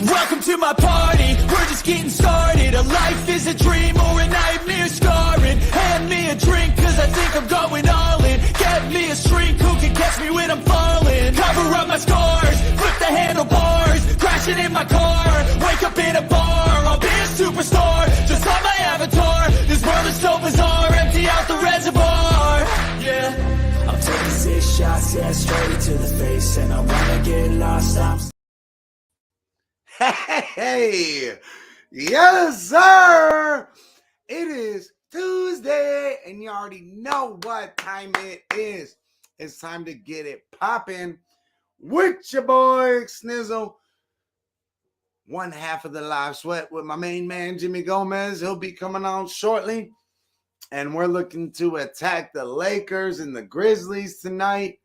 Welcome to my party, we're just getting started. A life is a dream or a nightmare scarring. Hand me a drink cause I think I'm going all in. Get me a shrink who can catch me when I'm falling. Cover up my scars, flip the handlebars. Crashing in my car, wake up in a bar. I'll be a superstar, just on my avatar. This world is so bizarre, empty out the reservoir. Yeah, I'm taking 6 shots, yeah, straight to the face. And I wanna get lost, Hey, yes, sir. It is Tuesday, and you already know what time it is. It's time to get it popping with your boy IKSNIZOL. One half of the live sweat with my main man, Jimmy Gomez. He'll be coming on shortly, and we're looking to attack the Lakers and the Grizzlies tonight.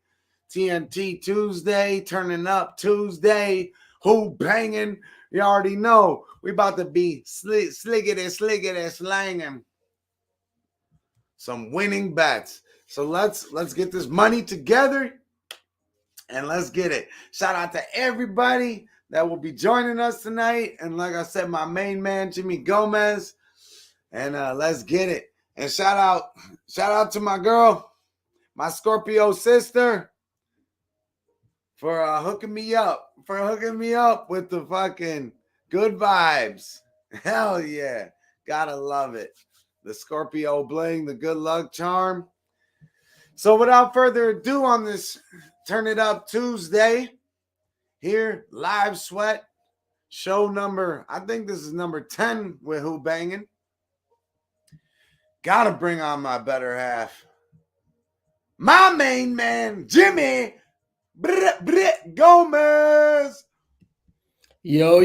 TNT Tuesday, turning up Tuesday. Who-Bangin? You already know. We about to be sliggity, slanging some winning bets. So let's get this money together and let's get it. Shout out to everybody that will be joining us tonight. And like I said, my main man, Jimmy Gomez. And let's get it. And shout out to my girl, my Scorpio sister, for hooking me up with the fucking good vibes. Hell yeah. Gotta love it. The Scorpio bling, the good luck charm. So without further ado on this Turn It Up Tuesday, here, live sweat, show number, I think this is number 10 with Who-Bangin. Gotta bring on my better half. My main man, Jimmy Gomez. Yo,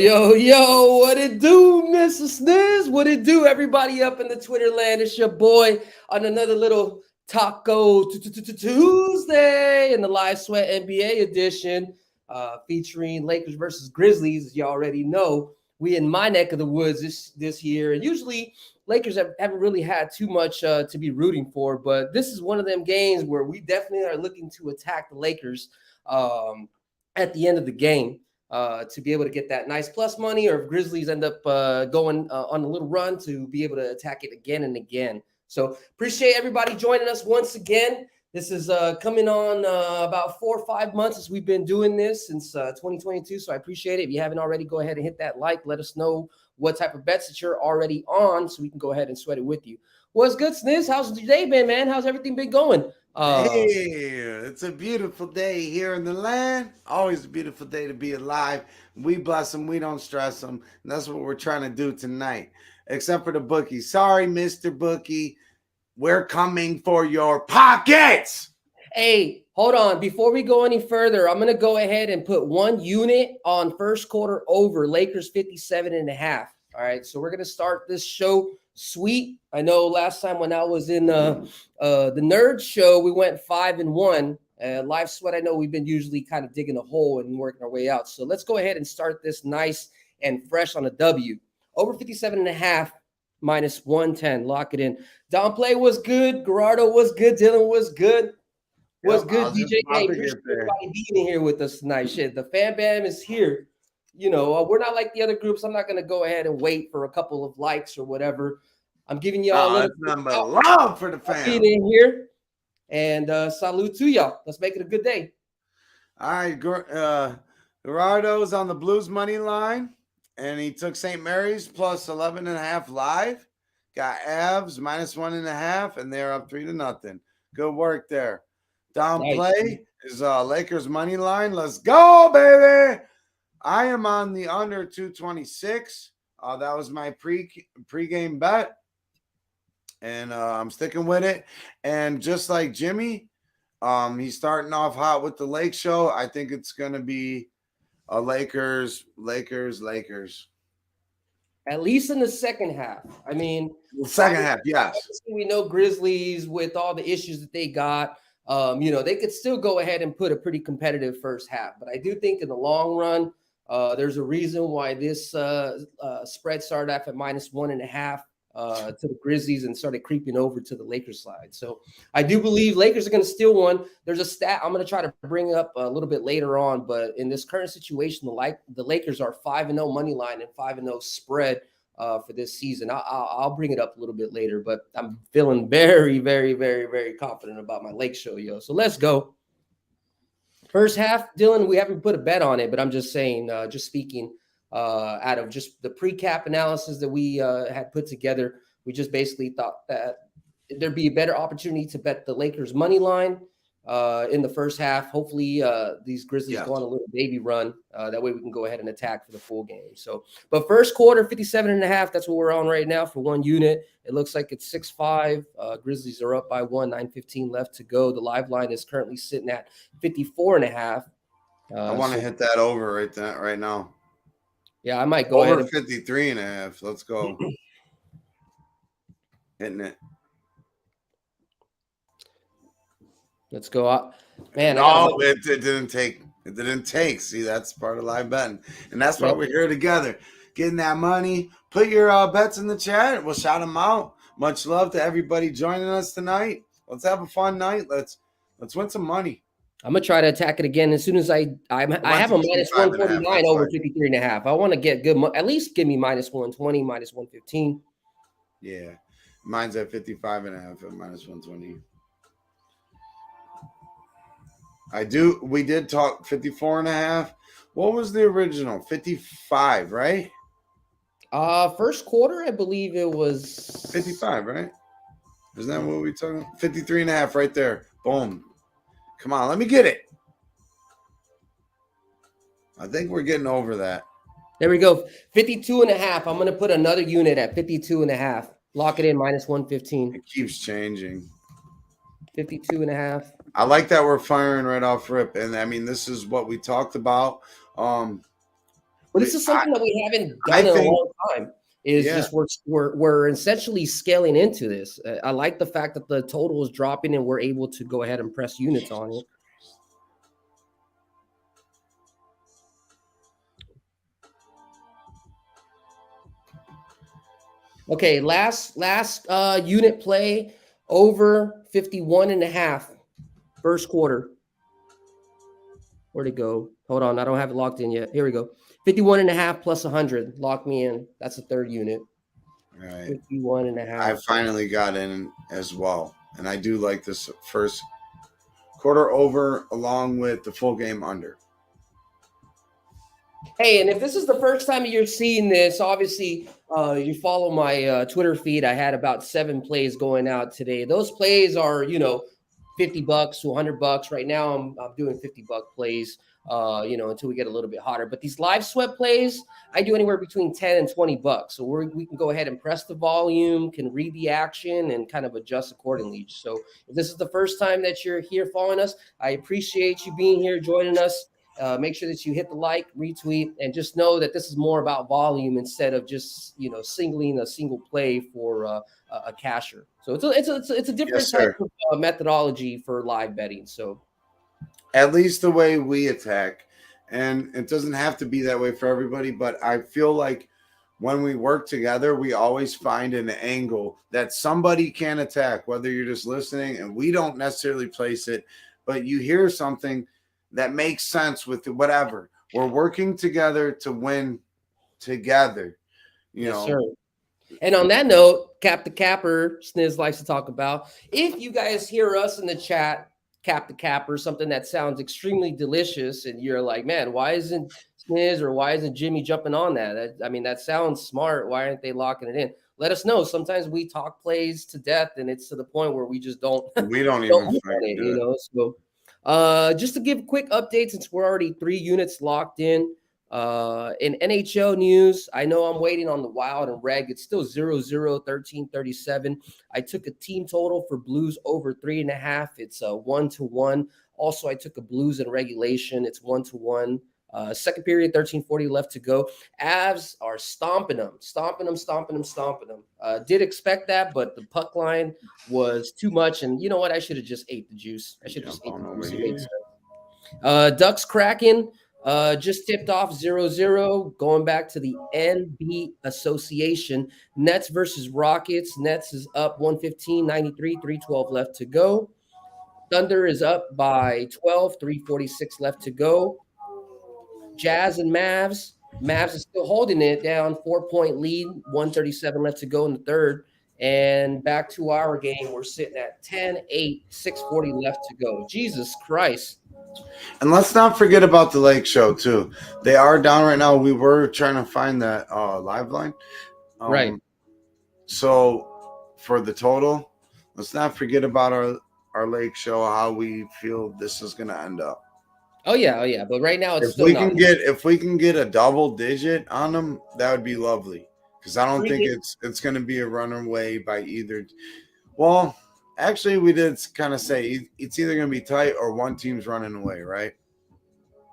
what it do, Mr. Sniz? What it do, everybody up in the Twitter land? It's your boy on another little Taco Tuesday in the Live Sweat NBA edition, featuring Lakers versus Grizzlies. As you already know, we in my neck of the woods this year, and usually Lakers haven't really had too much to be rooting for, but this is one of them games where we definitely are looking to attack the Lakers at the end of the game to be able to get that nice plus money, or if Grizzlies end up going on a little run, to be able to attack it again and again. So appreciate everybody joining us once again. This is coming on about 4 or 5 months as we've been doing this since 2022. So I appreciate it. If you haven't already, go ahead and hit that like. Let us know what type of bets that you're already on so we can go ahead and sweat it with you. What's good, Sniz? How's your day been, man? How's everything been going? Hey, it's a beautiful day here in the land. Always a beautiful day to be alive. We bless them. We don't stress them. And that's what we're trying to do tonight, except for the bookie. Sorry, Mr. Bookie. We're coming for your pockets. Hey, hold on. Before we go any further, I'm going to go ahead and put 1 unit on first quarter over Lakers 57.5. All right, so we're going to start this show sweet. I know last time when I was in the nerd show, we went 5-1. Live sweat, I know we've been usually kind of digging a hole and working our way out. So let's go ahead and start this nice and fresh on a W. Over 57.5 minus 110. Lock it in. Don Play was good. Gerardo was good. Dylan was good. Was good. DJ K. Appreciate everybody being here with us tonight. Shit, the fan bam is here. You know, we're not like the other groups. I'm not going to go ahead and wait for a couple of likes or whatever. I'm giving y'all a little number love for the fam in here. And salute to y'all. Let's make it a good day. All right. Gerardo's on the Blues money line, and he took St. Mary's plus 11.5 live. Got Avs minus 1.5, and they're up 3-0. Good work there. Downplay is Lakers money line. Let's go, baby. I am on the under 226. That was my pregame bet, and I'm sticking with it. And just like Jimmy, he's starting off hot with the Lake Show. I think it's going to be a Lakers. At least in the second half. I mean, second half, yes. We know Grizzlies, with all the issues that they got, they could still go ahead and put a pretty competitive first half. But I do think in the long run, there's a reason why this spread started off at minus 1.5. to the Grizzlies and started creeping over to the Lakers side. So I do believe Lakers are going to steal one. There's a stat I'm going to try to bring up a little bit later on, but in this current situation, the Lakers are 5-0 money line and 5-0 spread for this season. I'll bring it up a little bit later, but I'm feeling very, very, very, very confident about my Lake show, yo. So let's go. First half, Dylan, we haven't put a bet on it, but I'm just saying, just speaking out of just the pre-cap analysis that we had put together, we just basically thought that there'd be a better opportunity to bet the Lakers money line in the first half. Hopefully these Grizzlies go on a little baby run. That way we can go ahead and attack for the full game. So, but first quarter, 57.5, that's what we're on right now for one unit. It looks like it's 6-5. Grizzlies are up by 1, 9:15 left to go. The live line is currently sitting at 54.5. I want to hit that over right now. Yeah, I might go over ahead. 53.5. Let's go. Hitting it. Let's go. Man, no, it didn't take. It didn't take. See, that's part of live betting. And that's why we're here together. Getting that money. Put your bets in the chat. We'll shout them out. Much love to everybody joining us tonight. Let's have a fun night. Let's win some money. I'm gonna try to attack it again as soon as I have a minus 149 over 53.5. I want to get good. At least give me minus 120, minus 115. Yeah, mine's at 55.5 at minus 120. We did talk 54.5. What was the original? 55, right? First quarter, I believe it was 55, right? Isn't that what we talking? 53.5 right there. Boom. Come on, let me get it. I think we're getting over that. There we go. 52.5. I'm going to put another unit at 52.5. Lock it in, minus 115. It keeps changing. 52.5. I like that we're firing right off rip. And I mean, this is what we talked about. Well, this is something that we haven't done in a long time. Just we're essentially scaling into this. I like the fact that the total is dropping and we're able to go ahead and press units on it. Okay, last unit play over 51.5 first quarter. Where'd it go? Hold on, I don't have it locked in yet. Here we go. 51.5 plus 100. Lock me in. That's the third unit. All right. 51.5. I finally got in as well. And I do like this first quarter over along with the full game under. Hey, and if this is the first time you're seeing this, obviously you follow my Twitter feed. I had about 7 plays going out today. Those plays are, $50 to $100. Right now I'm doing $50 plays. Until we get a little bit hotter. But these live sweat plays, I do anywhere between $10 and $20. So we can go ahead and press the volume, can read the action, and kind of adjust accordingly. So if this is the first time that you're here following us, I appreciate you being here, joining us. Make sure that you hit the like, retweet, and just know that this is more about volume instead of just singling a single play for a casher. So it's a different type of methodology for live betting. So. At least the way we attack. And it doesn't have to be that way for everybody, but I feel like when we work together, we always find an angle that somebody can attack, whether you're just listening and we don't necessarily place it, but you hear something that makes sense with whatever. We're working together to win together. Yes, sir. And on that note, Cap the Capper, Sniz likes to talk about. If you guys hear us in the chat, Cap the Capper, something that sounds extremely delicious, and you're like, man, why isn't Sniz or why isn't Jimmy jumping on that? That sounds smart. Why aren't they locking it in? Let us know. Sometimes we talk plays to death, and it's to the point where we just don't. We don't even it. So, just to give a quick update, since we're already 3 units locked in. In NHL news, I know I'm waiting on the Wild and Reg. It's still 0-0, 13-37. I took a team total for Blues over 3.5. It's 1-1. Also, I took a Blues in regulation. It's 1-1. Second period, 13:40 left to go. Avs are stomping them. Did expect that, but the puck line was too much. And you know what? I should have just ate the juice. I should have just ate the juice. Ducks Kraken. Just tipped off 0-0, going back to the NB Association. Nets versus Rockets. Nets is up 115-93, 3:12 left to go. Thunder is up by 12, 3:46 left to go. Jazz and Mavs. Mavs is still holding it down, 4-point lead, 137 left to go in the third. And back to our game, we're sitting at 10-8, 6:40 left to go. Jesus Christ. And let's not forget about the Lake Show too. They are down right now. We were trying to find that live line. Right. So for the total, let's not forget about our Lake Show, how we feel this is going to end up. Oh yeah. But right now it's If still we not. can get a double digit on them, that would be lovely. Because I don't think it's going to be a runaway by either. Well, actually, we did kind of say it's either going to be tight or one team's running away, right?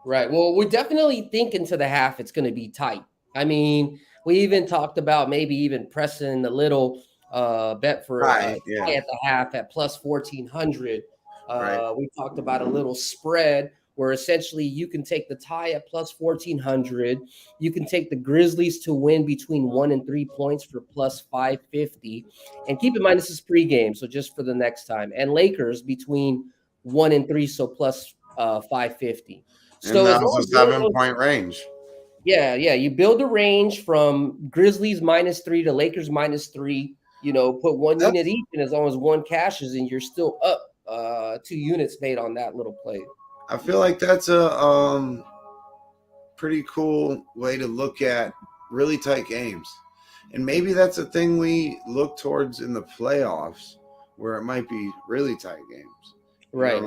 Right. Well, we're definitely thinking to the half it's going to be tight. I mean, we even talked about maybe even pressing a little bet for Right, tie at the half at plus 1,400. Right. We talked about a little spread where essentially you can take the tie at plus 1,400. You can take the Grizzlies to win between 1 and 3 points for plus 550. And keep in mind, this is pregame, so just for the next time. And Lakers between 1 and 3, so plus 550. So and that was a 7-point range. Yeah. You build a range from Grizzlies -3 to Lakers -3. Put one unit each, and as long as one cashes, and you're still up 2 units made on that little play. I feel like that's a pretty cool way to look at really tight games. And maybe that's a thing we look towards in the playoffs where it might be really tight games. Right.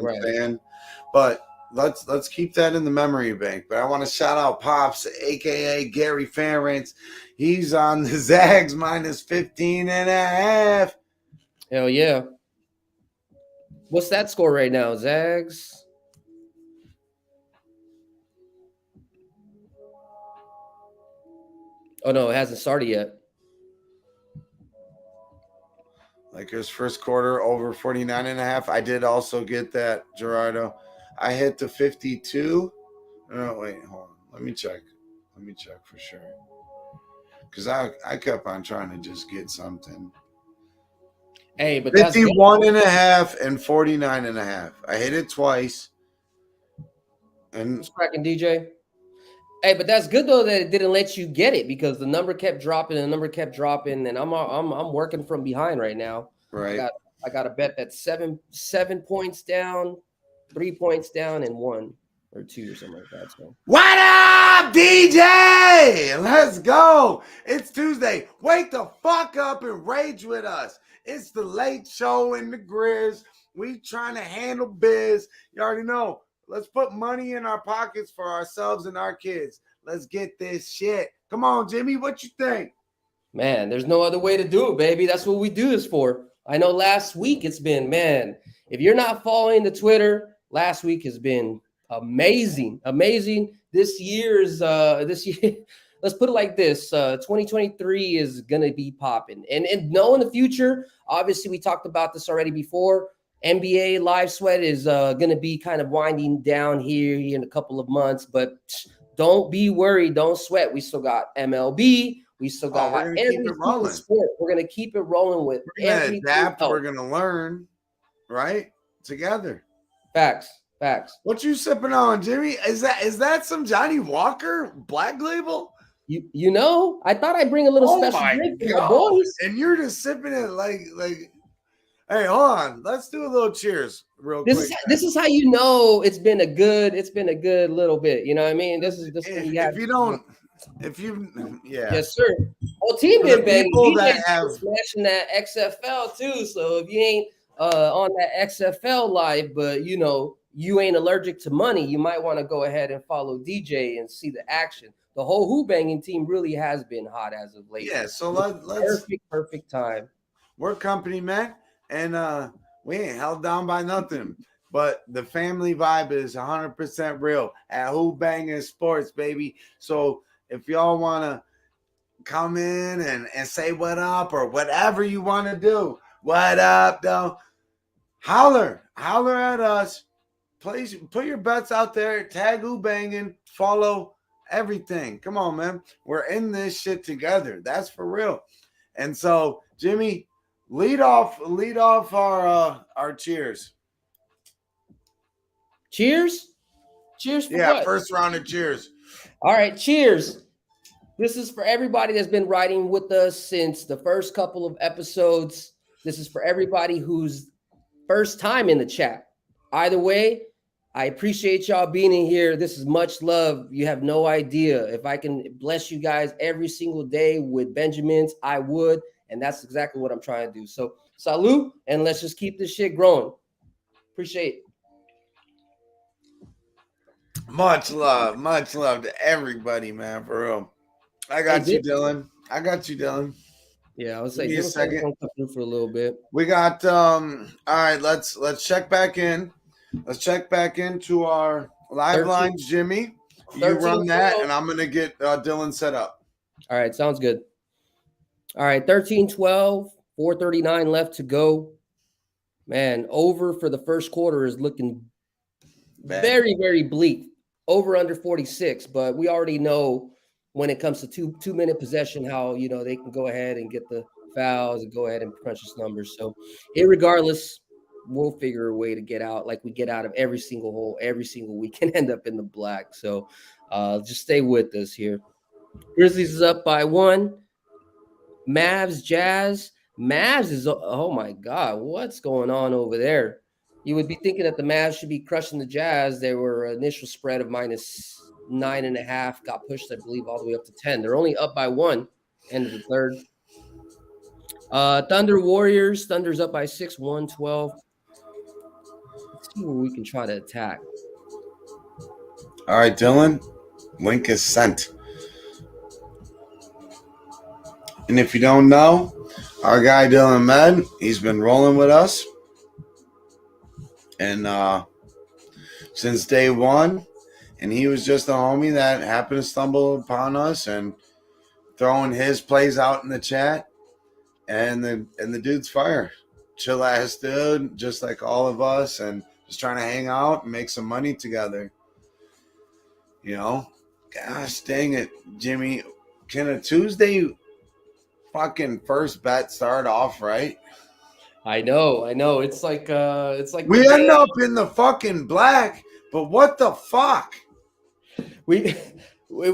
But let's keep that in the memory bank. But I want to shout out Pops, aka Gary Ferentz. He's on the Zags -15.5. Hell yeah. What's that score right now, Zags? Oh no, it hasn't started yet. Lakers first quarter over 49.5. I did also get that, Gerardo. I hit the 52. Oh, wait, hold on. Let me check for sure. Because I kept on trying to just get something. Hey, but 51.5 and 49.5. I hit it twice. And it's cracking, DJ. Hey, but that's good though that it didn't let you get it because the number kept dropping and I'm working from behind right now. Right. I got a bet that's 7 points down, 3 points down, and 1 or 2 or something like that. So what up, DJ? Let's go. It's Tuesday. Wake the fuck up and rage with us. It's the Late Show in the Grizz. We trying to handle biz. You already know. Let's put money in our pockets for ourselves and our kids. Let's get this shit. Come on, Jimmy. What you think? Man, there's no other way to do it, baby. That's what we do this for. I know last week it's been, man, if you're not following the Twitter, last week has been amazing. This year, let's put it like this. 2023 is going to be popping. And knowing the future, obviously we talked about this already before. NBA Live Sweat is going to be kind of winding down here in a couple of months, but don't be worried. Don't sweat. We still got MLB. We still got every single sport. We're going to keep it rolling with everything. Adapt. We're going to learn, right? Together. Facts. What you sipping on, Jimmy? Is that some Johnny Walker Black Label? You know, I thought I'd bring a little special drink for my boys. And you're just sipping it like. Hey, hold on. Let's do a little cheers real quick. This is how you know it's been a good little bit. You know what I mean? This is yes, sir. Well, team been banging. That have smashing that XFL too. So if you ain't on that XFL live, but you ain't allergic to money, you might want to go ahead and follow DJ and see the action. The whole Who-Bangin team really has been hot as of late. Yeah, so let's perfect time. We're company, man. And we ain't held down by nothing. But the family vibe is 100% real at Who-Bangin Sports, baby. So if y'all want to come in and say what up or whatever you want to do, what up, though, holler at us. Please put your bets out there. Tag Who-Bangin, follow everything. Come on, man. We're in this shit together. That's for real. And so, Jimmy, lead off our cheers. Cheers. Cheers for Yeah, what? first round of cheers. All right, cheers. This is for everybody that's been writing with us since the first couple of episodes. This is for everybody who's first time in the chat. Either way, I appreciate y'all being in here. This is much love. You have no idea. If I can bless you guys every single day with Benjamins, I would. And that's exactly what I'm trying to do. So salute, and let's just keep this shit growing. Appreciate it. Much love to everybody, man, for real. I got you, Dylan. Yeah, I was Give saying, me a second. For a little bit. We got all right, let's check back in. Let's check back into our live 13, lines, Jimmy. You 13, run that, 12. and I'm gonna get Dylan set up. All right, sounds good. All right, 13-12, 4:39 left to go. Man, over for the first quarter is looking very, very bleak. Over under 46, but we already know when it comes to two-minute possession how they can go ahead and get the fouls and go ahead and crunch this numbers. So, irregardless, we'll figure a way to get out like we get out of every single hole every single week and end up in the black. So, just stay with us here. Grizzlies is up by 1. Mavs, Jazz. Mavs is, oh my God, what's going on over there? You would be thinking that the Mavs should be crushing the Jazz. They were initial spread of -9.5, got pushed, I believe, all the way up to 10. They're only up by 1, end of the third. Thunder, Warriors. Thunder's up by 6, 112. Let's see where we can try to attack. All right, Dylan. Link is sent. And if you don't know, our guy Dylan Med, he's been rolling with us. And since day one, and he was just a homie that happened to stumble upon us and throwing his plays out in the chat, and the dude's fire, chill ass dude, just like all of us, and just trying to hang out and make some money together. Gosh dang it, Jimmy, can a Tuesday fucking first bet start off right? I know. It's like we end up in the fucking black, but what the fuck? We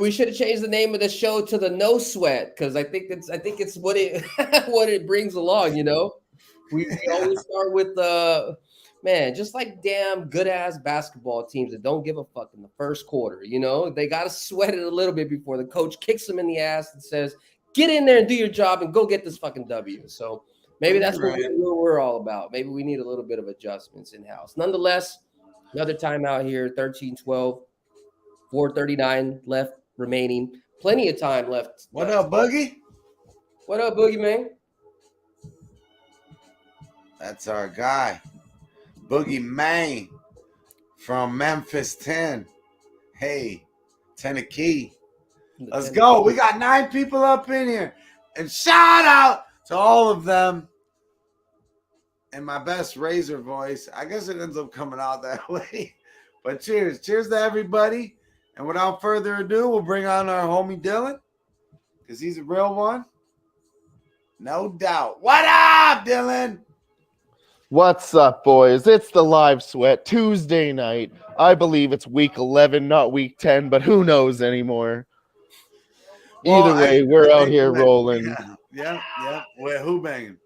should have changed the name of the show to the No Sweat, because I think it's what it what it brings along. We always start with man, just like damn good ass basketball teams that don't give a fuck in the first quarter. They got to sweat it a little bit before the coach kicks them in the ass and says, "Get in there and do your job and go get this fucking W." So. Maybe that's what we're all about. Maybe we need a little bit of adjustments in-house. Nonetheless, another timeout here, 13-12, 4:39 left remaining. Plenty of time left. What up, Boogie? What up, Boogie, man? That's our guy, Boogie Man from Memphis 10. Hey, Tennessee. Let's go. We got 9 people up in here. And shout out to all of them. In my best razor voice, I guess it ends up coming out that way. But cheers. Cheers to everybody. And without further ado, we'll bring on our homie Dylan, because he's a real one. No doubt. What up, Dylan? What's up, boys? It's the Live Sweat Tuesday night. I believe it's week 11, not week 10, but who knows anymore. Either way, we're out here rolling. Yeah. We're Who-Bangin.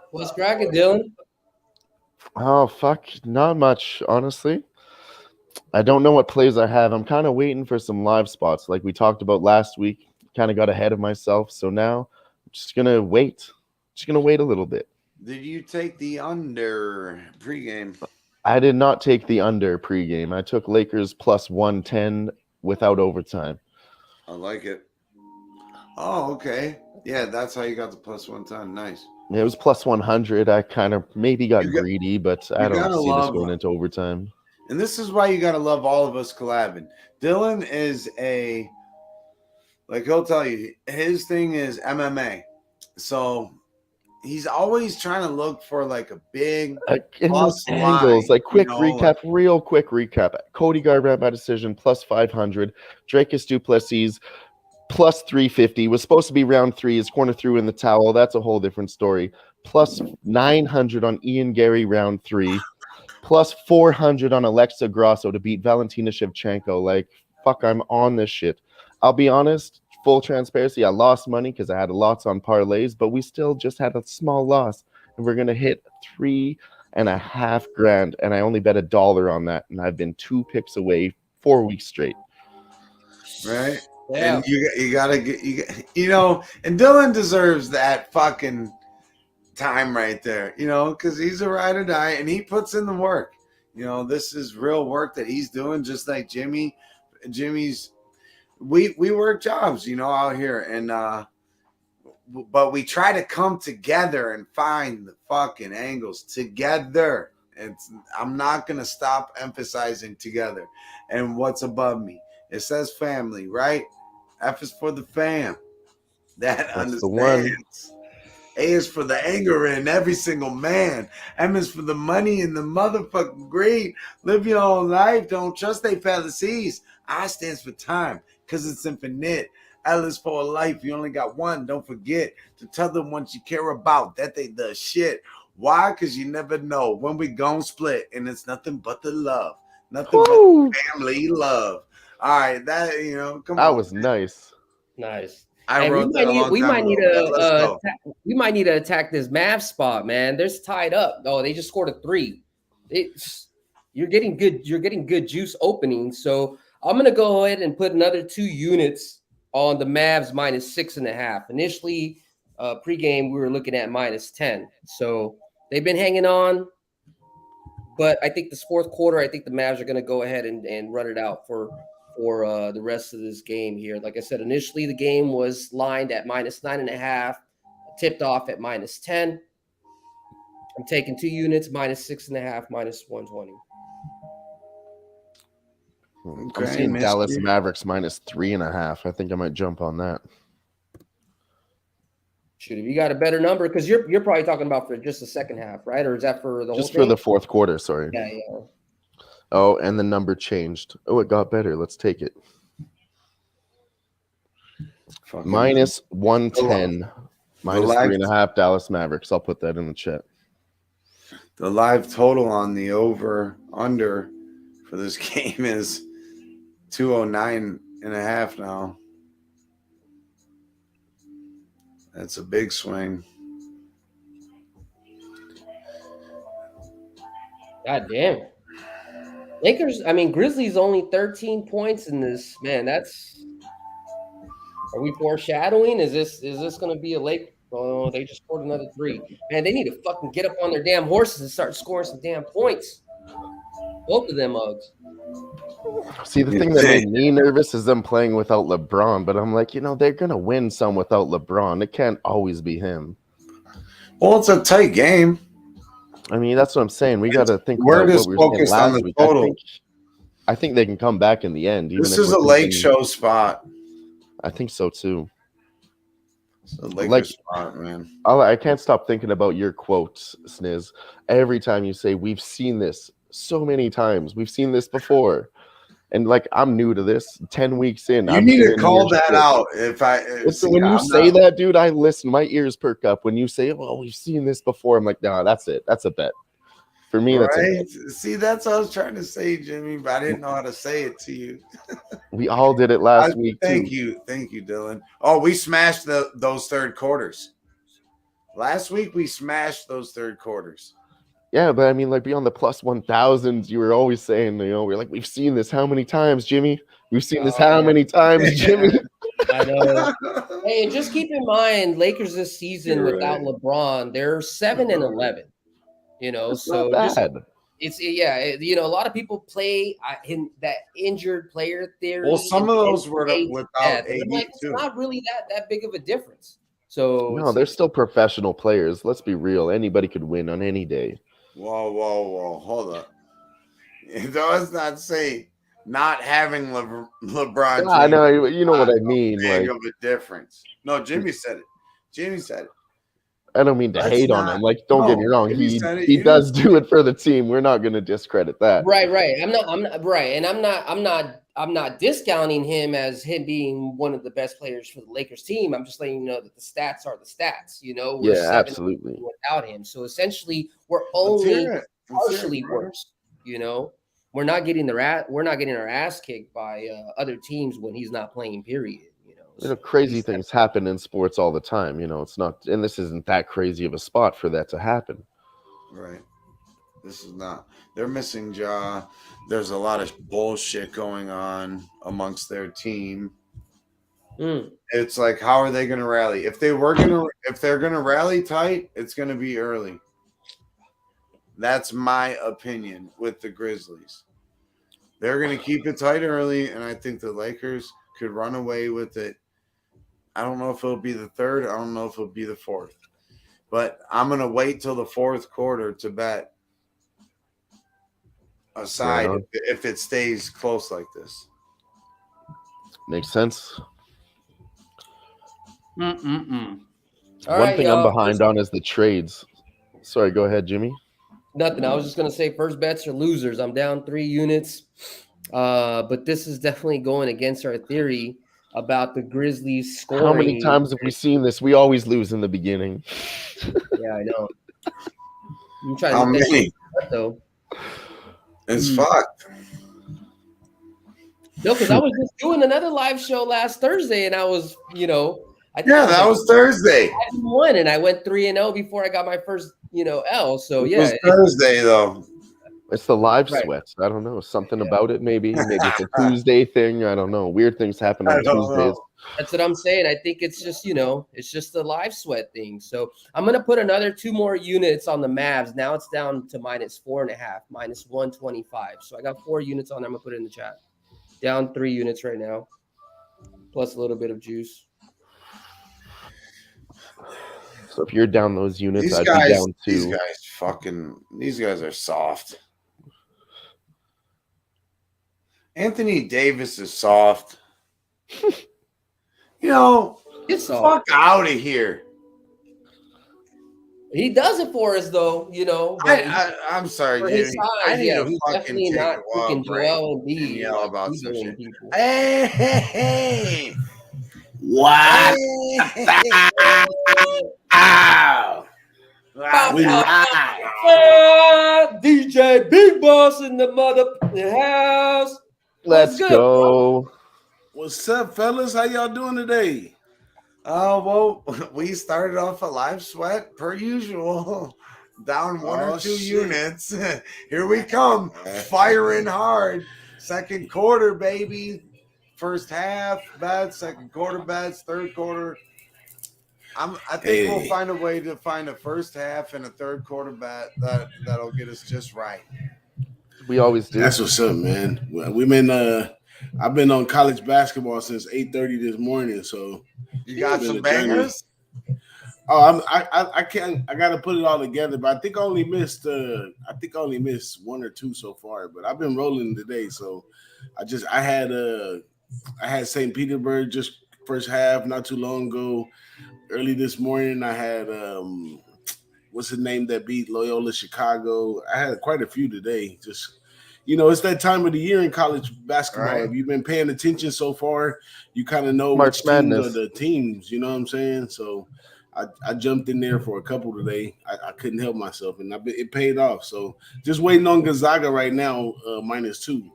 What's cracking, Dylan? Oh, fuck. Not much, honestly. I don't know what plays I have. I'm kind of waiting for some live spots like we talked about last week. Kind of got ahead of myself. So now I'm just going to wait. Just going to wait a little bit. Did you take the under pregame? I did not take the under pregame. I took Lakers plus 110 without overtime. I like it. Oh, okay. Yeah, that's how you got the plus 110. Nice. It was plus 100. I kind of maybe got greedy, but I don't see this going into overtime. And this is why you got to love all of us collabing. Dylan is he'll tell you, his thing is MMA. So he's always trying to look for like a big in those plus angles, line, like quick you know, recap, real quick recap. Cody Garbrandt by decision plus 500. Dracus Duplessis plus 350. Was supposed to be round 3. His corner threw in the towel. That's a whole different story. Plus 900 on Ian Gary round 3. Plus 400 on Alexa Grasso to beat Valentina Shevchenko. Like, fuck, I'm on this shit. I'll be honest, full transparency, I lost money because I had lots on parlays, but we still just had a small loss. And we're going to hit $3.5 grand. And I only bet $1 on that. And I've been 2 picks away 4 weeks straight. right? Yeah. And you gotta get you know, and Dylan deserves that fucking time right there, you know, because he's a ride or die and he puts in the work. You know, this is real work that he's doing, just like Jimmy's. We work jobs, you know, out here, and but we try to come together and find the fucking angles together. I'm not gonna stop emphasizing together. And what's above me? It says family, right? F is for the fam. That That's the one. understands. A is for the anger in every single man. M is for the money and the motherfucking greed. Live your own life. Don't trust they fallacies. I stands for time because it's infinite. L is for life. You only got one. Don't forget to tell them ones you care about that they the shit. Why? Because you never know when we gon' split, and it's nothing but the love. Nothing Woo! but family love. All right, that, you know, come That on. was nice. Nice. I Hey, wrote that a long we time might need ago. Let's go. we might need to attack this Mavs spot, man. They're tied up. Oh, they just scored a 3. You're getting good juice openings. So I'm gonna go ahead and put another 2 units on the Mavs minus 6.5. Initially, pregame we were looking at minus 10. So they've been hanging on, but I think this fourth quarter, I think the Mavs are gonna go ahead and run it out for the rest of this game here. Like I said, initially the game was lined at minus 9.5, tipped off at minus 10. I'm taking 2 units, minus 6.5, minus 120. Okay, I'm seeing Mr. Dallas Mavericks minus 3.5. I think I might jump on that. Shoot, have you got a better number? Because you're probably talking about for just the second half, right? Or is that for the whole Just thing? for the fourth quarter, sorry. Yeah, yeah. Oh, and the number changed. Oh, it got better. Let's take it. Fucking Minus 110. Minus live- 3.5 Dallas Mavericks. I'll put that in the chat. The live total on the over-under for this game is 209.5 now. That's a big swing. God damn. Lakers, I mean, Grizzlies only 13 points in this. Man, are we foreshadowing? Is this going to be a Lake? Oh, they just scored another 3. Man, they need to fucking get up on their damn horses and start scoring some damn points. Both of them mugs. See, the thing that made me nervous is them playing without LeBron, but I'm like, they're going to win some without LeBron. It can't always be him. Well, it's a tight game. I mean, that's what I'm saying. We got to think We're about just what we were saying focused on last the week. total. I think they can come back in the end. Even This if is we're a lake thinking- show spot. I think so, too. It's a Lakers Like- spot, man. I can't stop thinking about your quotes, Sniz. Every time you say, we've seen this so many times. We've seen this before. And, like, I'm new to this. 10 weeks in. You need to call that out. When you say that, dude, I listen. My ears perk up. When you say, oh, we've seen this before, I'm like, nah, that's it. That's a bet. For me, that's a bet. Right? See, that's what I was trying to say, Jimmy, but I didn't know how to say it to you. We all did it last week, Thank too. you, Dylan. Oh, we smashed those third quarters. Last week, we smashed those third quarters. Yeah, but I mean, like, beyond the plus 1,000s, you were always saying, we're like, we've seen this how many times, Jimmy? We've seen this how many times, Jimmy? I know. Hey, and just keep in mind, Lakers this season You're without right. LeBron, they're 7-11. That's So not just, bad. a lot of people play in that injured player theory. Well, some of those were and without and AD, I'm like, it's too. not really that big of a difference. So No, they're still professional players. Let's be real. Anybody could win on any day. Whoa. Hold up. It does not say not having LeBron. Yeah, I know. You know what I mean. Big Like, of a difference. No, Jimmy said it. I don't mean to Let's hate on not- him. Like, don't get me no, wrong. you said it, He you does didn't- do it for the team. We're not going to discredit that. Right. I'm not right. And I'm not discounting him as him being one of the best players for the Lakers team. I'm just letting you know that the stats are the stats. You know, we're Yeah, 7 absolutely. without him. So essentially, we're Let's hear only it. Let's hear partially it, brother. worse. You know, we're not getting our ass kicked by other teams when he's not playing. Period. You know, crazy things happen in sports all the time. You know, it's not, and this isn't that crazy of a spot for that to happen. Right. This is not. They're missing Ja. There's a lot of bullshit going on amongst their team. It's like, how are they going to rally? If they're going to rally tight, it's going to be early. That's my opinion with the Grizzlies. They're going to keep it tight early, and I think the Lakers could run away with it. I don't know if it'll be the third. I don't know if it'll be the fourth. But I'm going to wait till the fourth quarter to bet aside if it stays close like this. Makes sense. All One right, thing I'm behind on is the trades. Sorry, go ahead, Jimmy. Nothing. I was just going to say first bets are losers. I'm down 3 units. But this is definitely going against our theory about the Grizzlies scoring. How many times have we seen this? We always lose in the beginning. Yeah, I know. I'm trying How to many? though. It's fucked. No, because I was just doing another live show last Thursday, and I was, that was Thursday. 5-1, and I went 3-0 before I got my first, L. So It yeah, was Thursday though. It's the live Right. sweats. I don't know. Something about it, maybe. Maybe it's a Tuesday thing. I don't know. Weird things happen on Tuesdays. That's what I'm saying. I think it's just, it's just the live sweat thing. So I'm going to put another 2 more units on the Mavs. Now it's down to -4.5, -125. So I got 4 units on there. I'm going to put it in the chat. Down 3 units right now, plus a little bit of juice. So if you're down those units, I'd be down too. These guys are soft. Anthony Davis is soft. It's soft. Fuck out of here. He does it for us, though, but I'm sorry, for his Jimmy. size, I need to he's fucking definitely take not a while freaking break Joel and Embiid. yell about some Googling shit. people. Hey. Wow. We DJ Big Boss in the mother house. Let's good, go. What's up, fellas? How y'all doing today? Well, we started off a live sweat per usual. Down 1 or 2 units. Here we come. Firing hard. Second quarter, baby. First half bets, second quarter bets, third quarter. I think we'll find a way to find a first half and a third quarter bet that'll get us just right. We always do. That's what's up, man. I've been on college basketball since 8:30 this morning, so you got some bangers. Oh, I can't. I got to put it all together, but I think I only missed 1 or 2 so far. But I've been rolling today, so I had St. Petersburg just first half not too long ago. Early this morning, I had what's the name that beat Loyola Chicago. I had quite a few today. Just it's that time of the year in college basketball. Right. If you've been paying attention so far, you kind of know March which Madness. teams are the teams. You know what I'm saying? So I jumped in there for a couple today. I couldn't help myself, and it paid off. So just waiting on Gonzaga right now, -2.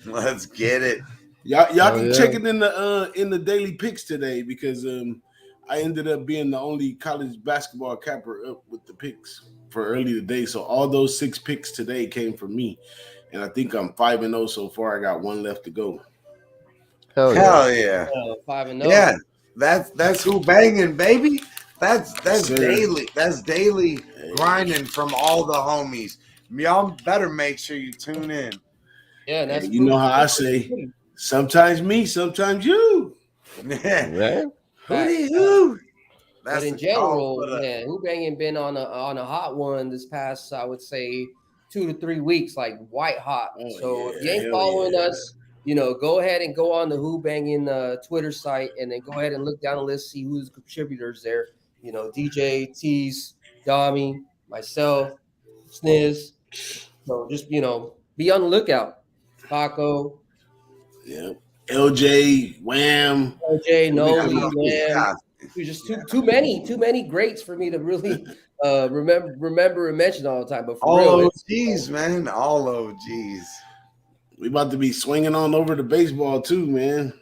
Let's get it. Y'all can check it in the daily picks today because I ended up being the only college basketball capper up with the picks for early today. So all those 6 picks today came from me, and I think I'm 5-0 so far. I got 1 left to go. Hell yeah. 5-0. Yeah, that's Who-Bangin, baby. That's Sir. daily. That's daily grinding from all the homies. Y'all better make sure you tune in. Yeah, that's You know how I say, sometimes me, sometimes you. Yeah. Right? Who? But in general, man, Who-Bangin been on a hot one this past, I would say, 2 to 3 weeks, like white hot. So if you ain't following us, go ahead and go on the Who-Bangin Twitter site, and then go ahead and look down the list, see who's the contributors there. You know, DJ, Tease, Dami, myself, Sniz. So just, you know, be on the lookout. Paco, Yeah. LJ, Wham. OJ, We I Noli, love this Wham. guy. There's just too many greats for me to really remember and mention all the time. But for real, All it's, OGs, man. All OGs. We about to be swinging on over to baseball too, man.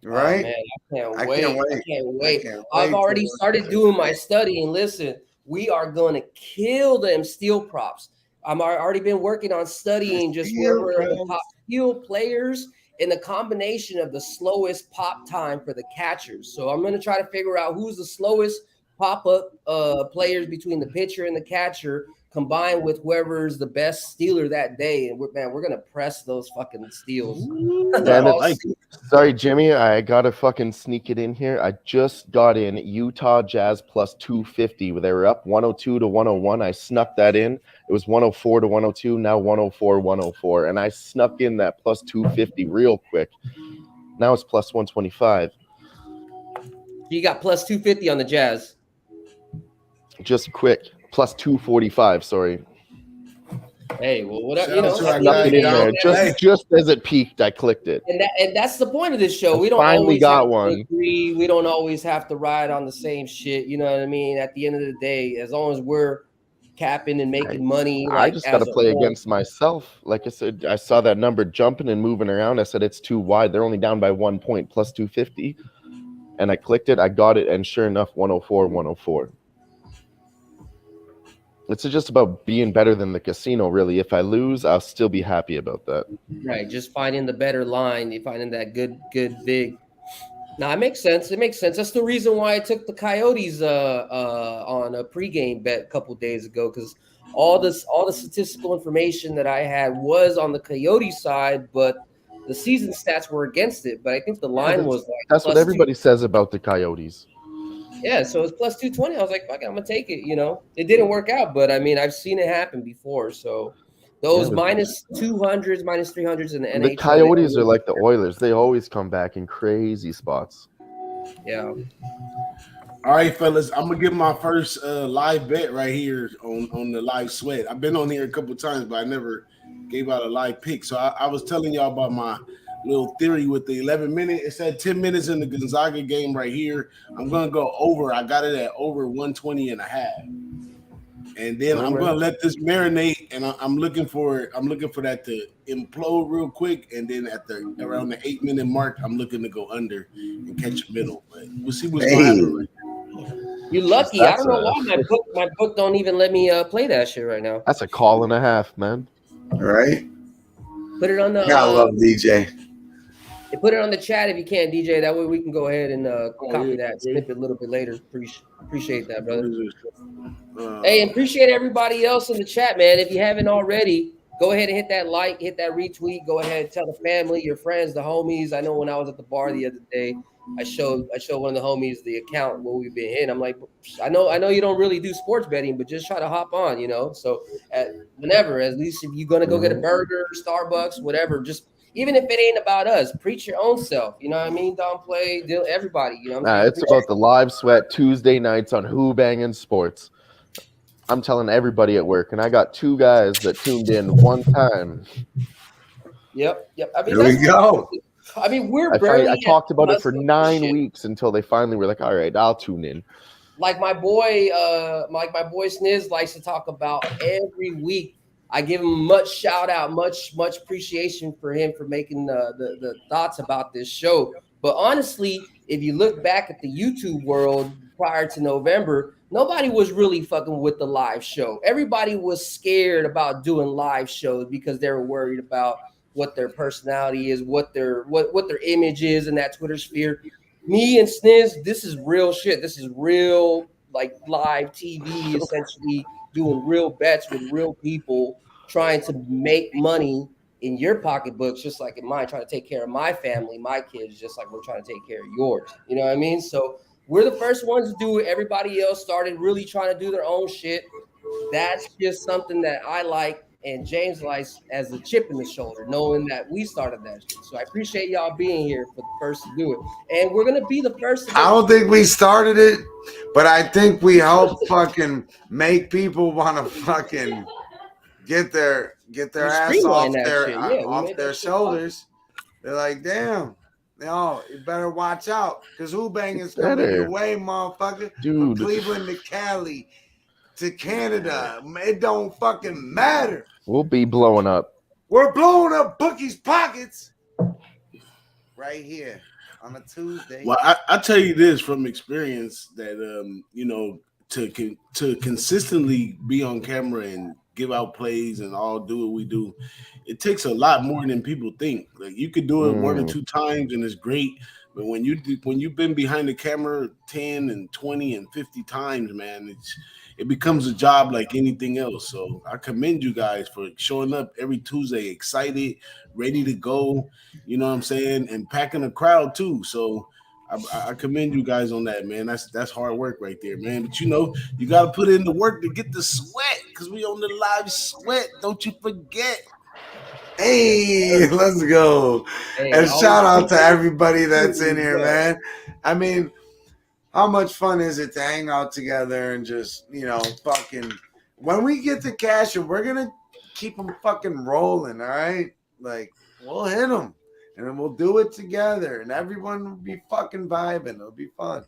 oh Right? man, I can't I wait. can't I wait. can't I wait. can't I've wait already till started doing my study, and listen, we are going to kill them steel props. Already been working on studying just Steel wherever the props. top steel players and the combination of the slowest pop time for the catchers. So I'm going to try to figure out who's the slowest pop up players between the pitcher and the catcher, combined with whoever's the best stealer that day. And we're going to press those fucking steals. Damn I it. like it. Sorry, Jimmy. I gotta fucking sneak it in here. I just got in Utah Jazz plus 250. They were up 102 to 101. I snuck that in. It was 104 to 102. Now 104, 104. And I snuck in that plus 250 real quick. Now it's plus 125. You got plus 250 on the Jazz. Just quick. Plus 245. Sorry. Hey, well, whatever, Shout out to our Snuck guy it in there. down. Just as it peaked, I clicked it. and that's the point of this show. I We don't finally always got have to one. agree. We don't always have to ride on the same shit. You know what I mean? At the end of the day, as long as we're capping and making money, I like just got to as a play whole. against myself. Like I said, I saw that number jumping and moving around. I said it's too wide. They're only down by 1 point, plus 250. And I clicked it. I got it. And sure enough, 104, 104. It's just about being better than the casino, really. If I lose, I'll still be happy about that. Right, just finding the better line. You finding that good vig. Now it makes sense. It makes sense. That's the reason why I took the Coyotes on a pregame bet a couple days ago, because all the statistical information that I had was on the Coyote side, but the season stats were against it. But I think the line was like That's what plus everybody says about the Coyotes. Yeah, so it's plus 220. I was like, fuck it, I'm gonna take it. You know, it didn't work out, but I mean, I've seen it happen before. So those Yeah, minus 200s, minus 300s in the NHL. The Coyotes are like the Oilers. They always come back in crazy spots. Yeah. All right, fellas, I'm gonna give my first live bet right here on the live sweat. I've been on here a couple times, but I never gave out a live pick. So I was telling y'all about my little theory with the 11 minute. It said 10 minutes in the Gonzaga game right here. I'm gonna go over. I got it at over 120 and a half. And then I'm gonna let this marinate, and I'm looking for that to implode real quick. And then at the around the 8-minute mark, I'm looking to go under and catch a middle. But we'll see what's gonna happen right now. You lucky. I don't know why my book don't even let me play that shit right now. That's a call and a half, man. Right? Put it on the I love DJ. put it on the chat if you can, DJ. That way we can go ahead and copy yeah, that snippet a little bit later. Appreciate that, brother. Uh, Hey, and appreciate everybody else in the chat, man. If you haven't already, go ahead and hit that like, hit that retweet. Go ahead and tell the family, your friends, the homies. I know when I was at the bar the other day, I showed one of the homies the account where we've been hitting. I'm like, I know you don't really do sports betting, but just try to hop on, you know. So whenever, at least if you're gonna go get a burger, Starbucks, whatever, just even if it ain't about us, preach your own self. You know what I mean? Don't play everybody. You know what I'm saying? It's about the live sweat Tuesday nights on Who-Bangin Sports. I'm telling everybody at work, and I got 2 guys that tuned in one time. Yep. I mean, Here we go. I mean, we're I barely. talked about it for Hustling 9 shit. weeks until they finally were like, all right, I'll tune in. Like my boy Sniz likes to talk about every week. I give him much shout out, much appreciation for him for making the thoughts about this show. But honestly, if you look back at the YouTube world prior to November, nobody was really fucking with the live show. Everybody was scared about doing live shows because they were worried about what their personality is, what their image is in that Twitter sphere. Me and Sniz, this is real shit. This is real, like, live TV, essentially doing real bets with real people, trying to make money in your pocketbooks, just like in mine, trying to take care of my family, my kids, just like we're trying to take care of yours. You know what I mean? So we're the first ones to do it. Everybody else started really trying to do their own shit. That's just something that I like. and James Lice as a chip in the shoulder, knowing that we started that shit. So I appreciate y'all being here for the first to do it, and we're gonna be the first to. I don't think we started it, but I think we helped fucking make people want to fucking get their ass Streamline that shit. Yeah, we off made their that shit shoulders. They're like, damn, you better watch out, because Who-Bangin is coming Better. your way, motherfucker. From Dude. Cleveland to Cali to Canada, it don't fucking matter. We'll be blowing up. We're blowing up Bookie's pockets right here on a Tuesday. Well, I tell you this from experience that you know, to consistently be on camera and give out plays and all do what we do, it takes a lot more than people think. Like, you could do it 1 or 2 times and it's great, but when you've been behind the camera 10 and 20 and 50 times, man, it becomes a job like anything else. So I commend you guys for showing up every Tuesday, excited, ready to go. You know what I'm saying, and packing a crowd too. So I commend you guys on that, man. That's hard work right there, man. But you know, you got to put in the work to get the sweat, because we on the live sweat. Don't you forget. Hey, let's go. Hey, and shout out to everybody that's in here, man. I mean, how much fun is it to hang out together and just, you know, fucking, when we get to cash, and we're going to keep them fucking rolling, all right? Like, we'll hit them, and then we'll do it together, and everyone will be fucking vibing. It'll be fun.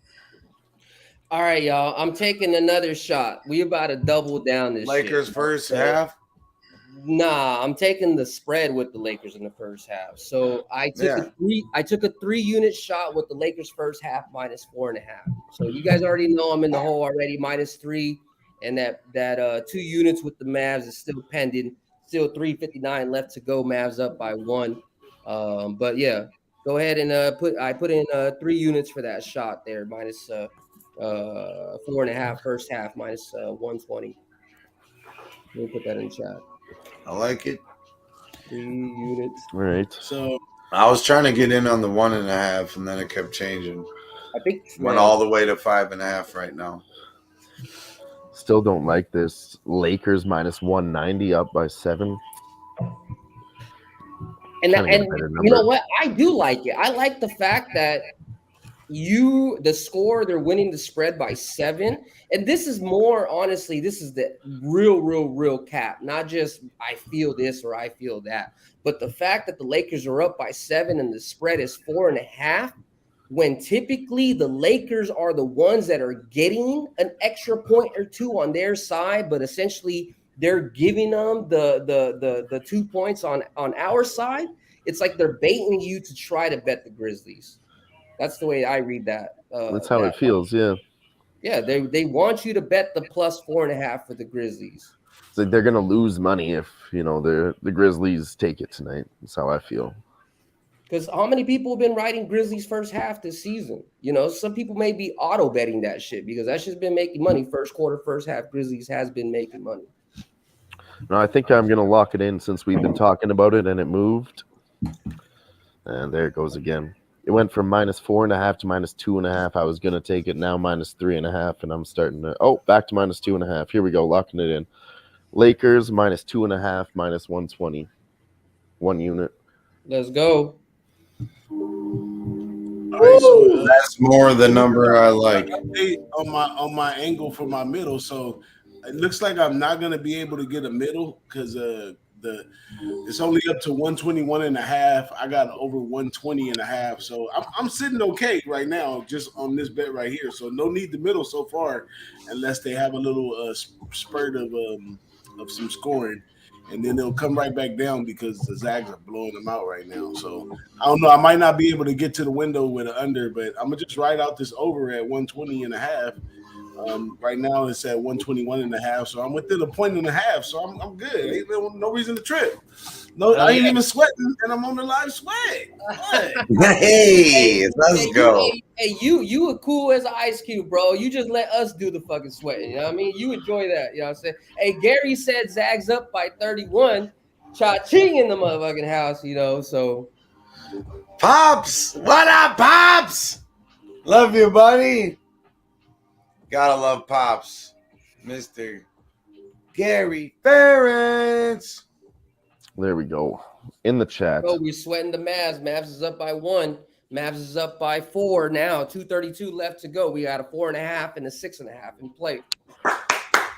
All right, y'all. I'm taking another shot. We about to double down this Lakers shit. first half. Nah, I'm taking the spread with the Lakers in the first half. So I took a 3-unit shot with the Lakers first half -4.5. So you guys already know I'm in the hole already, -3, and that 2 units with the Mavs is still pending. Still 3:59 left to go. Mavs up by 1. But yeah, go ahead and put in 3 units for that shot there, -4.5 first half, -120. Let me put that in the chat. I like it. 3 units. All right. So I was trying to get in on the 1.5, and then it kept changing. I think Went all the way to 5.5 right now. Still don't like this. Lakers -190 up by 7. And Kinda get a better you number. know what? I do like it. I like the fact that the score, they're winning the spread by 7. And this is more, honestly, this is the real cap. Not just I feel this or I feel that. But the fact that the Lakers are up by 7 and the spread is 4.5, when typically the Lakers are the ones that are getting an extra point or 2 on their side, but essentially they're giving them the 2 points on our side. It's like they're baiting you to try to bet the Grizzlies. That's the way I read that. That's how it feels, yeah. Yeah, they want you to bet the +4.5 for the Grizzlies. It's like they're gonna lose money if, you know, the Grizzlies take it tonight. That's how I feel. Because how many people have been writing Grizzlies first half this season? You know, some people may be auto betting that shit because that shit's been making money. First quarter, first half, Grizzlies has been making money. No, I think I'm gonna lock it in since we've been talking about it and it moved. And there it goes again. It went from -4.5 to -2.5. I was going to take it now -3.5, and I'm starting to back to -2.5. Here we go, locking it in. Lakers -2.5, -120. 1 unit. Let's go. all right, so That's more the number I like. update on my angle for my middle. So it looks like I'm not gonna be able to get a middle because it's only up to 121.5. I got over 120.5. So I'm sitting okay right now just on this bet right here. So no need the middle so far, unless they have a little spurt of some scoring. And then they'll come right back down because the Zags are blowing them out right now. So I don't know. I might not be able to get to the window with an under, but I'm gonna just ride out this over at 120.5. Right now it's at 121.5, so I'm within a 1.5. So I'm good. Ain't no reason to trip. No, I ain't even sweating, and I'm on the live sweat. Hey, let's go. Hey, you were cool as an ice cube, bro. You just let us do the fucking sweating. You know what I mean? You enjoy that. You know what I'm saying? Hey, Gary said Zags up by 31. Cha-ching in the motherfucking house, you know, so. Pops, what up, Pops? Love you, buddy. Gotta love Pops, Mr. Gary Ferentz. There we go. In the chat. Oh, we're sweating the Mavs. Mavs is up by 1. Mavs is up by 4 now. 2:32 left to go. We got a 4.5 and a 6.5 in play.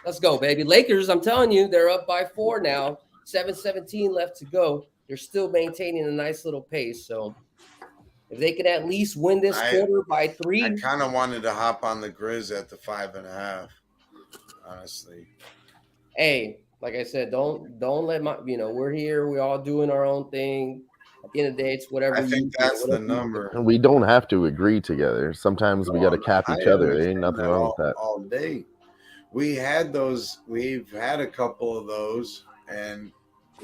Let's go, baby. Lakers, I'm telling you, they're up by 4 now. 7:17 left to go. They're still maintaining a nice little pace. So if they could at least win this quarter by 3. I kind of wanted to hop on the Grizz at the 5.5, honestly. Hey, like I said, don't let my, we're here. We're all doing our own thing. At the end of the day, it's whatever. I think that's the number. And we don't have to agree together. Sometimes we got to cap each other. There ain't nothing wrong with that. All day. We had those. We've had a couple of those, and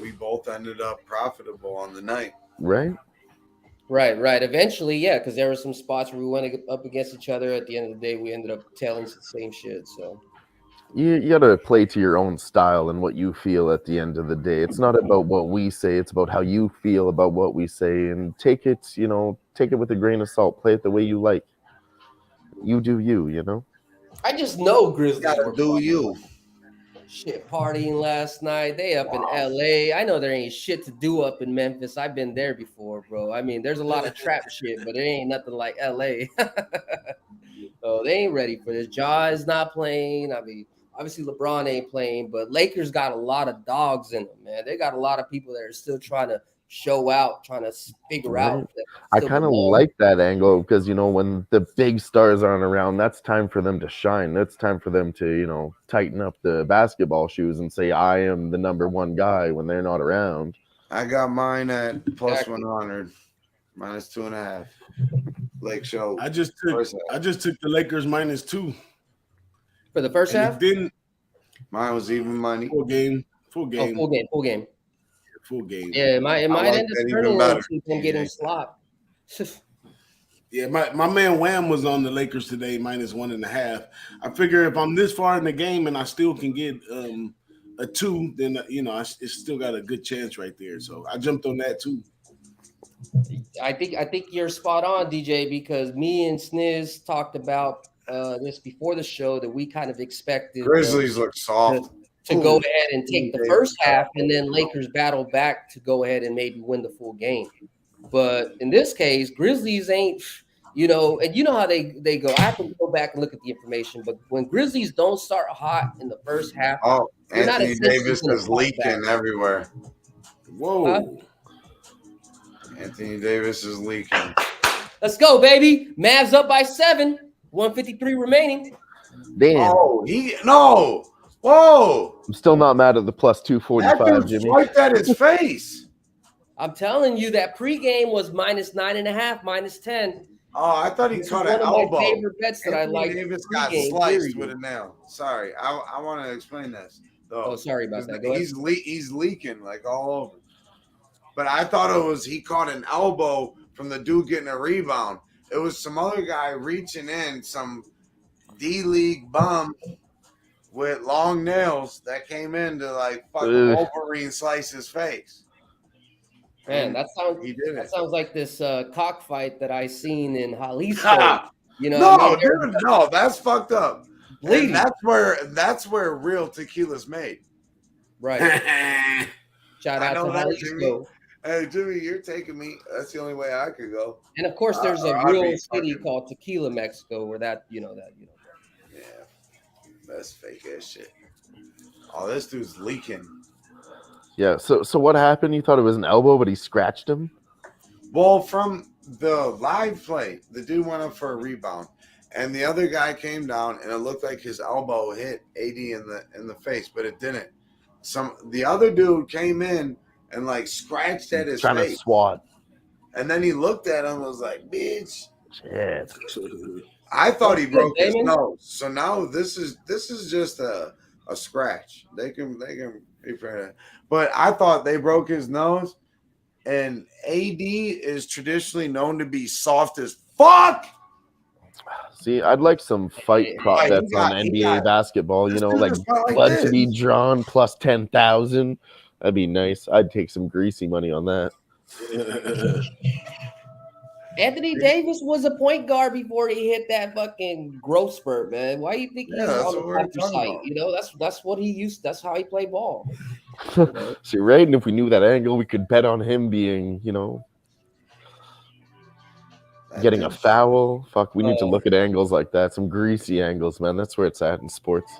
we both ended up profitable on the night. Right. Right. Eventually, yeah, because there were some spots where we went up against each other. At the end of the day, we ended up telling the same shit. So you got to play to your own style and what you feel at the end of the day. It's not about what we say. It's about how you feel about what we say, and take it with a grain of salt. Play it the way you like. You do you. I just know Grizzlies. Gotta do you. Shit, partying last night. They up in LA. I know there ain't shit to do up in Memphis. I've been there before, bro. I mean, there's a lot of trap shit, but it ain't nothing like LA. So they ain't ready for this. Ja is not playing. I mean, obviously LeBron ain't playing, but Lakers got a lot of dogs in them, man. They got a lot of people that are still trying to show out, trying to figure out. I kind of like that angle because, when the big stars aren't around, that's time for them to shine. That's time for them to, tighten up the basketball shoes and say, I am the number one guy when they're not around. I got mine at plus 100, minus 2.5. Lake Show. I just took the Lakers -2 for the first half. Mine was even money. Full game. Oh, full game. Full game. Yeah, it might end up turning into getting slopped. Yeah, my man Wham was on the Lakers today, -1.5. I figure if I'm this far in the game and I still can get a 2, then it's still got a good chance right there. So I jumped on that too. I think you're spot on, DJ, because me and Sniz talked about this before the show that we kind of expected Grizzlies look soft. To go ahead and take the first half, and then Lakers battle back to go ahead and maybe win the full game. But in this case, Grizzlies ain't, and you know how they go. I have to go back and look at the information, but when Grizzlies don't start hot in the first half, Anthony Davis is leaking everywhere. Whoa. Huh? Anthony Davis is leaking. Let's go, baby. Mavs up by 7, 153 remaining. Damn. Oh, whoa. I'm still not mad at the plus 245, Jimmy. Swiped at his face. I'm telling you that pregame was -9.5, -10. Oh, I thought he caught an elbow. One of my favorite bets that I like. Davis got sliced with a nail. Sorry, I want to explain this. Though. Oh, sorry about that. He's leaking like all over. But I thought it was he caught an elbow from the dude getting a rebound. It was some other guy reaching in, some D-League bum with long nails that came in to like fucking Wolverine slice his face. Man, that sounds like this cockfight that I seen in Jalisco. No, that's fucked up. Bleeding. And that's where real tequila's made. Right. Shout out to Jalisco. Jimmy. Hey, Jimmy, you're taking me. That's the only way I could go. And of course, there's a real city called Tequila, Mexico, where that. Yeah, that's fake ass shit. Oh, this dude's leaking. Yeah. So what happened? You thought it was an elbow, but he scratched him? Well, from the live play, the dude went up for a rebound, and the other guy came down, and it looked like his elbow hit AD in the face, but it didn't. The other dude came in and like scratched at his face. Trying to swat. And then he looked at him and was like, bitch. Shit. I thought he broke his nose. So now this is just a scratch. They can be fair. But I thought they broke his nose. And AD is traditionally known to be soft as fuck. See, I'd like some fight prop bets on NBA basketball. Like blood to be drawn plus 10,000. That'd be nice. I'd take some greasy money on that. Anthony Davis was a point guard before he hit that fucking growth spurt, man. Why do you think he's that's on what the we're softer talking side? about. You know, that's what he used. That's how he played ball. You know? See, right? And if we knew that angle, we could bet on him being, getting a foul. Fuck, we need to look at angles like that. Some greasy angles, man. That's where it's at in sports.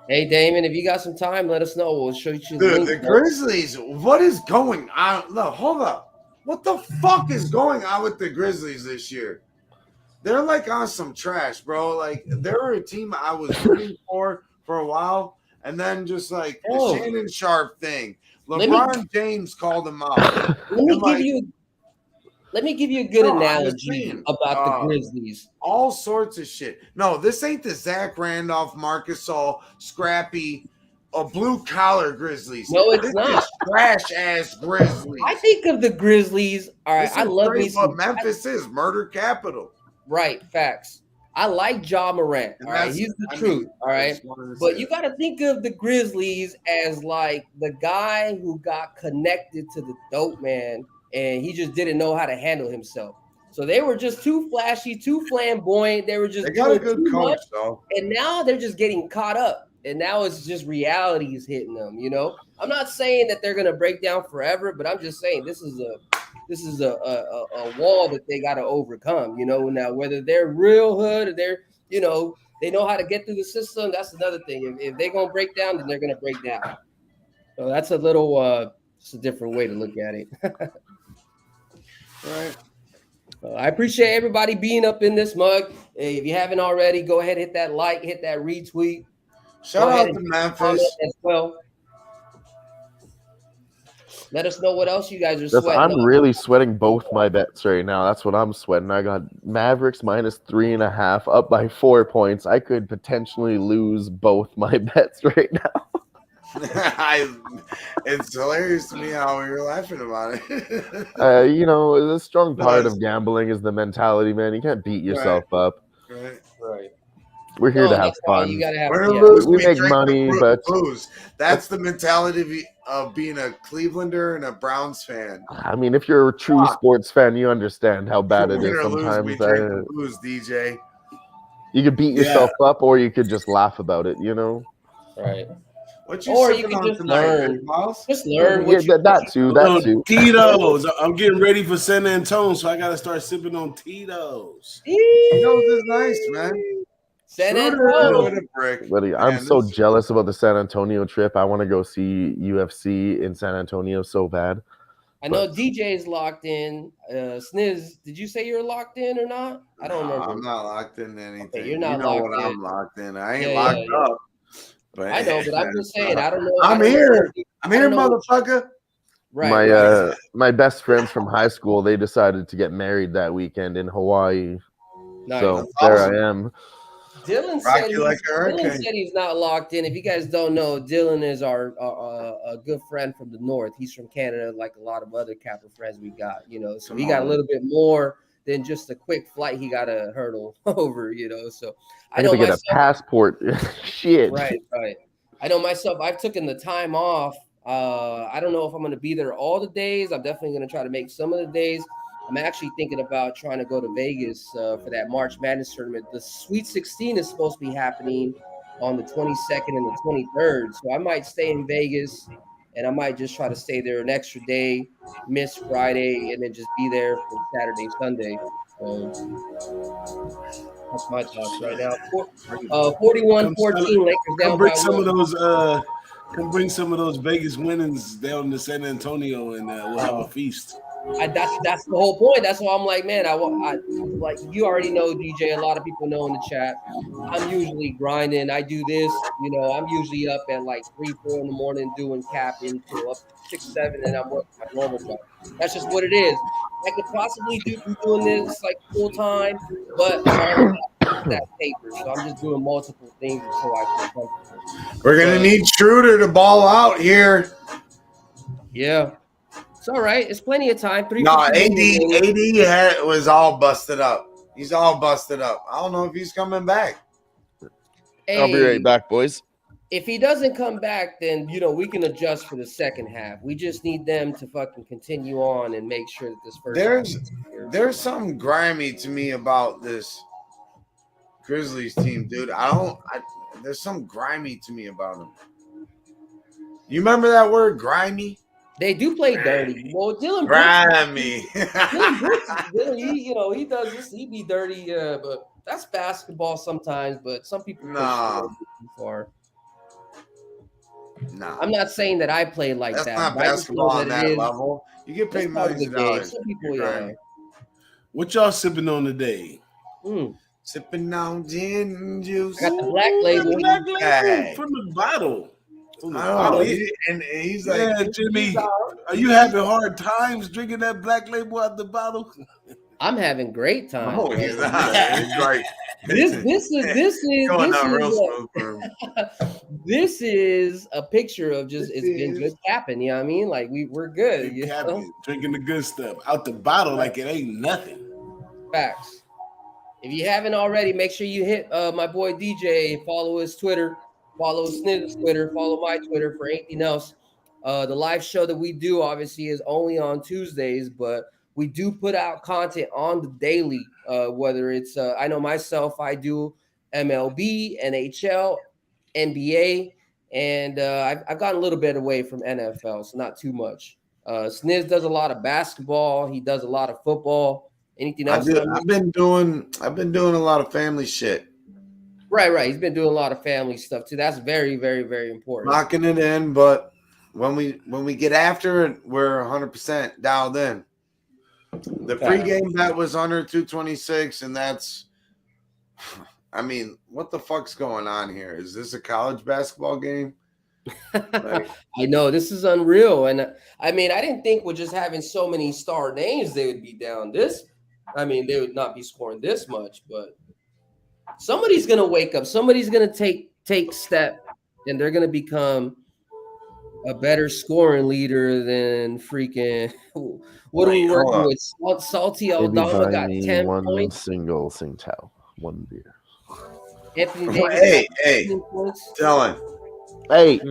Hey, Damon, if you got some time, let us know. We'll show you the Dude, link. the Grizzlies, what is going on? Look, hold up. What the fuck is going on with the Grizzlies this year? They're like on some trash, bro. Like, they're a team I was rooting for a while, and then just like the Shannon Sharp thing. LeBron James called them out. Let me give you a good analogy about the Grizzlies. All sorts of shit. No, this ain't the Zach Randolph, Marcus All, scrappy, blue collar Grizzlies. No, it's not. Trash ass Grizzlies. I think of the Grizzlies. All right, I love me what Memphis is, murder capital. Right, facts. I like Ja Morant. All right, he's the truth. All right, but you got to think of the Grizzlies as like the guy who got connected to the dope man, and he just didn't know how to handle himself. So they were just too flashy, too flamboyant. They were just got a good coach, though. And now they're just getting caught up. And now it's just reality is hitting them. You know, I'm not saying that they're gonna break down forever, but I'm just saying this is a wall that they got to overcome. You know, now whether they're real hood or they're, you know, they know how to get through the system. That's another thing. If they're gonna break down, then they're gonna break down. So that's a little, just a different way to look at it. Right. I appreciate everybody being up in this mug. Hey, if you haven't already, go ahead, hit that like, hit that retweet. Shout out to Memphis as well. Let us know what else you guys are sweating. I'm really sweating both my bets right now. That's what I'm sweating. I got Mavericks -3.5 up by 4 points. I could potentially lose both my bets right now. It's hilarious to me how we were laughing about it. You know, the strong part of gambling is the mentality, man. You can't beat yourself up. Right. We're here to have fun. You gotta have, we make money, but lose. That's the mentality of being a Clevelander and a Browns fan. I mean, if you're a true sports fan, you understand how bad it is sometimes. Lose, DJ. You could beat yourself up, or you could just laugh about it. You know. Right. Or you can just learn. Just learn. That too. Tito's. I'm getting ready for San Antonio, so I gotta start sipping on Tito's. Tito's is nice, man. San Antonio. Buddy, I'm so jealous about the San Antonio trip. I want to go see UFC in San Antonio so bad. I know DJ's locked in. Sniz, did you say you're locked in or not? I don't remember. I'm not locked in anything. Okay, you're not locked in. I'm locked in. I ain't locked up. But I know, but I'm just saying. I don't know. I'm here, motherfucker. Right. My best friends from high school, they decided to get married that weekend in Hawaii. Nice. So there I am. Dylan said he's not locked in. If you guys don't know, Dylan is our a good friend from the north. He's from Canada, like a lot of other Kappa friends we got. You know, so he got a little bit more than just a quick flight. He got to hurdle over. You know, so I know to get a passport. Shit. Right. I know myself. I've taken the time off. I don't know if I'm going to be there all the days. I'm definitely going to try to make some of the days. I'm actually thinking about trying to go to Vegas for that March Madness tournament. The Sweet 16 is supposed to be happening on the 22nd and the 23rd. So I might stay in Vegas, and I might just try to stay there an extra day, miss Friday, and then just be there for Saturday, Sunday. That's my thoughts right now. 41-14, Lakers down by one. Come bring some of those Vegas winnings down to San Antonio, and we'll have a feast. That's the whole point. That's why I'm like, man, I like you already know, DJ. A lot of people know in the chat. I'm usually grinding. I do this, you know. I'm usually up at like 3-4 in the morning doing capping till up to 6-7, and I'm working my normal job. That's just what it is. I could possibly be doing this like full time, but that paper. So I'm just doing multiple things until I feel comfortable. We're gonna need Schroeder to ball out here. Yeah. It's all right. It's plenty of time. AD was all busted up. He's all busted up. I don't know if he's coming back. Hey, I'll be right back, boys. if he doesn't come back, then we can adjust for the second half. We just need them to fucking continue on and make sure that this first there's something grimy to me about this Grizzlies team, dude. There's something grimy to me about them. You remember that word, grimy? They do play dirty. Well, Dylan grimy. Dylan, he does this. He be dirty, but that's basketball sometimes. But some people push it too far. No, I'm not saying that I play like that's that. not basketball on that level. You get paid millions of dollars. Some people, What y'all sipping on today? Sipping on gin and juice. I got the black label. From the bottle. And he's like, yeah, Jimmy, are you having hard times drinking that black label out the bottle? I'm having great time. Oh, he's not. He's right. This is a picture of just it's been good capping. You know what I mean? Like we're good. Drinking the good stuff out the bottle like it ain't nothing. Facts. If you haven't already, make sure you hit my boy DJ, follow his Twitter, follow Sniz's Twitter, follow my Twitter for anything else. The live show that we do obviously is only on Tuesdays, but we do put out content on the daily, whether it's I know myself, I do MLB, NHL, NBA, and I've gotten a little bit away from NFL, so not too much. Sniz does a lot of basketball. He does a lot of football. Anything else? I've been doing a lot of family shit. Right. He's been doing a lot of family stuff too. That's very, very, very important. Locking it in, but when we get after it, we're 100% dialed in. The pregame bet was under 226, and that's, I mean, what the fuck's going on here? Is this a college basketball game? I know, this is unreal. And I mean, I didn't think with just having so many star names, they would be down this. I mean, they would not be scoring this much, but somebody's going to wake up. Somebody's going to take step, and they're going to become a better scoring leader than freaking what are we working with? Salty Aldama got 10 points. Single Singtao, one beer. Anthony Davis hey, Dylan. Hey,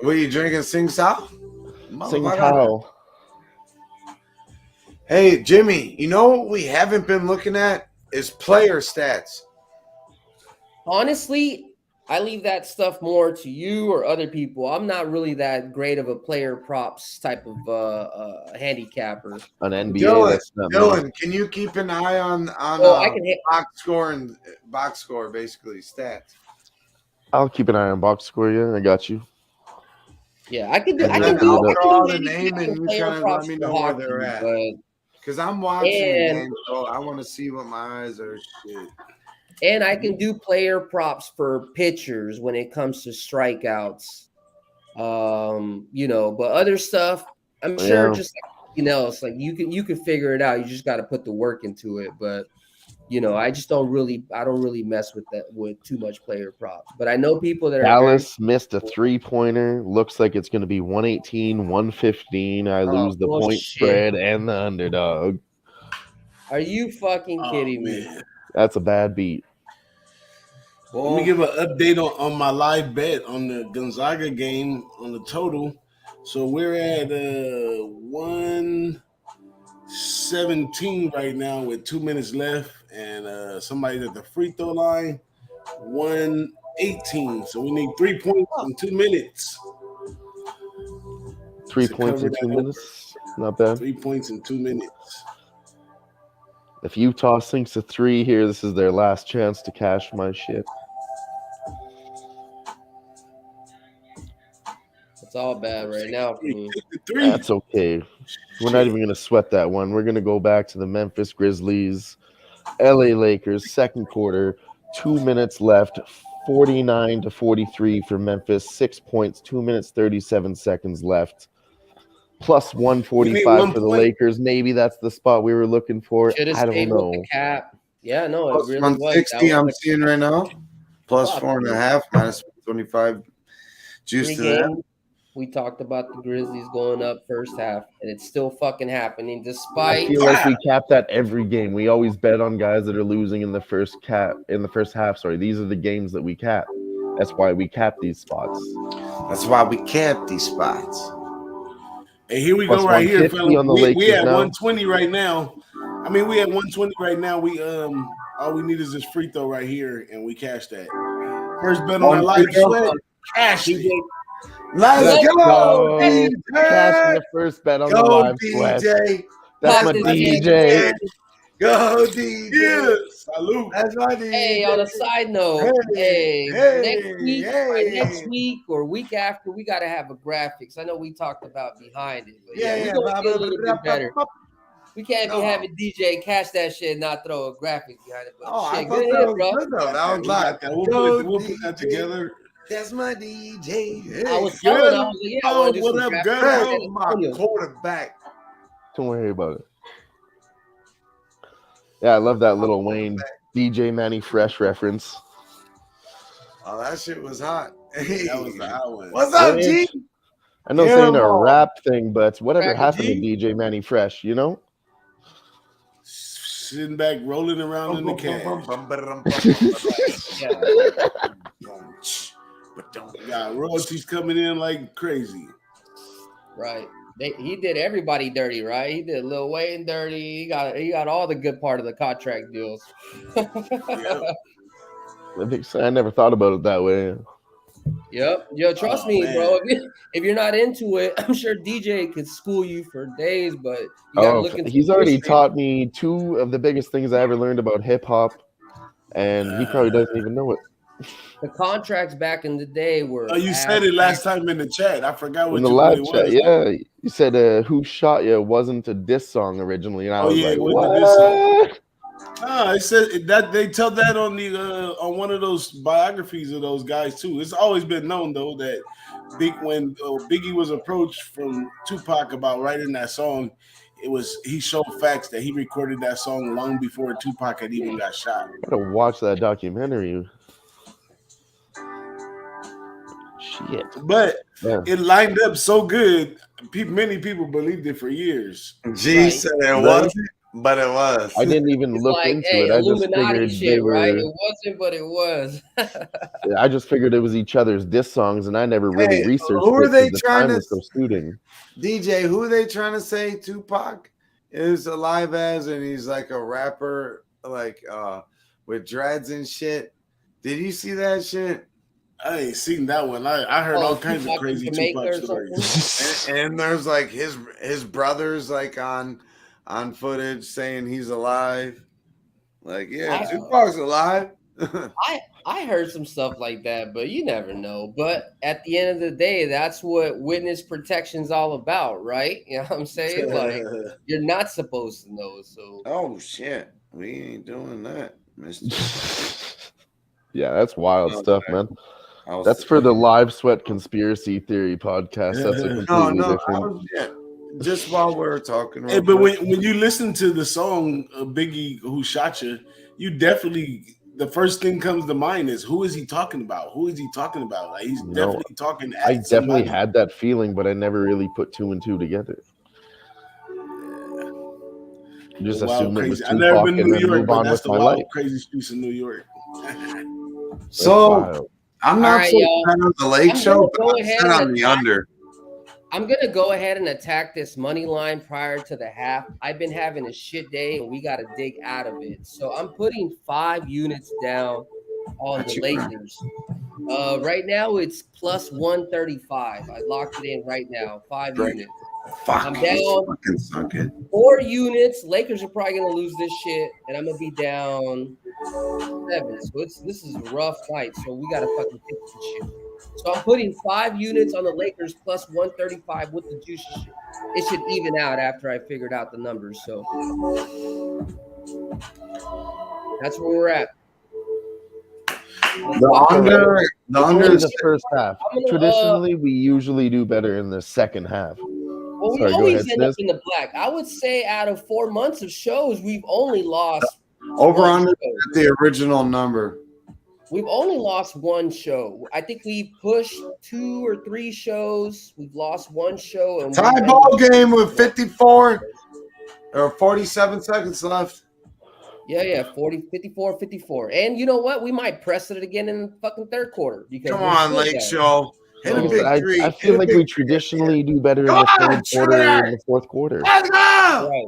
were you drinking Singtao? Singtao. Hey, Jimmy, you know what we haven't been looking at is player stats. Honestly, I leave that stuff more to you or other people. I'm not really that great of a player props type of handicapper. An NBA. Dylan, can you keep an eye on I can hit box score basically stats? I'll keep an eye on box score. Yeah, I got you. Yeah, I can do. The name and you kind of let me know where they're at. Because I'm watching the game, so I want to see what my eyes are. Shit. And I can do player props for pitchers when it comes to strikeouts. But other stuff, I'm sure just like anything else, like you can figure it out. You just got to put the work into it. But I don't really mess with that with too much player props. But I know people that Dallas missed a 3-pointer. Looks like it's going to be 118, 115. I lose the point spread and the underdog. Are you fucking kidding me? That's a bad beat. Let me give an update on my live bet on the Gonzaga game on the total. So we're at 117 right now with 2 minutes left, and somebody's at the free throw line, 118. So we need 3 points in 2 minutes. 3 points in 2 minutes? Not bad. 3 points in 2 minutes. If Utah sinks a 3 here, this is their last chance to cash my shit. It's all bad right now for me. That's okay. We're not even going to sweat that one. We're going to go back to the Memphis Grizzlies, LA Lakers, second quarter, 2 minutes left, 49-43 for Memphis, 6 points, 2 minutes, 37 seconds left. Plus 145 for the Lakers. Maybe that's the spot we were looking for. I don't know. With the cap. Yeah, no, plus it really 160 was. I'm seeing right now. Plus 4.5, minus 25. Juice to that. We talked about the Grizzlies going up first half, and it's still fucking happening despite. I feel like we cap that every game. We always bet on guys that are losing in the first half. Sorry, these are the games that we cap. That's why we cap these spots. That's why we kept these spots. And here we Plus go right here, 150 fella. on the We Lakers at now. 120 right now. I mean, we at 120 right now. We all we need is this free throw right here, and we cash that. First bet on One our life free throw? sweat. Cash it. Let's go, DJ. Cashing the first bet on the Go, live sweat. DJ. That's Pop my this DJ. Go, DJ. Yeah. Salute. That's my DJ. Hey, on a side note, Hey, next week or week after, we got to have a graphics. I know we talked about behind it, but Yeah, we're gonna get a little bit better. We can't be No. having DJ cash that shit and not throw a graphic behind it. But Oh, I shit, thought good that hit, was bro. good, though. That was We live. got that. We'll put that together. That's my DJ. Hey. I was telling, I was like, yeah, I want to do what some up, graphics. girl? Hey, my quarterback. Don't worry about it. Yeah, I love that little Wayne DJ Manny Fresh reference. Oh, that shit was hot. Hey. That was the hot one. What's up, G? I know Yeah, saying a bro. rap thing, but whatever Cracker happened to G? DJ Manny Fresh, you know? Sitting back, rolling around in the cash. Got royalties coming in like crazy. Right. He did everybody dirty, right? He did Lil Wayne dirty. He got all the good part of the contract deals. I never thought about it that way. Yep. Yo, trust me, bro. If you're not into it, I'm sure DJ could school you for days, but you gotta look into He's already taught me two of the biggest things I ever learned about hip hop, and he probably doesn't even know it. The contracts back in the day were. Oh, you said it last time in the chat. I forgot what In the what live it chat, was. yeah, you said "Who Shot Ya" wasn't a diss song originally, and I was like, it wasn't "What?" a diss song. No, it said that they tell that on the on one of those biographies of those guys too. It's always been known though that when Biggie was approached from Tupac about writing that song, he showed facts that he recorded that song long before Tupac had even got shot. I gotta watch that documentary. Shit, But yeah. it lined up so good. Many people believed it for years. G said it wasn't, but it was. I didn't even look like, into hey, it. I just Illuminati figured shit, they were. right? It wasn't, but it was. I just figured it was each other's diss songs, and I never really Hey, researched who are it they 'cause the trying time to- was so suiting. DJ, who are they trying to say Tupac is alive as, and he's like a rapper, like with dreads and shit? Did you see that shit? I ain't seen that one. I heard all kinds of Tupac crazy in Jamaica Tupac or stories. And there's like his brothers like on footage saying he's alive. Like, yeah, Tupac's alive. I heard some stuff like that, but you never know. But at the end of the day, that's what witness protection's all about, right? You know what I'm saying? Like, you're not supposed to know. So, Oh shit, we ain't doing that, Mister. Yeah, that's wild stuff, man. was- That's for the Live Sweat Conspiracy Theory podcast. That's a completely No, different. just while we're talking. Hey, but when you listen to the song Biggie Who Shot Ya, you definitely the first thing comes to mind is who is he talking about? Who is he talking about? Like he's definitely talking. I At definitely somebody. had that feeling, but I never really put two and two together. Just Wild, assume it was crazy. I've never Tupac been to and New then York, move but on that's with the my wild, life. crazy streets of New York. So Wild. I'm All not right, so y'all. fan of the Lake I'm Show, gonna but go I'm ahead set and on the attack- under. I'm going to go ahead and attack this money line prior to the half. I've been having a shit day, and we got to dig out of it. So I'm putting 5 units down on the Lakers. Right now, it's plus 135. I locked it in right now. 5 Great. units. Fuck, I'm he's down. fucking sucking. 4 units. Lakers are probably going to lose this shit, and I'm going to be down 7. So this is a rough night. So we got to fucking fix this shit. So I'm putting 5 units on the Lakers plus 135 with the juicy shit. It should even out after I figured out the numbers. So that's where we're at. The under In is the first half. I'm gonna, Traditionally, we usually do better in the second half. Well, we Sorry, go always ahead, end up Sniz. in the black. I would say out of 4 months of shows, we've only lost over one under show. the original number. We've only lost 1 show. I think we pushed 2 or 3 shows. We've lost 1 show. And Tie ball game with 54 or 47 seconds left. Yeah, 40, 54, 54. And you know what? We might press it again in the fucking third quarter because Come we're on, still Lake down. Show. Hit a So- big I three. feel Hit a like big we three. traditionally do better Come in the on, third quarter shooter. and the fourth quarter. Let's go. Right,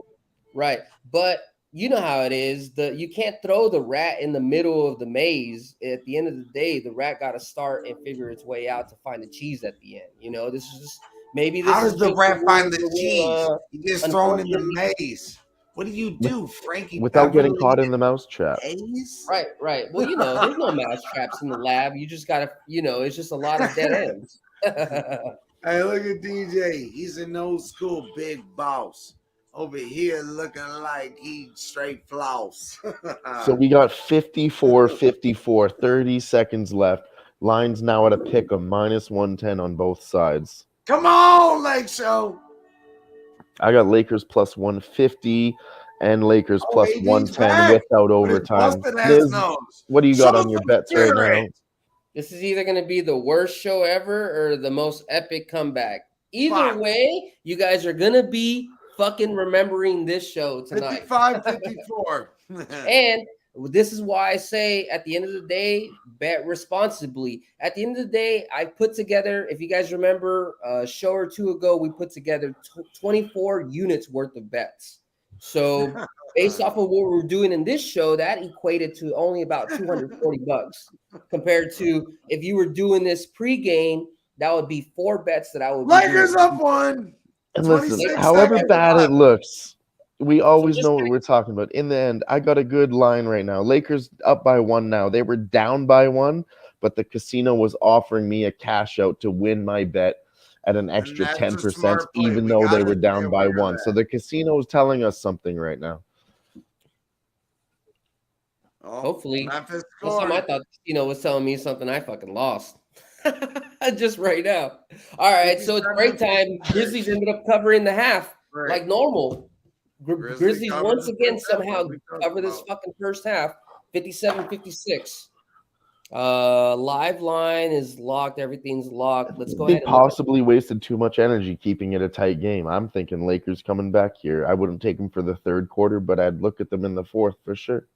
right. But you know how it is. You can't throw the rat in the middle of the maze. At the end of the day, the rat got to start and figure its way out to find the cheese at the end. You know, this is just maybe this How is does the just rat find the the cheese? will, He gets thrown in unfortunately. the maze. What do you do, Frankie Without getting Beverly? caught in the mouse trap. Maze? Right, right. Well, you know, there's no mouse traps in the lab. You just gotta, it's just a lot of dead ends. Hey, look at DJ. He's an old school big boss. Over here looking like he straight floss. So we got 54, 30 seconds left. Line's now at a pick of -110 on both sides. Come on, Lake Show. I got Lakers plus 150 and Lakers plus AD's 110 back without with his overtime. busted ass Liz, nose. what do you got Show on your some bets right now? spirit. This is either going to be the worst show ever or the most epic comeback. Either Fuck. way, you guys are going to be fucking remembering this show tonight. 55-54. And this is why I say at the end of the day, bet responsibly. At the end of the day, I put together, if you guys remember a show or two ago, we put together 24 units worth of bets. So based off of what we're doing in this show, that equated to only about $240 compared to if you were doing this pregame, that would be 4 bets that I would be Lakers doing. up one. And listen, 26 however seconds bad it left. looks, we always just know what we're talking about. In the end, I got a good line right now. Lakers up by 1 now. They were down by 1, but the casino was offering me a cash out to win my bet at an extra that's a 10%, smart play. even We though they gotta were be down by aware of 1. that. So the casino is telling us something right now. Oh, Hopefully. Memphis This time I scored. thought, was telling me something I fucking lost. Just right now. All right, so it's break time. Grizzlies ended up covering the half Right. like normal. Grizzlies Grizzlies covered once the again first half, somehow what we talked cover this about. fucking first half, 57-56. Live line is locked. Everything's locked. Let's go They ahead and look at possibly wasted too much energy keeping it a tight game. I'm thinking Lakers coming back here. I wouldn't take them for the third quarter, but I'd look at them in the fourth for sure.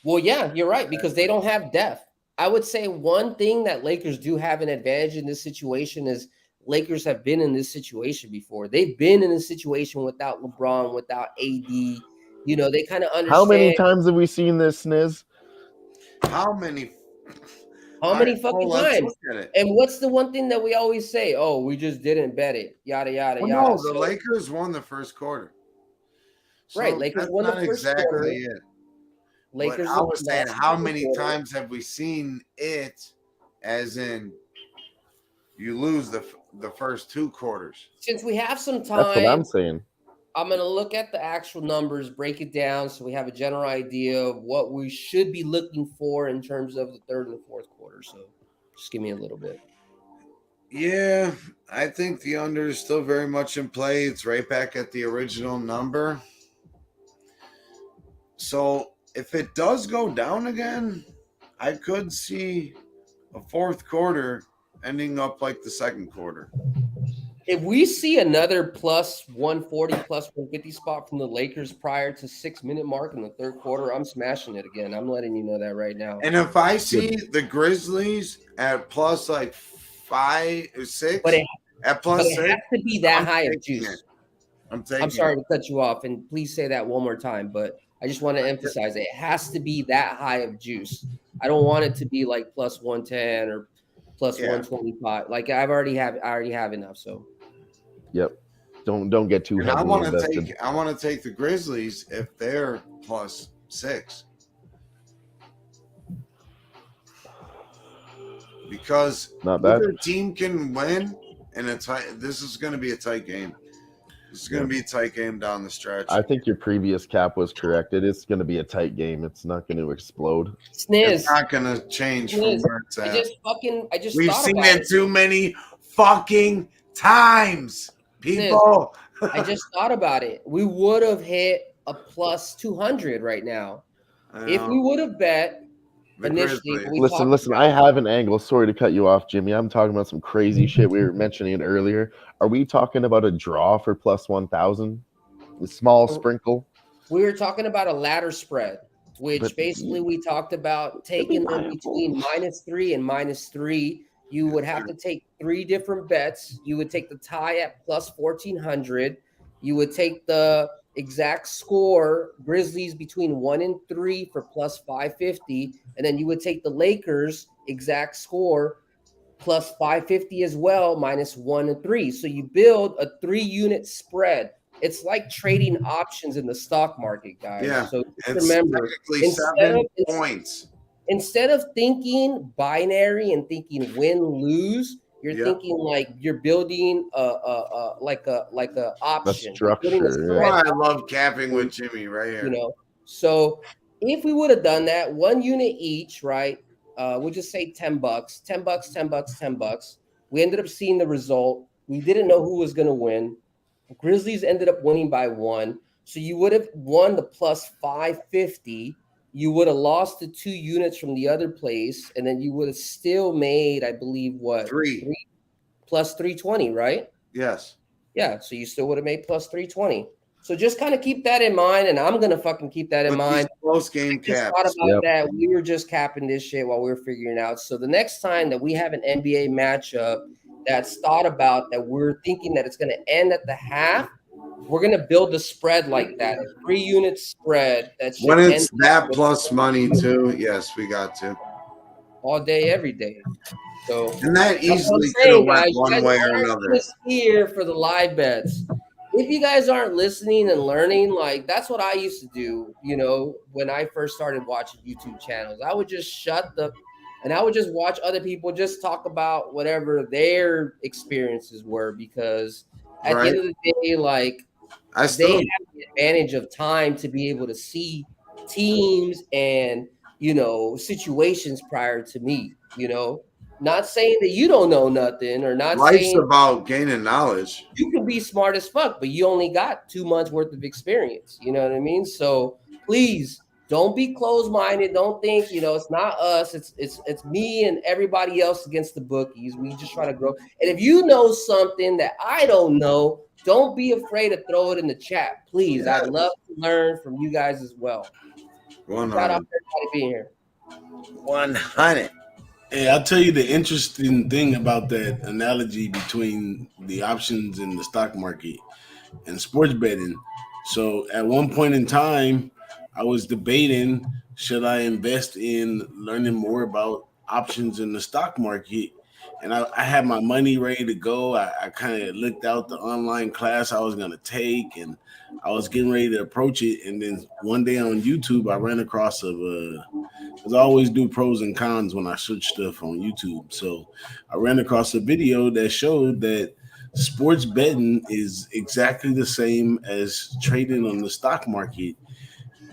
Well, yeah, you're right, because they don't have depth. I would say one thing that Lakers do have an advantage in this situation is Lakers have been in this situation before. They've been in this situation without LeBron, without AD. They kind of understand. How many times have we seen this, Sniz? How many? How All many right, fucking let's times? look at it. And what's the one thing that we always say? Oh, we just didn't bet it. Yada, yada, Well, yada. no, the So- Lakers won the first quarter. So Right, Lakers that's won the not first exactly quarter. it. Lakers But I was saying, lost how the many quarter. times have we seen it? As in, you lose the first 2 quarters. Since we have some That's what time, I'm saying. I'm going to look at the actual numbers, break it down so we have a general idea of what we should be looking for in terms of the third and the fourth quarter. So just give me a little bit. Yeah, I think the under is still very much in play. It's right back at the original number. So if it does go down again, I could see a fourth quarter ending up like the second quarter. If we see another plus 140, plus 150 spot from the Lakers prior to 6-minute mark in the third quarter, I'm smashing it again. I'm letting you know that right now. And if I see the Grizzlies at plus like 5 or 6, But it, at but plus it 6, has to be that I'm high of taking juice. it. I'm taking I'm sorry it. to cut you off, and please say that one more time, but I just want to emphasize it has to be that high of juice. I don't want it to be like plus 110 or plus 125. Like I already have enough. So Yep. Don't get too And I heavily want invested. to take the Grizzlies if they're plus 6. Because Not bad. either team can win, and this is going to be a tight game. This is going to be a tight game down the stretch. I think your previous cap was correct. It is going to be a tight game. It's not going to explode. Sniz, It's not going to change from Sniz, where it's I at. just We've thought seen about it too many fucking times, people. I just thought about it. We would have hit a plus 200 right now. If we would have bet The initially, Grizzlies. we Listen, talked about I have an angle. Sorry to cut you off, Jimmy. I'm talking about some crazy shit. We were mentioning it earlier. Are we talking about a draw for plus 1,000? A small sprinkle? we were talking about a ladder spread. which basically we talked about taking them between -3 and -3. You would have to take 3 different bets. You would take the tie at plus 1,400. You would take the exact score, Grizzlies between 1 and 3 for plus 550. And then you would take the Lakers exact score plus 550 as well, -1 and 3. So you build a 3-unit spread. It's like trading options in the stock market, guys. Yeah, So it's remember, technically 7 points. Instead of thinking binary and thinking win-lose, you're thinking like you're building a option. A structure. I love capping with Jimmy right here. You know, so if we would have done that 1 unit each, right? We'll just say $10, $10. We ended up seeing the result. We didn't know who was going to win. Grizzlies ended up winning by 1. So you would have won the plus 550. You would have lost the 2 units from the other place, and then you would have still made, I believe, what? 3 plus 320, right? Yes. Yeah, so you still would have made plus 320. So just kind of keep that in mind, and I'm gonna fucking keep that in mind. Close game caps. Thought about that. We were just capping this shit while we were figuring out. So the next time that we have an NBA matchup that's thought about that we're thinking that it's gonna end at the half, we're gonna build a spread like that, a 3-unit spread. That's when it's that plus money too. Yes, we got to all day, every day. So and that easily could have went one way or another. Here for the live bets. If you guys aren't listening and learning, like that's what I used to do, you know, when I first started watching YouTube channels. I would just and I would just watch other people just talk about whatever their experiences were, because at the end of the day, like they have the advantage of time to be able to see teams and, you know, situations prior to me, you know. Not saying that you don't know nothing, or not saying about gaining knowledge. You can be smart as fuck, but you only got 2 months worth of experience. You know what I mean? So please don't be closed-minded. Don't think, you know, it's not us. It's me and everybody else against the bookies. We just try to grow. And if you know something that I don't know, don't be afraid to throw it in the chat. Please. Yes. I'd love to learn from you guys as well. 100. Shout out to everybody being here. 100. Hey, I'll tell you the interesting thing about that analogy between the options in the stock market and sports betting. So at one point in time, I was debating, should I invest in learning more about options in the stock market? And I had my money ready to go. I kind of looked out the online class I was going to take, and I was getting ready to approach it. And then one day on YouTube, I ran across because I always do pros and cons when I search stuff on YouTube. So I ran across a video that showed that sports betting is exactly the same as trading on the stock market.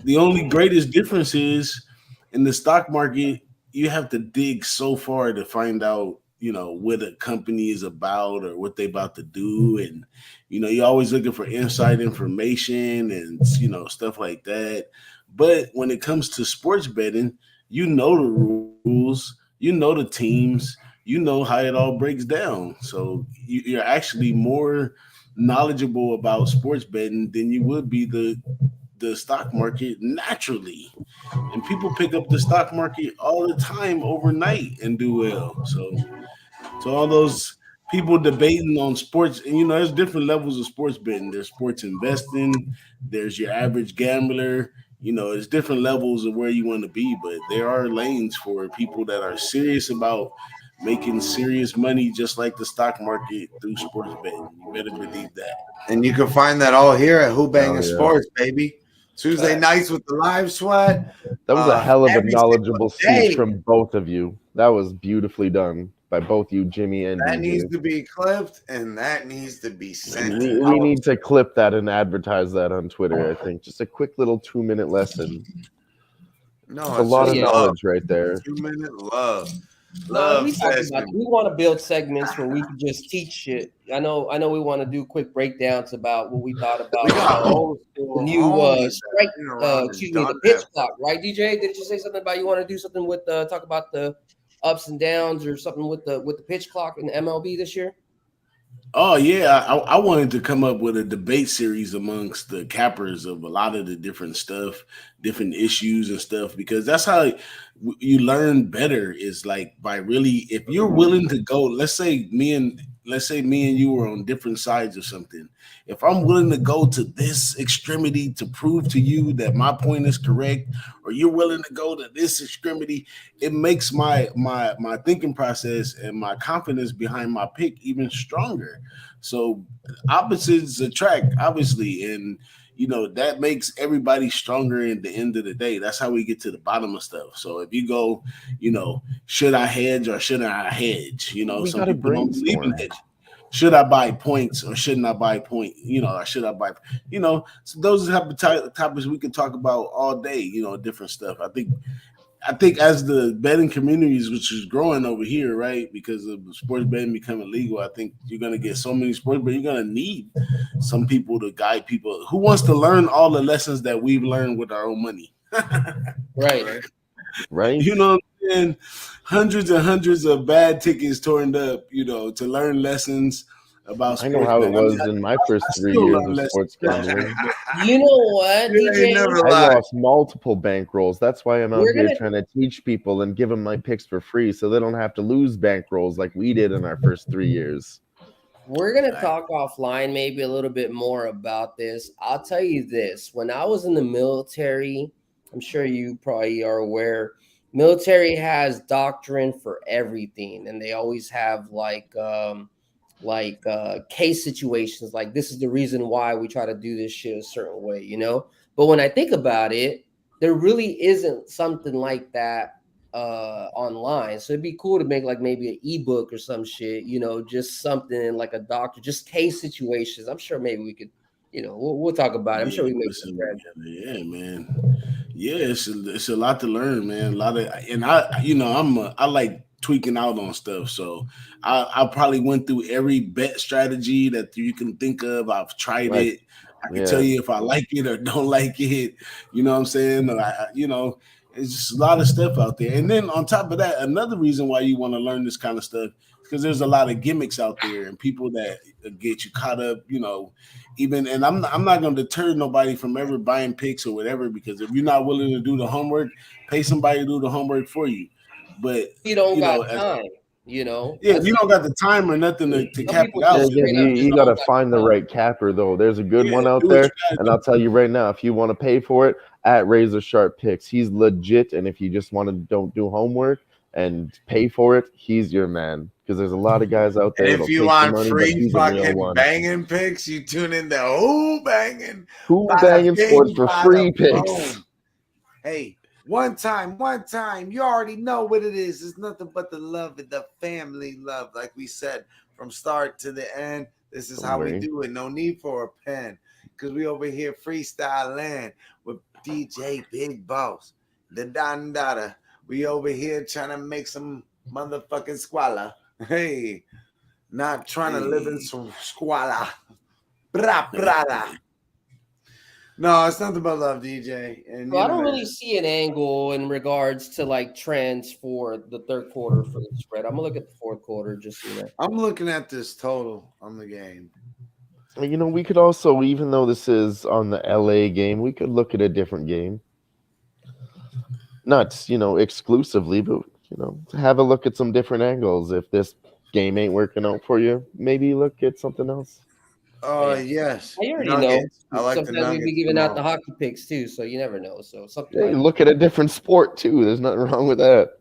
The only greatest difference is in the stock market, you have to dig so far to find out, you know, what a company is about or what they about to do. And, you know, you're always looking for inside information and, you know, stuff like that. But when it comes to sports betting, you know the rules, you know the teams, you know how it all breaks down. So you're actually more knowledgeable about sports betting than you would be the stock market naturally. And people pick up the stock market all the time overnight and do well. So all those people debating on sports, and you know, there's different levels of sports betting. There's sports investing, there's your average gambler. You know, there's different levels of where you want to be, but there are lanes for people that are serious about making serious money, just like the stock market, through sports betting. You better believe that. And you can find that all here at Who-Bangin Sports, baby. Tuesday nights with the live sweat. That was a hell of a knowledgeable speech from both of you. That was beautifully done by both you, Jimmy and that DJ. Needs to be clipped, and that needs to be sent. We need to clip that and advertise that on Twitter. I think just a quick little 2-minute lesson. No, it's a lot of knowledge right there. 2-minute love. We want to build segments where we can just teach shit. I know we want to do quick breakdowns about what we thought about the new strike, the pitch clock, right, DJ? Did you say something about you want to do something with talk about the ups and downs or something with the pitch clock in the MLB this year? Oh yeah, I wanted to come up with a debate series amongst the cappers of a lot of the different stuff, different issues and stuff, because that's how you learn better. Is like by really, if you're willing to go. Let's say me and you were on different sides of something. If I'm willing to go to this extremity to prove to you that my point is correct, or you're willing to go to this extremity, it makes my thinking process and my confidence behind my pick even stronger. So opposites attract, obviously, and that makes everybody stronger at the end of the day. That's how we get to the bottom of stuff. So if you go, should I hedge or shouldn't I hedge? We Some gotta people don't believe in brainstorm. hedge. Should I buy points or shouldn't I buy point? Or should I buy? So those are the type of topics we can talk about all day. Different stuff. I think as the betting communities, which is growing over here, right, because of sports betting becoming legal, I think you're gonna get so many sports, but you're gonna need some people to guide people who wants to learn all the lessons that we've learned with our own money. Right. Right? You know what I'm saying? Hundreds and hundreds of bad tickets torn up, to learn lessons about I know sports how it betting. I mean, was in my first I 3 still years learn of lessons sports about sports gambling. betting. You know what, You ain't DJ? never I lied. lost multiple bankrolls. That's why I'm out We're here gonna trying to teach people and give them my picks for free so they don't have to lose bankrolls like we did in our first 3 years. we're gonna talk offline maybe a little bit more about this. I'll tell you this: when I was in the military, I'm sure you probably are aware. Military has doctrine for everything, and they always have case situations. Like this is the reason why we try to do this shit a certain way, But when I think about it, there really isn't something like that online. So it'd be cool to make like maybe an ebook or some shit, just something like a doctor, just case situations. I'm sure maybe we could, we'll talk about it. I'm sure Yeah, we can make put some something threads. together. Yeah, man. Yeah, it's a lot to learn, man. A lot of, and I like tweaking out on stuff. So I probably went through every bet strategy that you can think of. I've tried Like, it. I can tell yeah, you if I like it or don't like it. You know what I'm saying? It's just a lot of stuff out there. And then on top of that, another reason why you want to learn this kind of stuff is because there's a lot of gimmicks out there and people that get you caught up, even, and I'm not going to deter nobody from ever buying picks or whatever, because if you're not willing to do the homework, pay somebody to do the homework for you. But You don't got as, time, yeah, That's you don't got the time or nothing to some cap people it out then just with. again, straight you, up just you got don't to got find the time. right capper, though. There's a good Yeah, one out do what you there. gotta And do. I'll tell you right now, if you want to pay for it, at Razor Sharp Picks, he's legit. And if you just want to don't do homework and pay for it, he's your man. Because there's a lot of guys out And there if that'll you take your want money, but free he's a real fucking one. banging picks, you tune in to Who-Bangin. Who Bada banging sports bing, for bada free picks? boom. Hey, one time. You already know what it is. It's nothing but the love and the family love. Like we said, from start to the end, this is Don't how we worry. do it. No need for a pen. Because we over here freestyle land with DJ Big Boss, the Don Dada. We over here trying to make some motherfucking squalor. Hey, not trying to live in Hey. some squalor. Bra, bra. No, it's nothing but love, DJ. And So I don't man. really see an angle in regards to like trends for the third quarter for the spread. I'm gonna look at the fourth quarter just so you know. I'm looking at this total on the game. We could also, even though this is on the LA game, we could look at a different game. Not, exclusively, but, have a look at some different angles. If this game ain't working out for you, maybe look at something else. Oh, Yeah. yes. I already Nuggets. I know. like the Sometimes we be Nuggets. giving out the hockey picks too, so you never know. So something Hey, might look at a different sport, too. There's nothing wrong with that.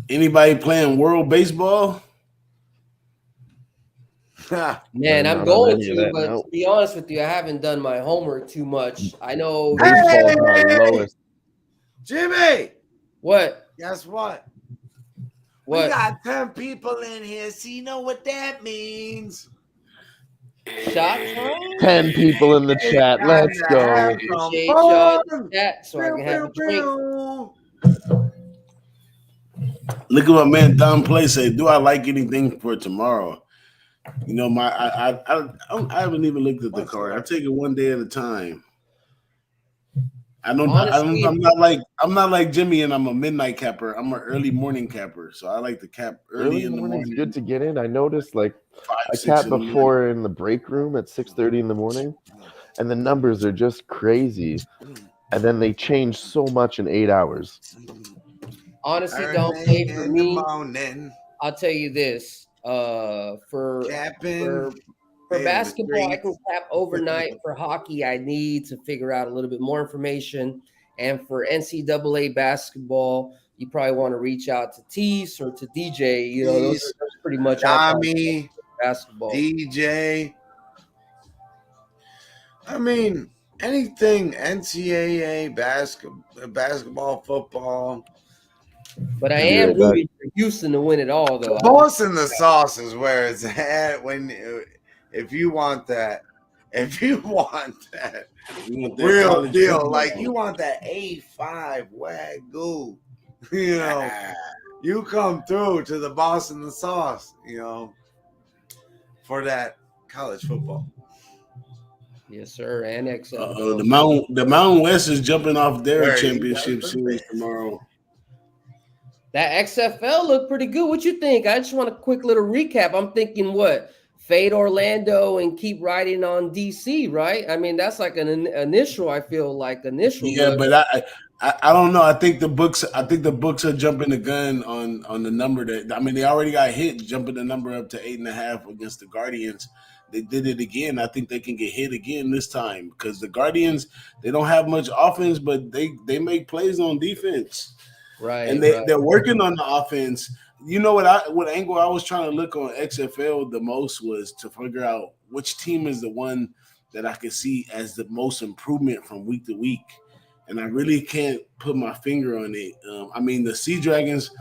Anybody playing World Baseball? Man, I'm Not on going any of to, that, but no. to be honest with you, I haven't done my homework too much. I know Baseball's my lowest. Jimmy, what guess what? We what got 10 people in here, so you know what that means. shot time. 10 people in the chat. Time Let's to go. have some Appreciate y'all in fun. the chat so I Pew, can have a pew, drink. pew. Look at my man Don Play say, "Do I like anything for tomorrow?" I haven't even looked at the What's card. I that? take it one day at a time. Honestly, I'm not like Jimmy, and I'm a midnight capper. I'm an early morning capper, so I like to cap early in the morning's morning. good to get in. I noticed like 5, I 6 capped in the morning. before in the break room at 6:30 in the morning, and the numbers are just crazy. And then they change so much in 8 hours. honestly, don't Early play for in the me. morning, I'll tell you this. For capping for for in the basketball, I can streets. cap overnight. For hockey, I need to figure out a little bit more information. And for NCAA basketball, you probably want to reach out to Tease or to DJ. You know, those Peace, are pretty much all Dami, basketball. DJ. I mean, anything NCAA basketball, football. But I Be am right back. rooting for Houston to win it all, though. Boss in the sauce is where it's at. If you want that, if you want that You want that real college deal, football. like you want that A5 Wagyu, you know, you come through to the boss in the sauce, you know, for that college football. Yes, sir. And The XFL. Mountain West is jumping off their There you championship go. series tomorrow. That XFL looked pretty good. What you think? I just want a quick little recap. I'm thinking what? Fade Orlando and keep riding on DC, right? I mean, that's like an initial, I feel like initial Yeah, look. but I don't know. I think the books are jumping the gun on the number that I mean they already got hit, jumping the number up to 8.5 against the Guardians. They did it again. I think they can get hit again this time because the Guardians, they don't have much offense, but they make plays on defense. Right. And they're working on the offense. You know what angle I was trying to look on XFL the most was to figure out which team is the one that I could see as the most improvement from week to week. And I really can't put my finger on it. I mean, the Sea Dragons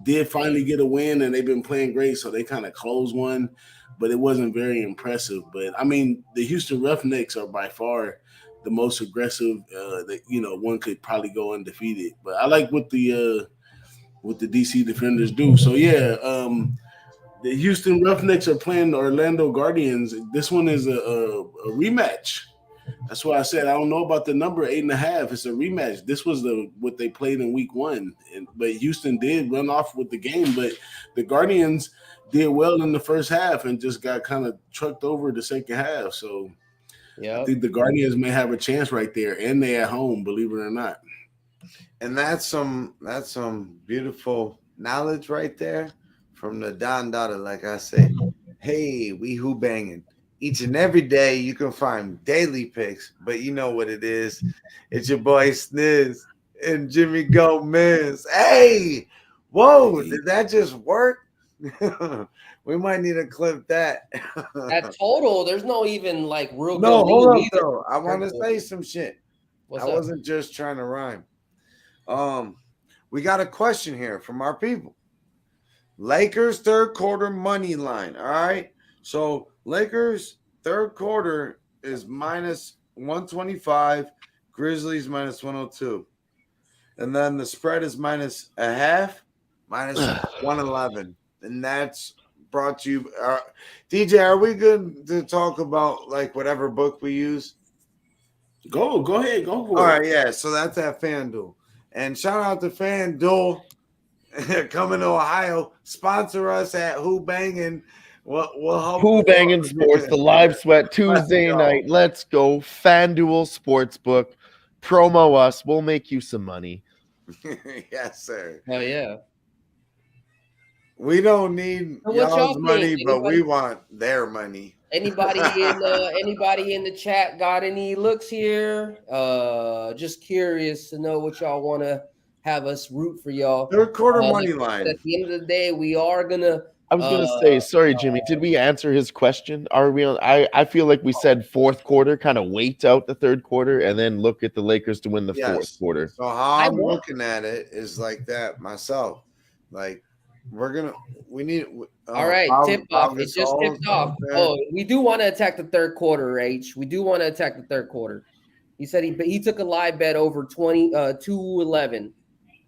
did finally get a win, and they've been playing great, so they kind of closed one, but it wasn't very impressive. But I mean, the Houston Roughnecks are by far the most aggressive. That one could probably go undefeated. But I like what the DC Defenders do. So yeah, the Houston Roughnecks are playing the Orlando Guardians. This one is a rematch. That's why I said I don't know about the number 8.5. It's a rematch. This was what they played in week 1, but Houston did run off with the game. But the Guardians did well in the first half and just got kind of trucked over the second half. So I think the Guardians may have a chance right there, and they at home, believe it or not. And that's some beautiful knowledge right there from the Don Dada. Like I say, hey, we Who-Bangin. Each and every day you can find daily picks, but you know what it is. It's your boy Sniz and Jimmy Gomez. Hey, whoa, did that just work? We might need to clip that. That total, there's no even like real good. No, hold up either. though. I want to say some shit. What's I up? wasn't just trying to rhyme. We got a question here from our people. Lakers third quarter money line. All right. So Lakers third quarter is minus 125, Grizzlies minus 102. And then the spread is minus a half, minus 111. And that's brought to you. DJ, are we good to talk about like whatever book we use? Go ahead, go for it. All right, yeah. So that's at FanDuel. And shout out to FanDuel coming to Ohio. Sponsor us at Who-Bangin. We'll help. Who-Bangin Sports, the live sweat Tuesday night. Let's go. FanDuel Sportsbook. Promo us. We'll make you some money. Yes, sir. Oh yeah. We don't need y'all's money, but we want their money. Anybody in the chat got any looks here? Just curious to know what y'all want to have us root for y'all. Third quarter money line. At the end of the day, we are gonna. I was gonna say, sorry, Jimmy. Did we answer his question? Are we on? I feel like we said fourth quarter, kind of wait out the third quarter and then look at the Lakers to win the fourth quarter. So how I'm looking at it is like that myself. Like we need. All right, tip off. It just tipped off. Oh, we do want to attack the third quarter, H. We do want to attack the third quarter. He said he took a live bet over 211.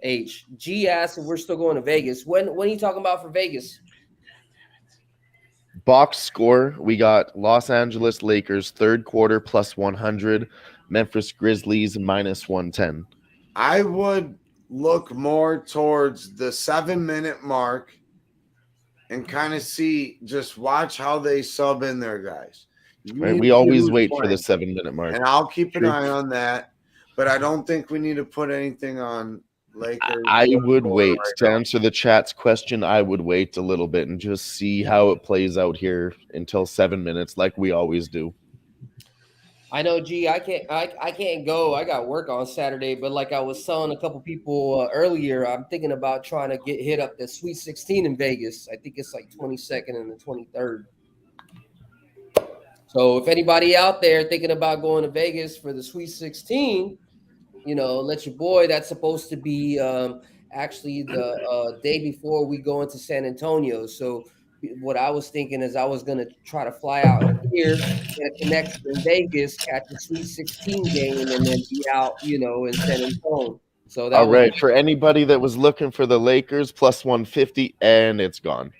H. G asked if we're still going to Vegas. When are you talking about for Vegas? Box score, we got Los Angeles Lakers third quarter plus 100, Memphis Grizzlies -110. I would look more towards the 7-minute mark and kind of just watch how they sub in their guys. Right? We always wait for the 7-minute mark. And I'll keep an eye on that. But I don't think we need to put anything on Lakers. I would wait to answer the chat's question. I would wait a little bit and just see how it plays out here until 7 minutes, like we always do. I know, G. I can't go. I got work on Saturday, but like I was telling a couple people earlier, I'm thinking about trying to hit up the Sweet 16 in Vegas. I think it's like 22nd and the 23rd. So if anybody out there thinking about going to Vegas for the Sweet 16, let your boy. That's supposed to be actually the day before we go into San Antonio. So what I was thinking is I was going to try to fly out here, get a connection in Vegas, catch the Sweet 16 game, and then be out, in San Antonio. So that all right, for anybody that was looking for the Lakers +150, and it's gone.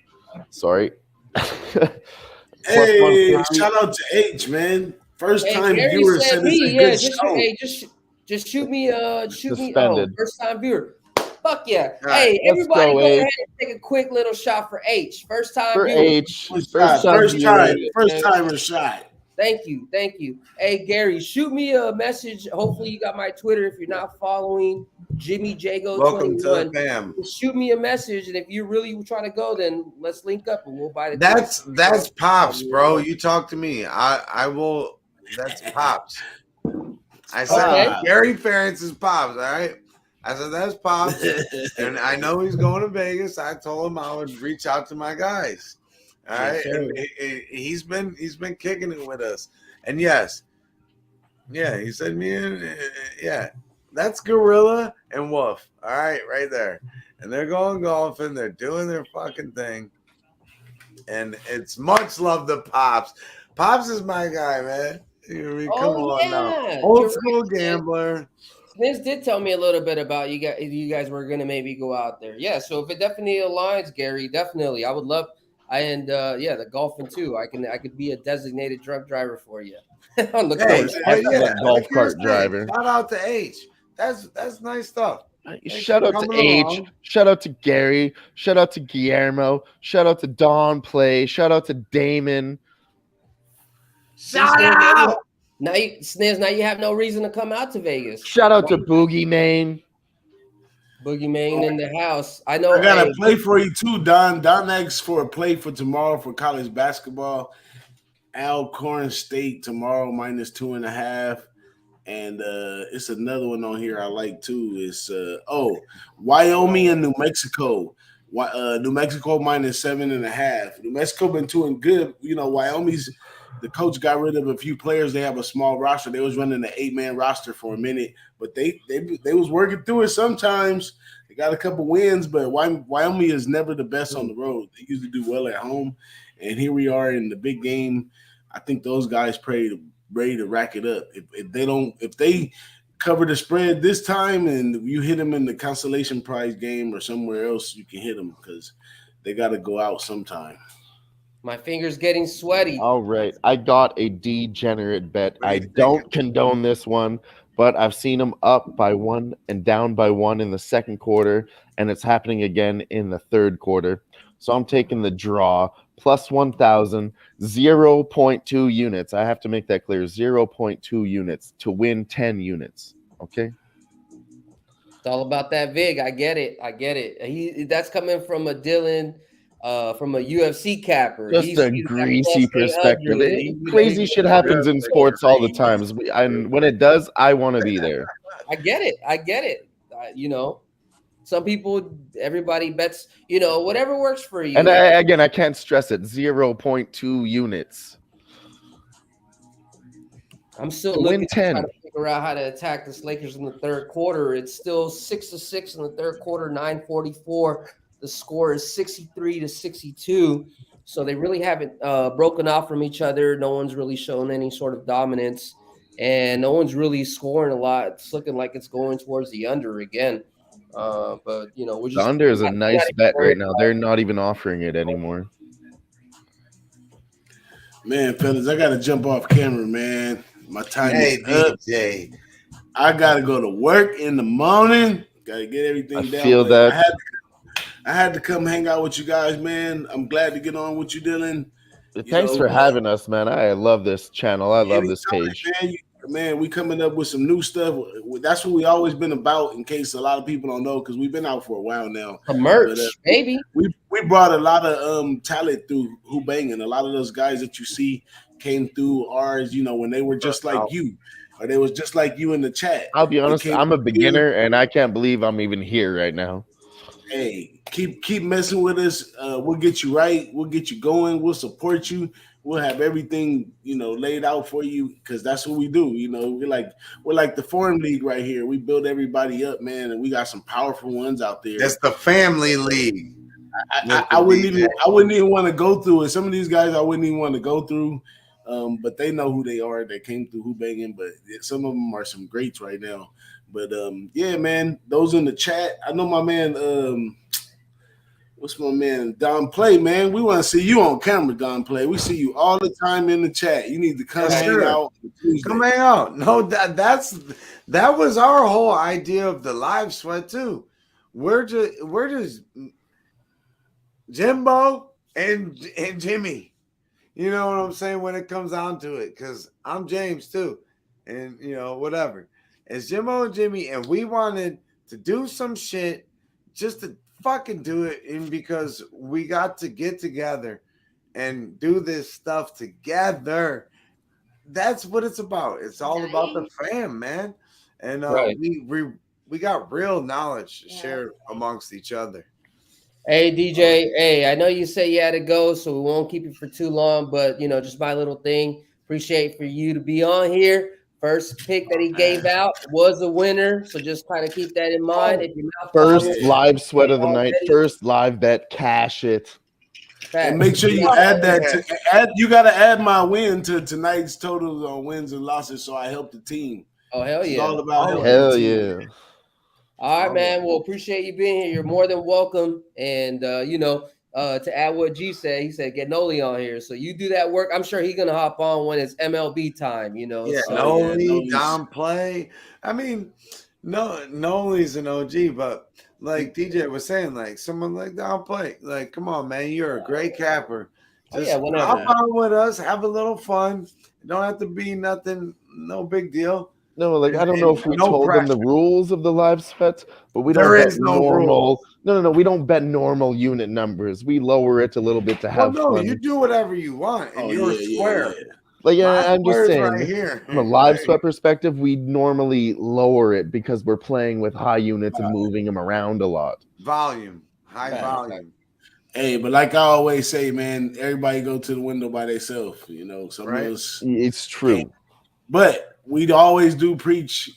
Sorry. Hey, shout out to H, man. First time viewer said it's a good show. Just shoot me. Suspended. First time viewer. Fuck yeah. Right, hey, everybody go ahead and take a quick little shot for H. First time for viewer. H. First timer shot. Thank you. Hey, Gary, shoot me a message. Hopefully you got my Twitter. If you're not following Jimmy Jago, welcome to the fam. Shoot me a message, and if you really trying to go, then let's link up and we'll buy the. That's Pops, bro. You talk to me. I will. That's Pops. I said Gary Ferentz is Pops. All right. I said that's Pops, and I know he's going to Vegas. I told him I would reach out to my guys. All right, and he's been kicking it with us, and yes, yeah, he said that's Gorilla and Wolf. All right, right there, and they're going golfing. They're doing their fucking thing, and it's much love to Pops. Pops is my guy, man. Come on now, old school gambler. This did tell me a little bit about you guys were gonna maybe go out there. Yeah, so if it definitely aligns, Gary, definitely. I would love the golfing too. I could be a designated drunk driver for you. On the course. Golf cart driver. Shout out to H. That's nice stuff. Shout out to H. Shout out to Gary. Shout out to Guillermo. Shout out to Don Play. Shout out to Damon. Shout out. Now you have no reason to come out to Vegas. Shout out to Boogie Mane. Boogie Mane in the house. I know. I got a play for you too, Don. Don asks for a play for tomorrow for college basketball. Alcorn State tomorrow -2.5. And it's another one on here I like too. It's Wyoming and New Mexico. New Mexico -7.5. New Mexico been doing good. Wyoming's the coach got rid of a few players. They have a small roster. They was running an 8-man roster for a minute, but they was working through it sometimes. They got a couple wins, but Wyoming is never the best on the road. They usually do well at home. And here we are in the big game. I think those guys ready to rack it up. If they cover the spread this time and you hit them in the consolation prize game or somewhere else, you can hit them because they got to go out sometime. My finger's getting sweaty. All right. I got a degenerate bet. I don't condone this one, but I've seen them up by 1 and down by 1 in the second quarter, and it's happening again in the third quarter. So I'm taking the draw +1,000, 0.2 units. I have to make that clear. 0.2 units to win 10 units. Okay. It's all about that VIG. I get it. That's coming from a Dylan. From a UFC capper. Just a greasy perspective. Crazy shit happens in sports all the time. And when it does, I want to be there. I get it. Some people, everybody bets, whatever works for you. And I can't stress it. 0.2 units. I'm still looking to figure out how to attack this Lakers in the third quarter. It's still 6-6 in the third quarter, 9:44. The score is 63-62, so they really haven't broken off from each other. No one's really shown any sort of dominance, and no one's really scoring a lot. It's looking like it's going towards the under again. But we're just the under is a nice bet right now. They're not even offering it anymore. Man, fellas, I gotta jump off camera, man. My time Hey, is up. DJ. I gotta go to work in the morning. Gotta get everything I down. feel But that. I had to come hang out with you guys, man. I'm glad to get on with you, Dylan. Thanks for having us, man. I love this channel. I love this page. Man, we coming up with some new stuff. That's what we always been about. In case a lot of people don't know, because we've been out for a while now. A merch, baby. We brought a lot of talent through Who-Bangin. A lot of those guys that you see came through ours. You know, when they were just like you, or they was just like you in the chat. I'll be honest, I'm a beginner, and I can't believe I'm even here right now. Hey, keep messing with us. We'll get you right. We'll get you going. We'll support you. We'll have everything, laid out for you, because that's what we do. We're like the Foreign League right here. We build everybody up, man, and we got some powerful ones out there. That's the family league. I wouldn't even want to go through it. Some of these guys I wouldn't even want to go through, but they know who they are. They came through Who-Bangin, but some of them are some greats right now. But yeah, man, those in the chat. I know my man. What's my man Don Play, man? We want to see you on camera, Don Play. We see you all the time in the chat. You need to come hang out. Come hang out. No, that was our whole idea of the live sweat too. We're just Jimbo and Jimmy. You know what I'm saying when it comes down to it, because I'm James too, and whatever. It's Jimbo and Jimmy, and we wanted to do some shit just to fucking do it, and because we got to get together and do this stuff together. That's what it's about. It's all about the fam, man. And Right. we got real knowledge shared amongst each other. Hey DJ, hey, I know you say you had to go, so we won't keep you for too long, but just my little thing. Appreciate for you to be on here. First pick that he gave out was a winner, so just kind of keep that in mind. If you're not First live sweat of the night, first live bet, cash it. And make sure you add that. You got to add my win to tonight's totals on wins and losses, so I help the team. Oh hell yeah! It's all about helping hell the team. yeah! All right, man. Well, appreciate you being here. You're more than welcome. And to add what G said, he said get Noli on here. So you do that work. I'm sure he's gonna hop on when it's MLB time. Yeah, So, Noli, Don Play. I mean, Noli's an OG, but like DJ was saying, like someone like Don Play, like come on, man, you're a great capper. Just hop on with us, have a little fun. It don't have to be nothing, no big deal. No, like I don't know if we told them the rules of the live sweats, but we don't There bet is no normal. No, we don't bet normal unit numbers. We lower it a little bit to have fun. You do whatever you want, and you're square. Like I'm just saying, right here. From a live sweat perspective, we normally lower it because we're playing with high units and moving them around a lot. High volume. Hey, but like I always say, man, everybody go to the window by themselves. Some of us. It's true. But we always do preach,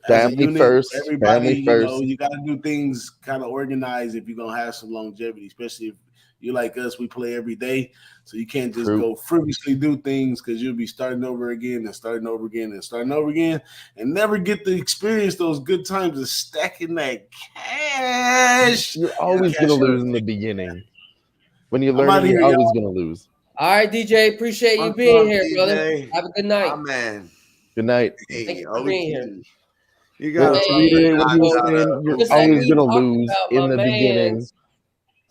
family first. Everybody, you got to do things kind of organized if you're going to have some longevity, especially if you're like us, we play every day. So you can't just go frivolously do things, because you'll be starting over again and starting over again and starting over again and never get to experience those good times of stacking that cash. You're always going to lose in the beginning. When you learn, you're always going to lose. All right, DJ, appreciate you being here, brother. Have a good night. Oh, man. Good night. Thank you for being here. You got you're always going to lose in the beginning.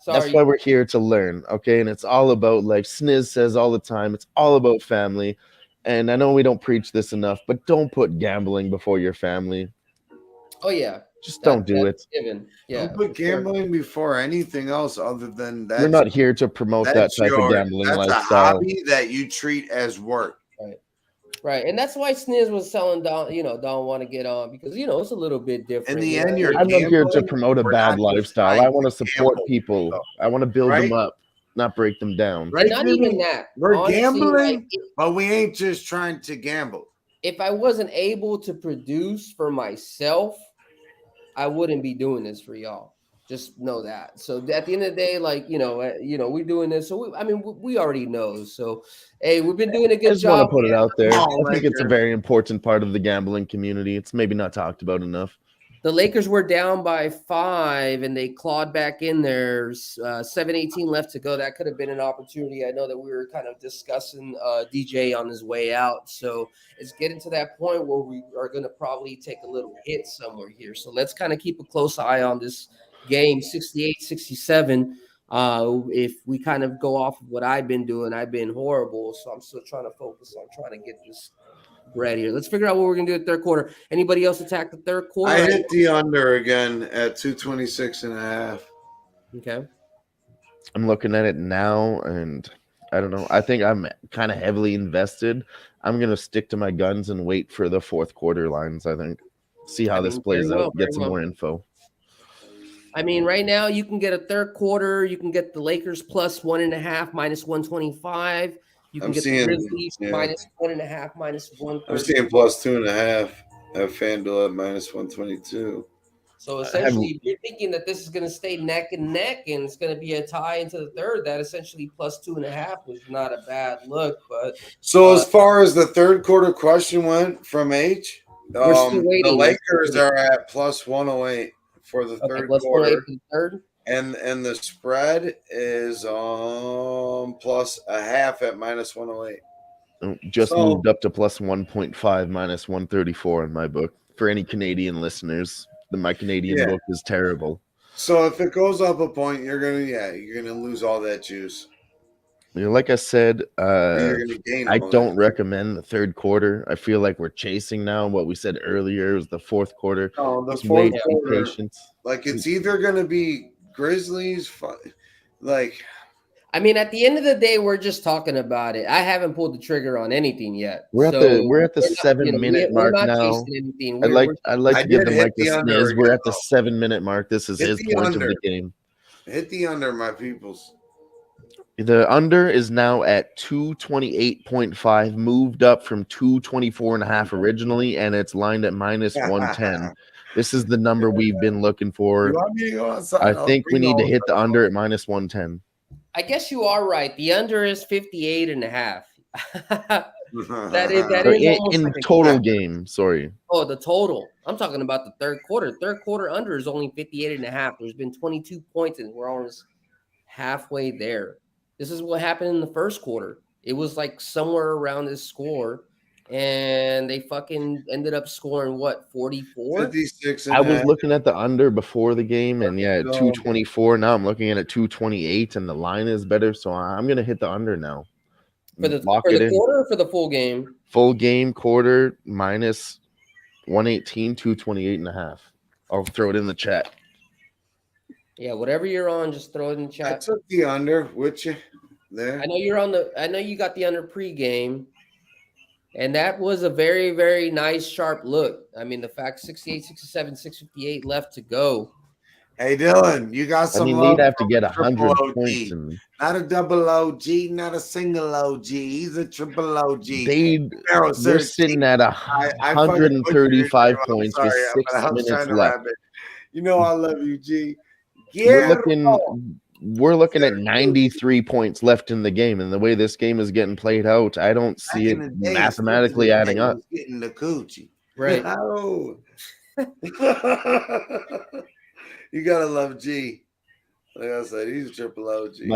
That's why we're here to learn, okay? And it's all about, like Sniz says all the time, it's all about family. And I know we don't preach this enough, but don't put gambling before your family. Oh, yeah. Just don't do it. Given. Yeah. Don't put gambling before anything else other than that. We're not here to promote that type of gambling lifestyle. That's a hobby that you treat as work. Right, and that's why Sniz was telling Don, don't want to get on, because it's a little bit different. In the end, I'm not here to promote a bad lifestyle. I want to support people. I want to build them up, not break them down. Right? Not even that. We're honestly, gambling, but we ain't just trying to gamble. If I wasn't able to produce for myself, I wouldn't be doing this for y'all. Just know that. So at the end of the day, we're doing this. So we already know. So hey, we've been doing a good job. I just want to put it out there. I think it's a very important part of the gambling community. It's maybe not talked about enough. The Lakers were down by 5, and they clawed back in there. 7:18 left to go. That could have been an opportunity. I know that we were kind of discussing DJ on his way out. So it's getting to that point where we are going to probably take a little hit somewhere here. So let's kind of keep a close eye on this game, 68-67. If we kind of go off of what I've been doing, I've been horrible. So I'm still trying to focus on trying to get this bread here. Let's figure out what we're gonna do at third quarter. Anybody else attack the third quarter? I hit the under again at 226.5. Okay. I'm looking at it now, and I don't know. I think I'm kind of heavily invested. I'm gonna stick to my guns and wait for the fourth quarter lines. I think see how this plays out. Get some more info. I mean, right now you can get a third quarter. You can get the Lakers plus 1.5 minus 125. You can get the Grizzlies minus 1.5 minus 130. I'm seeing plus 2.5 at FanDuel at minus 122. So essentially, if you're thinking that this is going to stay neck and neck and it's going to be a tie into the third, that essentially plus 2.5 was not a bad look. But so as far as the third quarter question went from H, the Lakers are at plus 108 for the third quarter. For the third. And the spread is plus 0.5 at minus 108. Just moved up to plus 1.5 minus 134 in my book. For any Canadian listeners, my Canadian book is terrible. So if it goes up a point, you're gonna lose all that juice. Like I said, I don't recommend the third quarter. I feel like we're chasing now. What we said earlier was the fourth quarter. Oh, the fourth quarter. Like it's either gonna be Grizzlies, I mean, at the end of the day, we're just talking about it. I haven't pulled the trigger on anything yet. We're at the 7-minute mark now. I'd like to give the mic to Sniz. We're at the 7-minute mark. This is his point of the game. Hit the under, my peoples. The under is now at 228.5, moved up from 224.5 originally, and it's lined at minus 110. This is the number we've been looking for. I think we need to hit the under at minus 110. I guess you are right. The under is 58.5. that is in total game. Sorry. Oh, the total. I'm talking about the third quarter. Third quarter under is only 58.5. There's been 22 points, and we're almost halfway there. This is what happened in the first quarter. It was like somewhere around this score. And they fucking ended up scoring what, 44? 56. I was looking at the under before the game, and 224. Now I'm looking at it 228, and the line is better, so I'm gonna hit the under now. For the quarter or for the full game? Full game quarter minus 118, 228.5. I'll throw it in the chat. Yeah, whatever you're on, just throw it in the chat. I took the under with you there. I know you got the under pregame. And that was a very, very nice, sharp look. I mean, the fact 68, 67, 658 left to go. Hey, Dylan, you got some love. They'd have to get 100 points. Not a double OG, not a single OG. He's a triple OG. They're sitting at 135 points with 6 minutes left. You know I love you, G. We're looking at 93 points left in the game, and the way this game is getting played out, I don't see it mathematically adding up. Getting the coochie, right? Oh. You gotta love G. Like I said, he's a triple OG.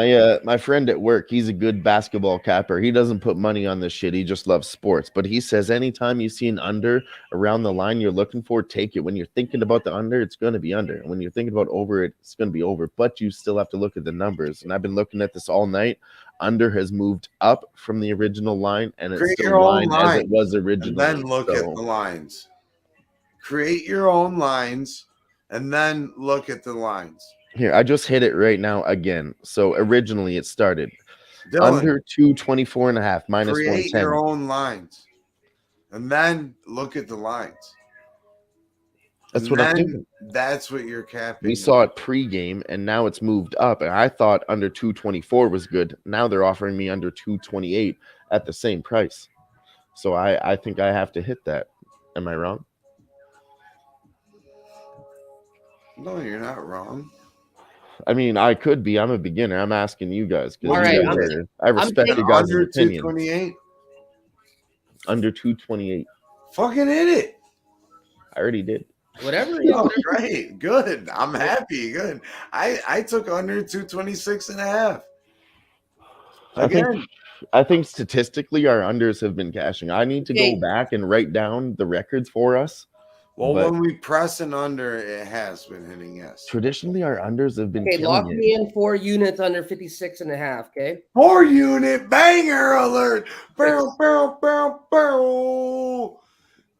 My friend at work, he's a good basketball capper. He doesn't put money on this shit. He just loves sports. But he says anytime you see an under around the line you're looking for, take it. When you're thinking about the under, it's going to be under. When you're thinking about over, it's going to be over. But you still have to look at the numbers. And I've been looking at this all night. Under has moved up from the original line, and it's still lined as it was originally. And then look at the lines. Create your own lines, and then look at the lines. Here, I just hit it right now again. So originally it started under 224.5 minus 110. Create your own lines, and then look at the lines. That's what I'm doing. That's what you're capping. We saw it pregame, and now it's moved up. And I thought under 224 was good. Now they're offering me under 228 at the same price. So I think I have to hit that. Am I wrong? No, you're not wrong. I mean, I could be. I'm a beginner. I'm asking you guys. All right, I respect you guys' under opinion. 228. Under 228. Fucking hit it. I already did. Whatever. Yeah, Oh, whatever. great. Good. I'm happy. Good. I took under 226.5. Again. I think statistically our unders have been cashing. I need to go Okay. back and write down the records for us. Well, But when we press an under, it has been hitting yes. traditionally our unders have been Okay, lock killing me it. in 4 units under 56.5. Okay. 4 unit banger alert. Bow, bow, bow, bow.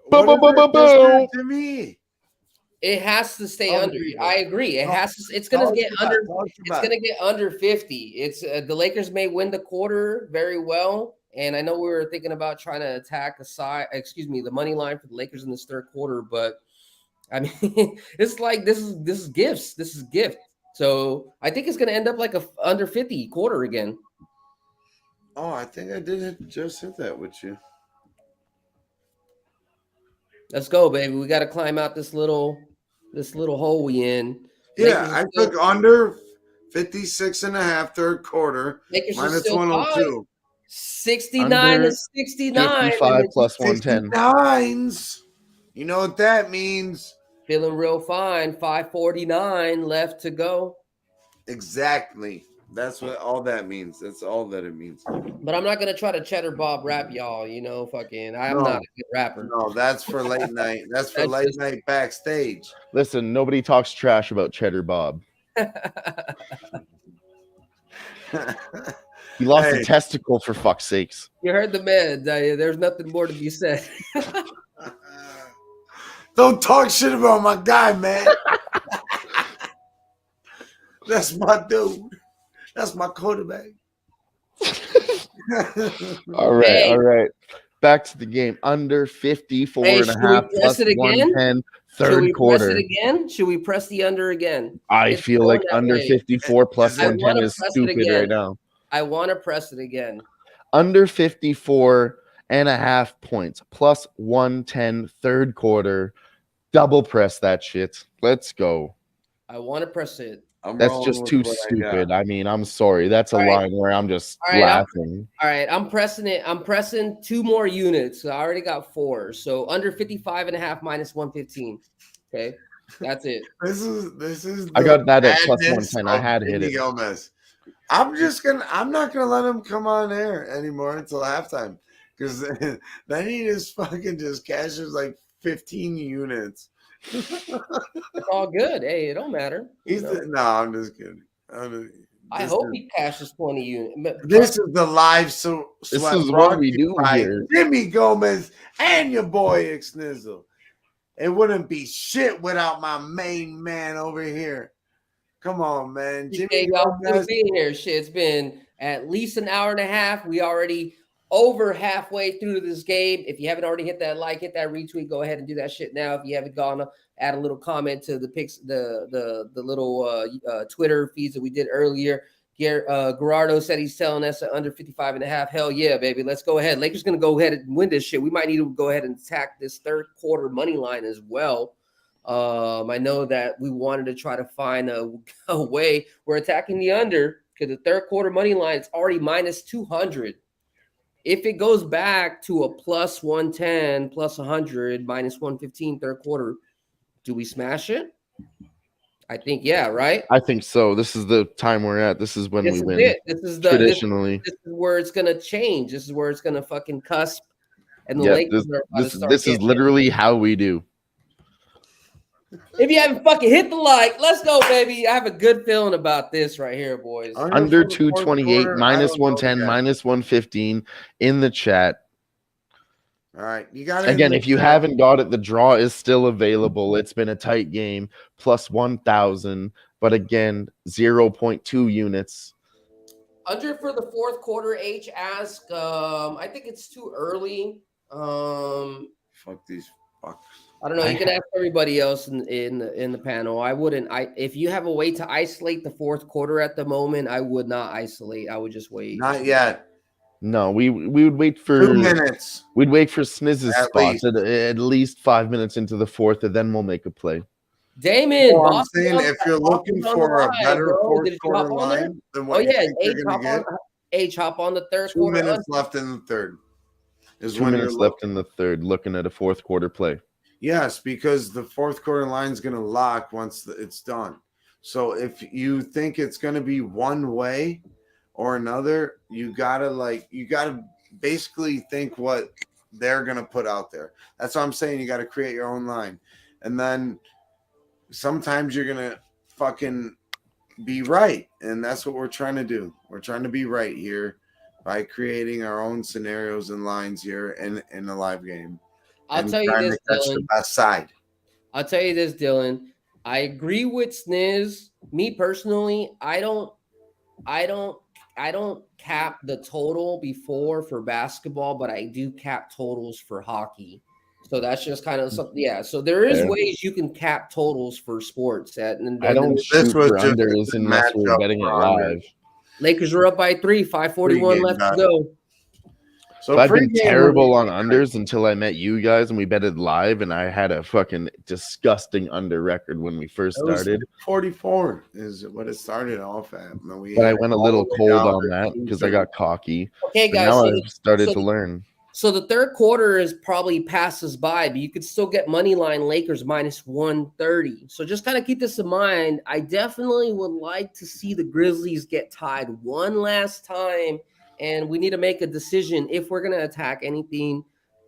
What does it just do to me? It has to stay Tell the under. people. I agree. It Tell- has to. It's tell gonna us get about- under. tell us It's about gonna it. get under 50. It's the Lakers may win the quarter very well, and I know we were thinking about trying to attack the money line for the Lakers in this third quarter, but I mean, it's like this is gifts. This is gift. So I think it's gonna end up like a under 50 quarter again. Oh, I think I did just hit that with you. Let's go, baby. We got to climb out this little hole we in. Yeah, Lakers I are still- took under 56.5 third quarter. Lakers are Minus still 102. 69 Under to 69. 55 and plus 110. 69s. You know what that means? Feeling real fine. 5:49 left to go. Exactly. That's what all that means. That's all that it means. But I'm not gonna try to cheddar Bob rap y'all. You know, fucking. I'm No. not a good rapper. No, that's for late night. That's for That's late just- night backstage. Listen, nobody talks trash about Cheddar Bob. He lost Hey. a testicle for fuck's sakes. You heard the man. There's nothing more to be said. Don't talk shit about my guy, man. That's my dude. That's my quarterback. All right, Hey. all right. Back to the game. Under 54 Hey, and should a we half press plus it again? 110 Should third we quarter. press it again? Should we press the under again? I It's feel going like that under way. 54 plus I 110 wanna is press it stupid again. right now. I want to press it again. Under 54 and a half points plus 110 third quarter. Double press that shit. Let's go. I want to press it. I'm That's rolling just with too what I got. stupid. I mean, I'm sorry. That's a All right. line where I'm just All right, laughing. All right, I'm pressing it. I'm pressing 2 more units. So I already got 4. So under 55 and a half minus 115. Okay. That's it. This is I got that at plus madness 110. I of had hit Andy it. Gomez. I'm not gonna let him come on air anymore until halftime. Because then he just fucking just cashes like 15 units. It's all good. Hey, it don't matter. He's You know? no, I'm just kidding. I hope he cashes 20 units. But This is the live This sweat is brought what we to you do by here. Jimmy Gomez and your boy IKSNIZOL. It wouldn't be shit without my main man over here. Come on, man. Jimmy appreciate y'all still Gomez. being here. Shit, it's been at least an hour and a half. We already over halfway through this game. If you haven't already hit that like, hit that retweet, go ahead and do that shit now. If you haven't gone, add a little comment to the pics, the little Twitter feeds that we did earlier. Gerardo said he's telling us at under 55 and a half. Hell yeah, baby. Let's go ahead. Lakers going to go ahead and win this shit. We might need to go ahead and attack this third quarter money line as well. I know that we wanted to try to find a way. We're attacking the under because the third quarter money line is already minus 200. If it goes back to a plus 110, plus 100, minus 115 third quarter, do we smash it? I think, yeah, right? I think so. This is the time we're at. This is when This we is win. it. This is the Traditionally. this is where it's gonna change. This is where it's gonna fucking cusp. And the Yeah, Lakers are about to start this is getting literally how we do. it. If you haven't fucking hit the like, let's go, baby. I have a good feeling about this right here, boys. Under for the fourth 228, quarter, I minus don't know 110, yet. minus 115 in the chat. All right. You got it. Again, if you haven't got it, the draw is still available. It's been a tight game, plus 1,000, but again, 0.2 units. Under for the fourth quarter, H ask. I think it's too early. Fuck these fuckers. I don't know. You can ask everybody else in the panel. I wouldn't. If you have a way to isolate the fourth quarter at the moment, I would not isolate. I would just wait. Not yet. No, we would wait for 2 minutes. we'd wait for Snizz's At spots least. at least 5 minutes into the fourth, and then we'll make a play. Damon, Well, I'm Boston saying on- if you're looking Boston's on for a the line, better bro. fourth Did you quarter hop on there? line than Oh what you yeah, think H you're hop gonna on. get, H hop on the third 2 quarter. minutes left in the third. Is 2 when minutes you're left in the third, looking at a fourth quarter play. Yes, because the fourth quarter line is going to lock once it's done. So if you think it's going to be one way or another, you gotta basically think what they're going to put out there. That's what I'm saying. You got to create your own line, and then sometimes you're going to fucking be right, and that's what we're trying to do. We're trying to be right here by creating our own scenarios and lines here in the live game. I'll And tell you trying this, to catch the Dylan. best side. I'll tell you this, Dylan. I agree with Sniz. Me personally, I don't cap the total before for basketball, but I do cap totals for hockey. So that's just kind of something. Yeah. So there is Fair. ways you can cap totals for sports. I don't This shoot was for just a unders good unless we're matchup betting it for live. Lakers are up by 3, 5:41 Pregame left to bet. go. So I've been pregame terrible was- on unders until I met you guys and we betted live, and I had a fucking disgusting under record when we first It was started. 44 is what it started off at. But I went a little cold on to that because I got cocky. Okay, But guys. now So, I've started so to learn. so the third quarter is probably passes by, but you could still get money line Lakers minus 130. So just kind of keep this in mind. I definitely would like to see the Grizzlies get tied one last time, and we need to make a decision if we're going to attack anything,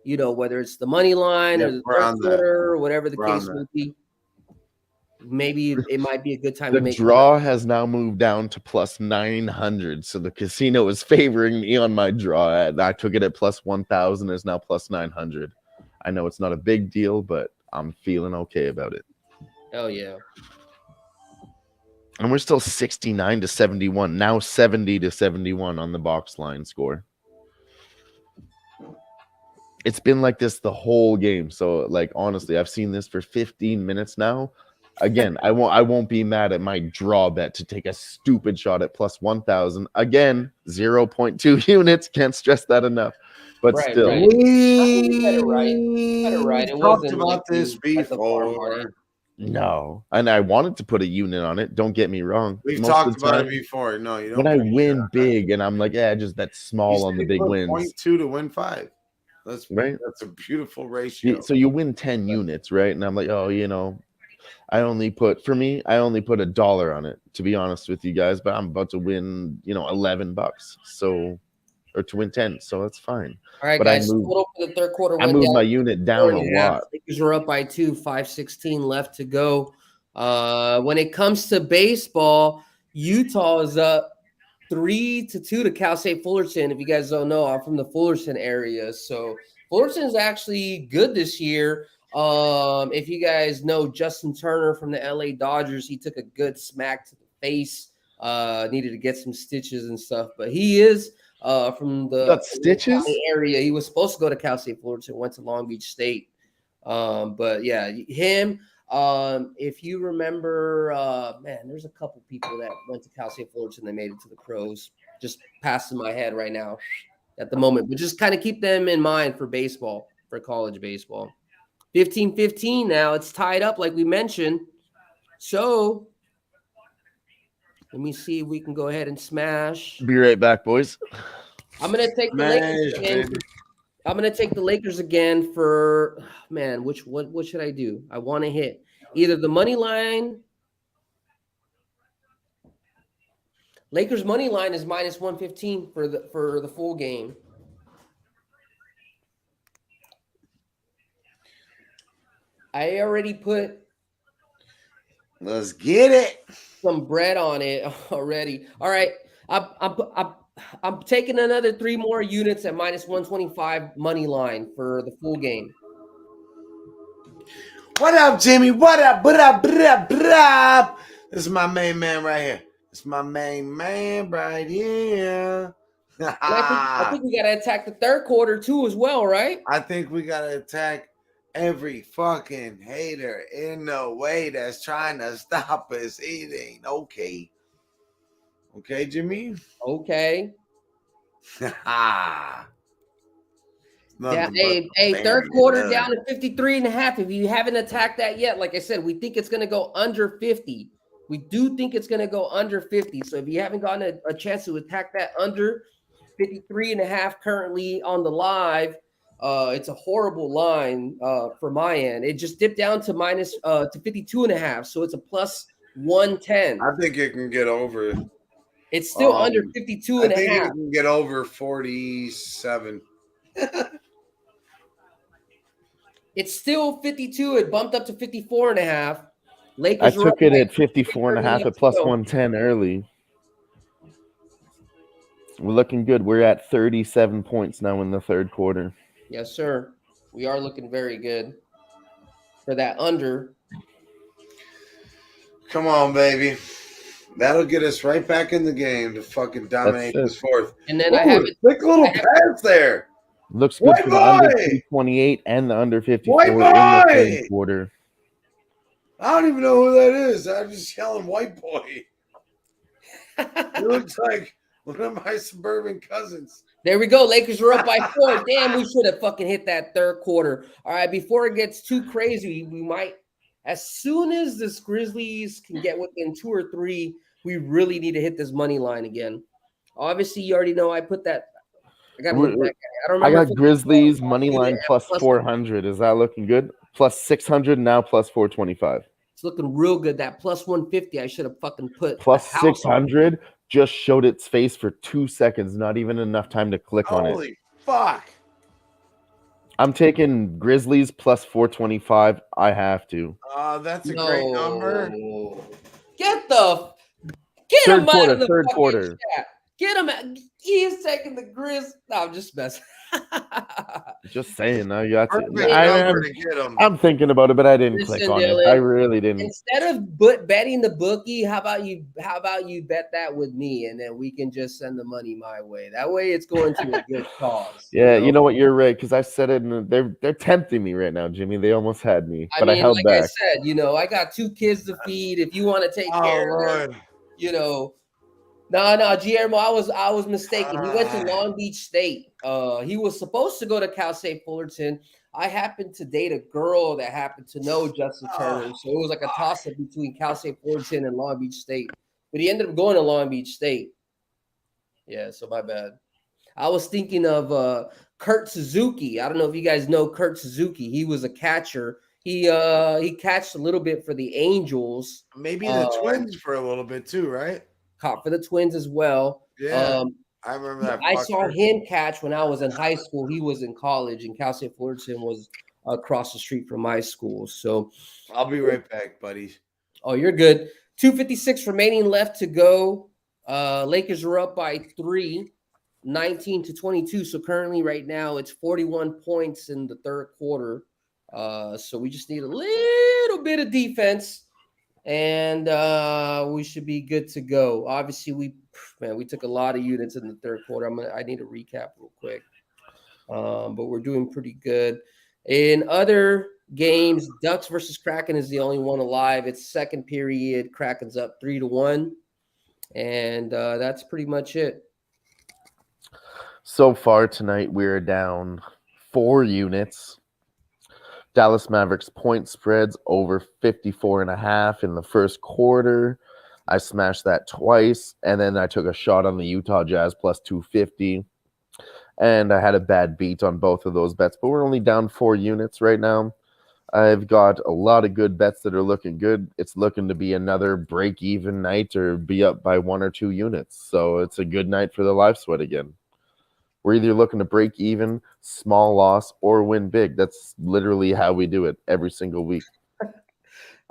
whether it's the money line Yeah, or the we're third on that. quarter or whatever the We're on case that. may be. Maybe it might be a good time The to make draw has now moved down to plus 900. So the casino is favoring me on my draw. I took it at plus 1,000. It's now plus 900. I know it's not a big deal, but I'm feeling okay about it. Hell yeah. And we're still 69 to 71. Now 70 to 71 on the box line score. It's been like this the whole game. So, like, honestly, I've seen this for 15 minutes now. Again, I won't be mad at my draw bet to take a stupid shot at plus 1,000. Again, 0.2 units. Can't stress that enough. But Right, still, right. You said it right. You said it right. It talked wasn't about like this you bet the farm money. before. no. And I wanted to put a unit on it. Don't get me wrong. We've Most talked of the about time, it before. No, you don't. when I put win it on. big and I'm like, yeah, just that's small You on the say big put wins. 0.2 to win 5. Right. That's a beautiful ratio. So you win 10 units, right? And I'm like, oh, I only put $1 on it, to be honest with you guys, but I'm about to win, $11. So, or to win 10. So that's fine. All right, But guys. Total for the third quarter. I went moved down my unit down a 4.5. lot. Lakers are up by 2, 5:16 left to go. When it comes to baseball, Utah is up 3-2 to Cal State Fullerton. If you guys don't know, I'm from the Fullerton area, so Fullerton is actually good this year. If you guys know Justin Turner from the LA Dodgers, he took a good smack to the face. Needed to get some stitches and stuff, but he is from the Got stitches? area. He was supposed to go to Cal State Fullerton, went to Long Beach State. But yeah, him. If you remember, there's a couple people that went to Cal State Fullerton. They made it to the pros. Just passing my head right now at the moment, but just kind of keep them in mind for baseball, for college baseball. 15-15 now. It's tied up like we mentioned. So let me see if we can go ahead and smash. Be right back, boys. I'm gonna take the Lakers again. I'm gonna take the Lakers again for what should I do? I want to hit either the money line. Lakers money line is minus 115 for the full game. I already put Let's get it. some bread on it already. All right, I'm taking another 3 more units at minus 125 money line for the full game. What up, Jimmy? What up? What up? What up? What up? This is my main man right here. This is my main man right here. I think we got to attack the third quarter too as well, right? I think we gotta attack every fucking hater in the way that's trying to stop us eating. Okay. Okay, Jimmy? Okay. Yeah, Third quarter down to 53.5. If you haven't attacked that yet, like I said, we think it's going to go under 50. We do think it's going to go under 50. So if you haven't gotten a chance to attack that under 53.5 currently on the live, It's a horrible line for my end. It just dipped down to minus to 52.5, so it's a plus 110. I think it can get over. It's still under 52 and I a think half. it can get over 47. It's still 52. It bumped up to 54.5. I Lakers are up took it by at 54.5 at plus 110 early. We're looking good. We're at 37 points now in the third quarter. Yes, sir. We are looking very good for that under. Come on, baby. That'll get us right back in the game to fucking dominate this fourth. And then I have it. Quick little pass there. Looks good for the under 228 and the under 54 in the third quarter. I don't even know who that is. I'm just yelling white boy. He looks like one of my suburban cousins. There we go. Lakers are up by 4. Damn, we should have fucking hit that third quarter. All right, before it gets too crazy, we might, as soon as this Grizzlies can get within 2 or 3, we really need to hit this money line again. Obviously, you already know I put that. I got to look back. I got Grizzlies money line plus 400. Is that looking good? Plus 600 now, plus 425. It's looking real good. That plus 150, I should have fucking put. Plus 600 just showed its face for 2 seconds. Not even enough time to click on it. Holy fuck. I'm taking Grizzlies plus 425. I have to. That's a great number. Get him out of the third quarter. Chat. Get him out. He's taking the Grizz. No, I'm just messing. Just saying. Now you got to. I'm thinking about it, but I didn't click on it. I really didn't. Instead of betting the bookie, how about you bet that with me, and then we can just send the money my way. That way, it's going to a good cause. Yeah, you know what? You're right, because I said it, and they're tempting me right now, Jimmy. They almost had me, but I held back. I said, I got 2 kids to feed. If you want to take care of them, No, Guillermo, I was mistaken. He went to Long Beach State. He was supposed to go to Cal State Fullerton. I happened to date a girl that happened to know Justin Turner, so it was like a toss-up between Cal State Fullerton and Long Beach State. But he ended up going to Long Beach State. Yeah, so my bad. I was thinking of Kurt Suzuki. I don't know if you guys know Kurt Suzuki. He was a catcher. He catched a little bit for the Angels. Maybe the Twins for a little bit too, right? Caught for the Twins as well. Yeah, I remember that. I saw him catch when I was in high school. He was in college, and Cal State Fullerton was across the street from my school. So I'll be right back, buddy. Oh, you're good. 2:56 remaining left to go. Lakers are up by 3, 19-22. So currently, right now, it's 41 points in the third quarter. So we just need a little bit of defense. And we should be good to go. Obviously, we took a lot of units in the third quarter. I need to recap real quick. But we're doing pretty good. In other games, Ducks versus Kraken is the only one alive. It's second period. Kraken's up 3-1. And that's pretty much it. So far tonight, we're down 4 units. Dallas Mavericks point spreads over 54.5 in the first quarter. I smashed that twice, and then I took a shot on the Utah Jazz plus 250. And I had a bad beat on both of those bets, but we're only down 4 units right now. I've got a lot of good bets that are looking good. It's looking to be another break-even night or be up by 1 or 2 units. So it's a good night for the live sweat again. We're either looking to break even, small loss, or win big. That's literally how we do it every single week.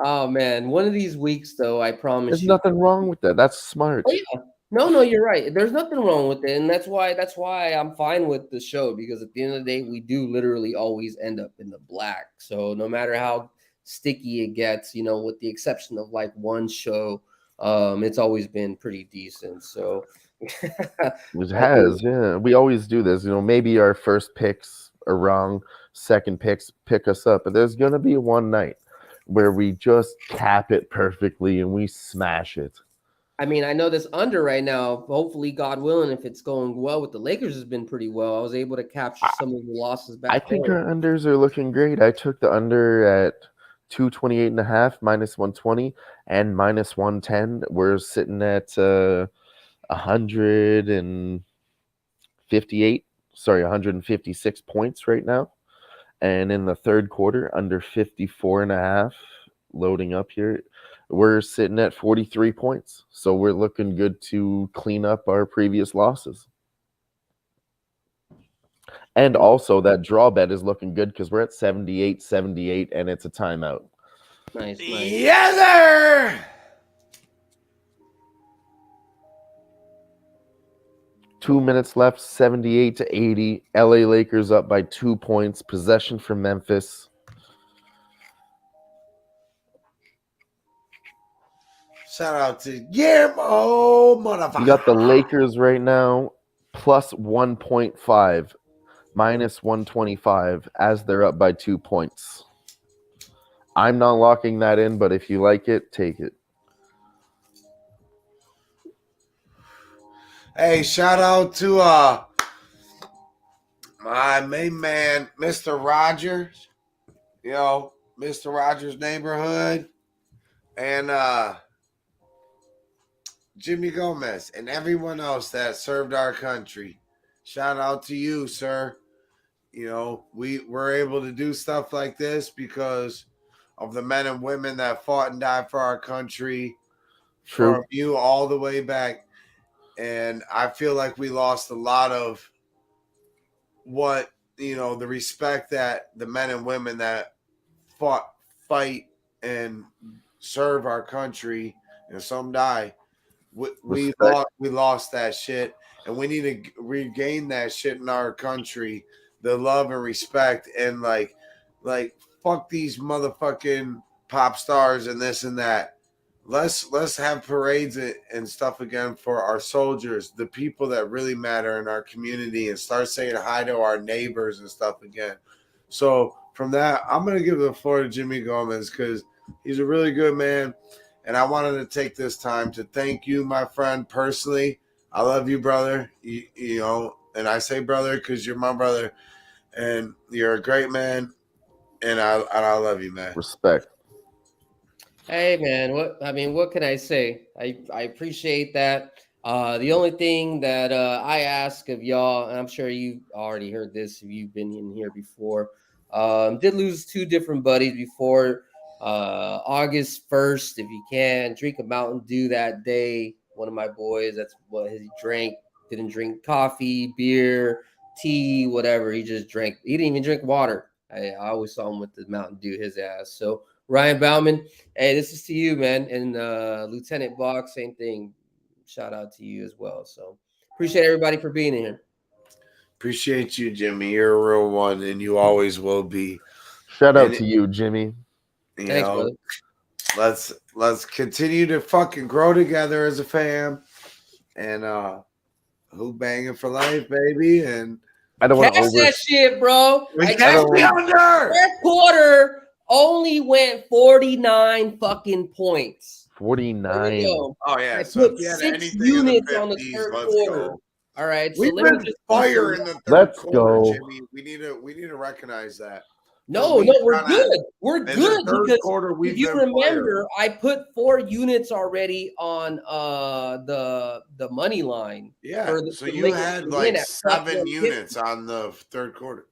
Oh, man. One of these weeks, though, I promise There's nothing wrong with that. That's smart. Oh, yeah. No, you're right. There's nothing wrong with it. And that's why I'm fine with the show, because at the end of the day, we do literally always end up in the black. So no matter how sticky it gets, with the exception of like one show, it's always been pretty decent. So it has, yeah. We always do this. Maybe our first picks are wrong, second picks pick us up, but there's gonna be one night where we just cap it perfectly and we smash it. I mean, I know this under right now. Hopefully, God willing, if it's going well with the Lakers, has been pretty well. I was able to capture some of the losses back. I think our unders are looking great. I took the under at 228.5 minus 120 and minus 110. We're sitting at 158. 156 points right now. And in the third quarter, under 54.5, loading up here, we're sitting at 43 points. So we're looking good to clean up our previous losses. And also that draw bet is looking good because we're at 78, and it's a timeout. Nice. Yes, sir. 2 minutes left, 78-80. LA Lakers up by 2 points. Possession for Memphis. Shout out to Guillermo, motherfucker. You got the Lakers right now plus 1.5, minus 125 as they're up by 2 points. I'm not locking that in, but if you like it, take it. Hey, shout out to my main man, Mr. Rogers. You know, Mr. Rogers' neighborhood. And Jimmy Gomez and everyone else that served our country. Shout out to you, sir. You know, we were able to do stuff like this because of the men and women that fought and died for our country. True. From you all the way back. And I feel like we lost a lot of what, you know, the respect that the men and women that fight and serve our country, and some die. We lost that shit, and we need to regain that shit in our country, the love and respect, and like fuck these motherfucking pop stars and this and that. Let's have parades and stuff again for our soldiers, the people that really matter in our community, and start saying hi to our neighbors and stuff again. So from that, I'm gonna give the floor to Jimmy Gomez because he's a really good man. And I wanted to take this time to thank you, my friend, personally. I love you, brother. You know, and I say brother because you're my brother, and you're a great man, and I love you, man. Respect. Hey man, what can I say? I appreciate that. The only thing that I ask of y'all, and I'm sure you already heard this if you've been in here before, did lose 2 different buddies before. August 1st, if you can, drink a Mountain Dew that day. One of my boys, that's what he drank. Didn't drink coffee, beer, tea, whatever. He just drank. He didn't even drink water. I always saw him with the Mountain Dew, his ass. So Ryan Bauman, hey, this is to you, man. And Lieutenant Bach, same thing. Shout out to you as well. So appreciate everybody for being in here. Appreciate you, Jimmy. You're a real one, and you always will be. Shout out to you, Jimmy. Thanks, brother. Let's continue to fucking grow together as a fam, and Who-Bangin for life, baby. And I don't want to that shit, bro. We can't be under. Third quarter only went 49 fucking points. 49. Oh yeah, I so put if you had 6 anything units in the 50s, on the third let's quarter. go. All right, so We've let me been just fire in the third Let's quarter, go. Jimmy. We need to recognize that. No, we're good. We're good because quarter, if you remember, I put 4 units already on the money line. Yeah, so you had like 7 units on the third quarter.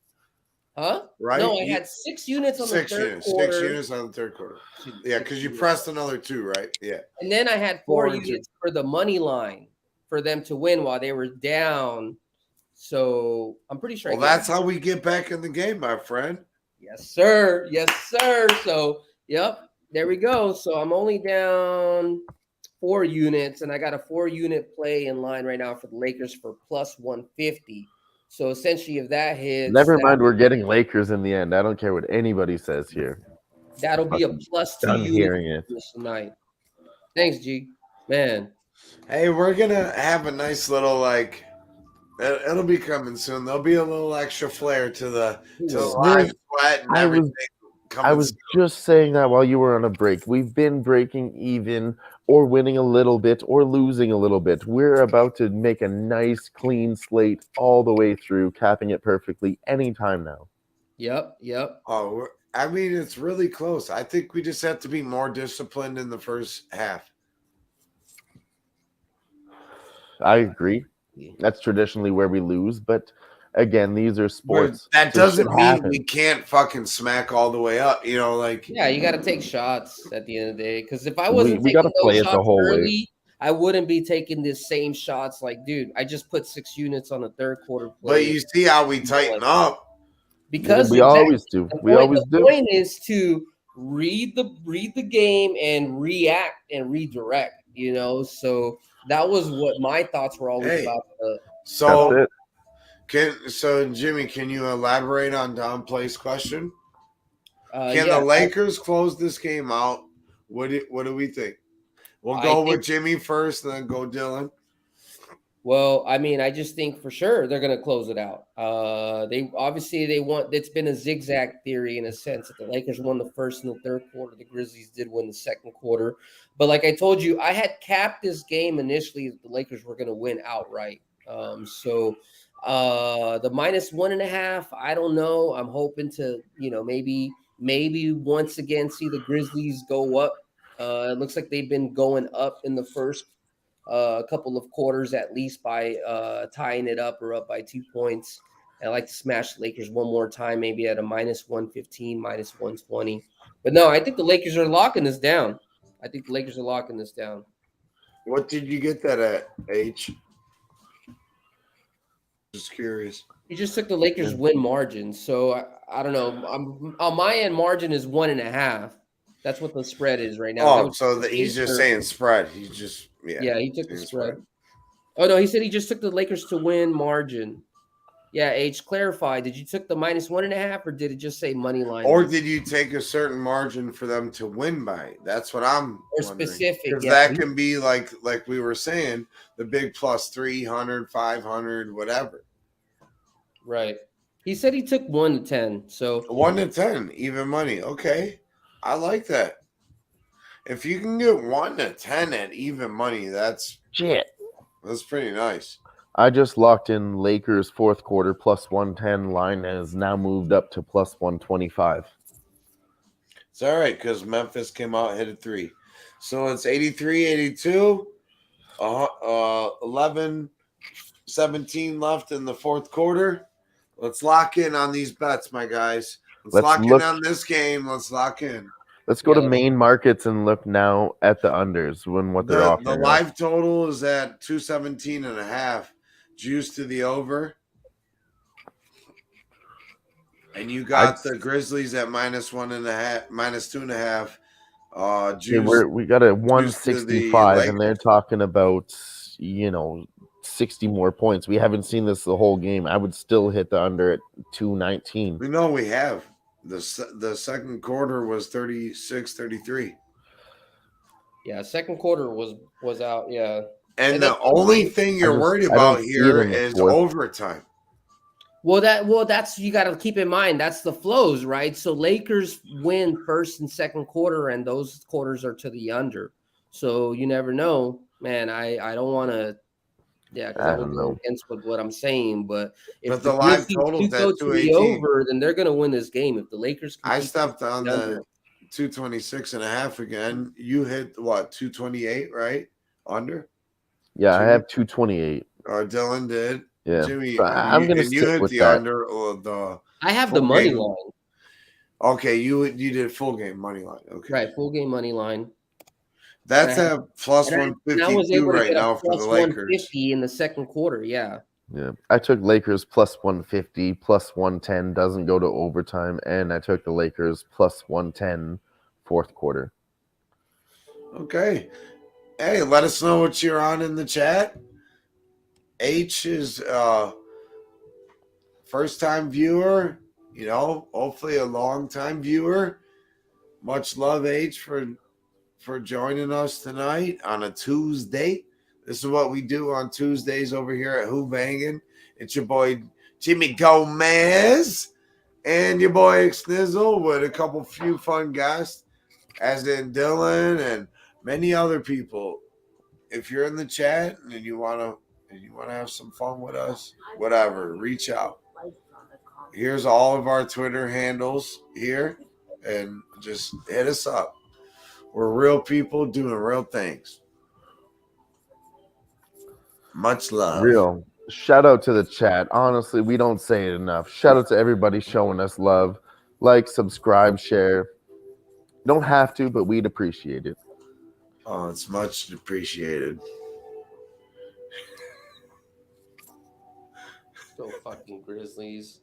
Huh? Right? No, I had 6 units on the third quarter. 6 units on the third quarter. Yeah, because you pressed another 2, right? Yeah. And then I had 4 units for the money line for them to win while they were down. So I'm pretty sure. Well, that's how we get back in the game, my friend. Yes, sir. Yes, sir. So, yep, there we go. So I'm only down 4 units, and I got a 4-unit play in line right now for the Lakers for plus 150. So essentially, if that hits, never mind, we're getting Lakers in the end. I don't care what anybody says here. That'll be a plus 2 units tonight. Thanks, G. Man. Hey, we're gonna have a nice little it'll be coming soon. There'll be a little extra flair to the live sweat and everything. I was just saying that while you were on a break. We've been breaking even or winning a little bit or losing a little bit. We're about to make a nice clean slate all the way through, capping it perfectly anytime now. Yep. Oh, I mean, it's really close. I think we just have to be more disciplined in the first half. I agree. That's traditionally where we lose, but again, these are But sports. that so doesn't shit mean happens. we can't fucking smack all the way up. You know, like Yeah, you got to take shots at the end of the day. Because if I We wasn't got to taking those play it the shots whole way. early, I wouldn't be taking the same shots. Like, dude, I just put 6 units on the third quarter play. but you see how we tighten up. Because We always do. the We point, always the do. point is to read the game and react and redirect. You know, so that was what my thoughts were always Hey, about. That's so it. Jimmy, can you elaborate on Don Play's question? Can Yeah, the Lakers close this game out? What do we think? We'll go with Jimmy first, and then go Dylan. Well, I mean, I just think for sure they're going to close it out. They want. It's been a zigzag theory in a sense that the Lakers won the first and the third quarter. The Grizzlies did win the second quarter, but like I told you, I had capped this game initially that the Lakers were going to win outright. So the -1.5, I don't know. I'm hoping to, maybe once again see the Grizzlies go up. It looks like they've been going up in the first a couple of quarters at least by tying it up or up by 2 points. And I like to smash the Lakers one more time, maybe at a -115, -120. But no, I think the Lakers are locking this down. What did you get that at, H? Just curious. You just took the Lakers win margin. So I don't know. On my end, margin is 1.5. That's what the spread is right now. Oh, so he's just saying spread. He's just he took the spread. Oh no, he said he just took the Lakers to win margin. Yeah, H, clarify. Did you took the -1.5, or did it just say money line? Or did you take a certain margin for them to win by? That's what I'm wondering. Specific. Because Yeah. that can be like we were saying, the big plus 300, 500, whatever. Right. He said he took 1 to 10. So 1 to 10, even money. Okay, I like that. If you can get 1 to 10 at even money, that's pretty nice. I just locked in Lakers fourth quarter +110. Line has now moved up to +125. It's all right because Memphis came out and hit a 3. So it's 83-82. 11-17 left in the fourth quarter. Let's lock in on these bets, my guys. Let's lock in on this game. Let's lock in. Let's go to main markets and look now at the unders when what they're offering. The live total is at 217.5. Juice to the over. And you got the Grizzlies at -1.5, -2.5. Juice. We got a 165, and they're talking about 60 more points. We haven't seen this the whole game. I would still hit the under at 219. We know we have. The second quarter was 36-33. Yeah, second quarter was out. Yeah. And the only thing you're worried about here is overtime. Well, that's you got to keep in mind. That's the flows, right? So Lakers win first and second quarter, and those quarters are to the under. So you never know, man. I don't want to. Yeah, because I would go against what I'm saying. But if the live total go to the over, then they're going to win this game. If the Lakers, I stepped on the 226.5 again. You hit what 228, right? Under. Yeah, Jimmy? I have 228. Dylan did. Yeah, Jimmy, I'm going to stick hit with the that. under or the. I have the money line. Okay, you did full game money line. Okay, right, full game money line. That's a plus 152 right now for the Lakers. 150 in the second quarter. Yeah. Yeah, I took Lakers +150, +110 doesn't go to overtime, and I took the Lakers +110 fourth quarter. Okay. Hey, let us know what you're on in the chat. H is first time viewer, hopefully a long time viewer. Much love, H, for joining us tonight on a Tuesday. This is what we do on Tuesdays over here at Who-Bangin. It's your boy Jimmy Gomez and your boy IKSNIZOL with a few fun guests, as in Dylan and many other people. If you're in the chat and you wanna have some fun with us, whatever, reach out. Here's all of our Twitter handles here, and just hit us up. We're real people doing real things. Much love. Real. Shout out to the chat. Honestly, we don't say it enough. Shout out to everybody showing us love. Like, subscribe, share. Don't have to, but we'd appreciate it. Oh, it's much appreciated. Go fucking Grizzlies.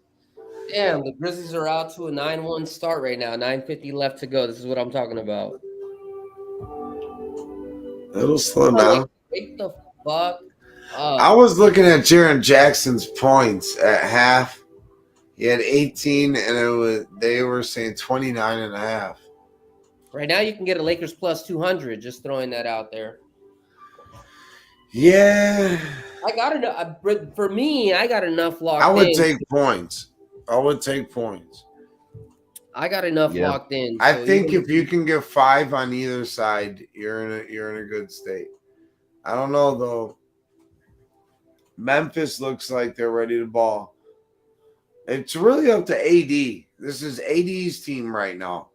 Damn, the Grizzlies are out to a 9-1 start right now. 9:50 left to go. This is what I'm talking about. It'll slow down. Like, wake the fuck up. I was looking at Jaren Jackson's points at half. He had 18, and they were saying 29 and a half. Right now, you can get a Lakers plus 200. Just throwing that out there. Yeah. I got enough. For me, I got enough locked in. I would take points. I got enough locked in. I think if you can get 5 on either side, you're in a good state. I don't know though. Memphis looks like they're ready to ball. It's really up to AD. This is AD's team right now.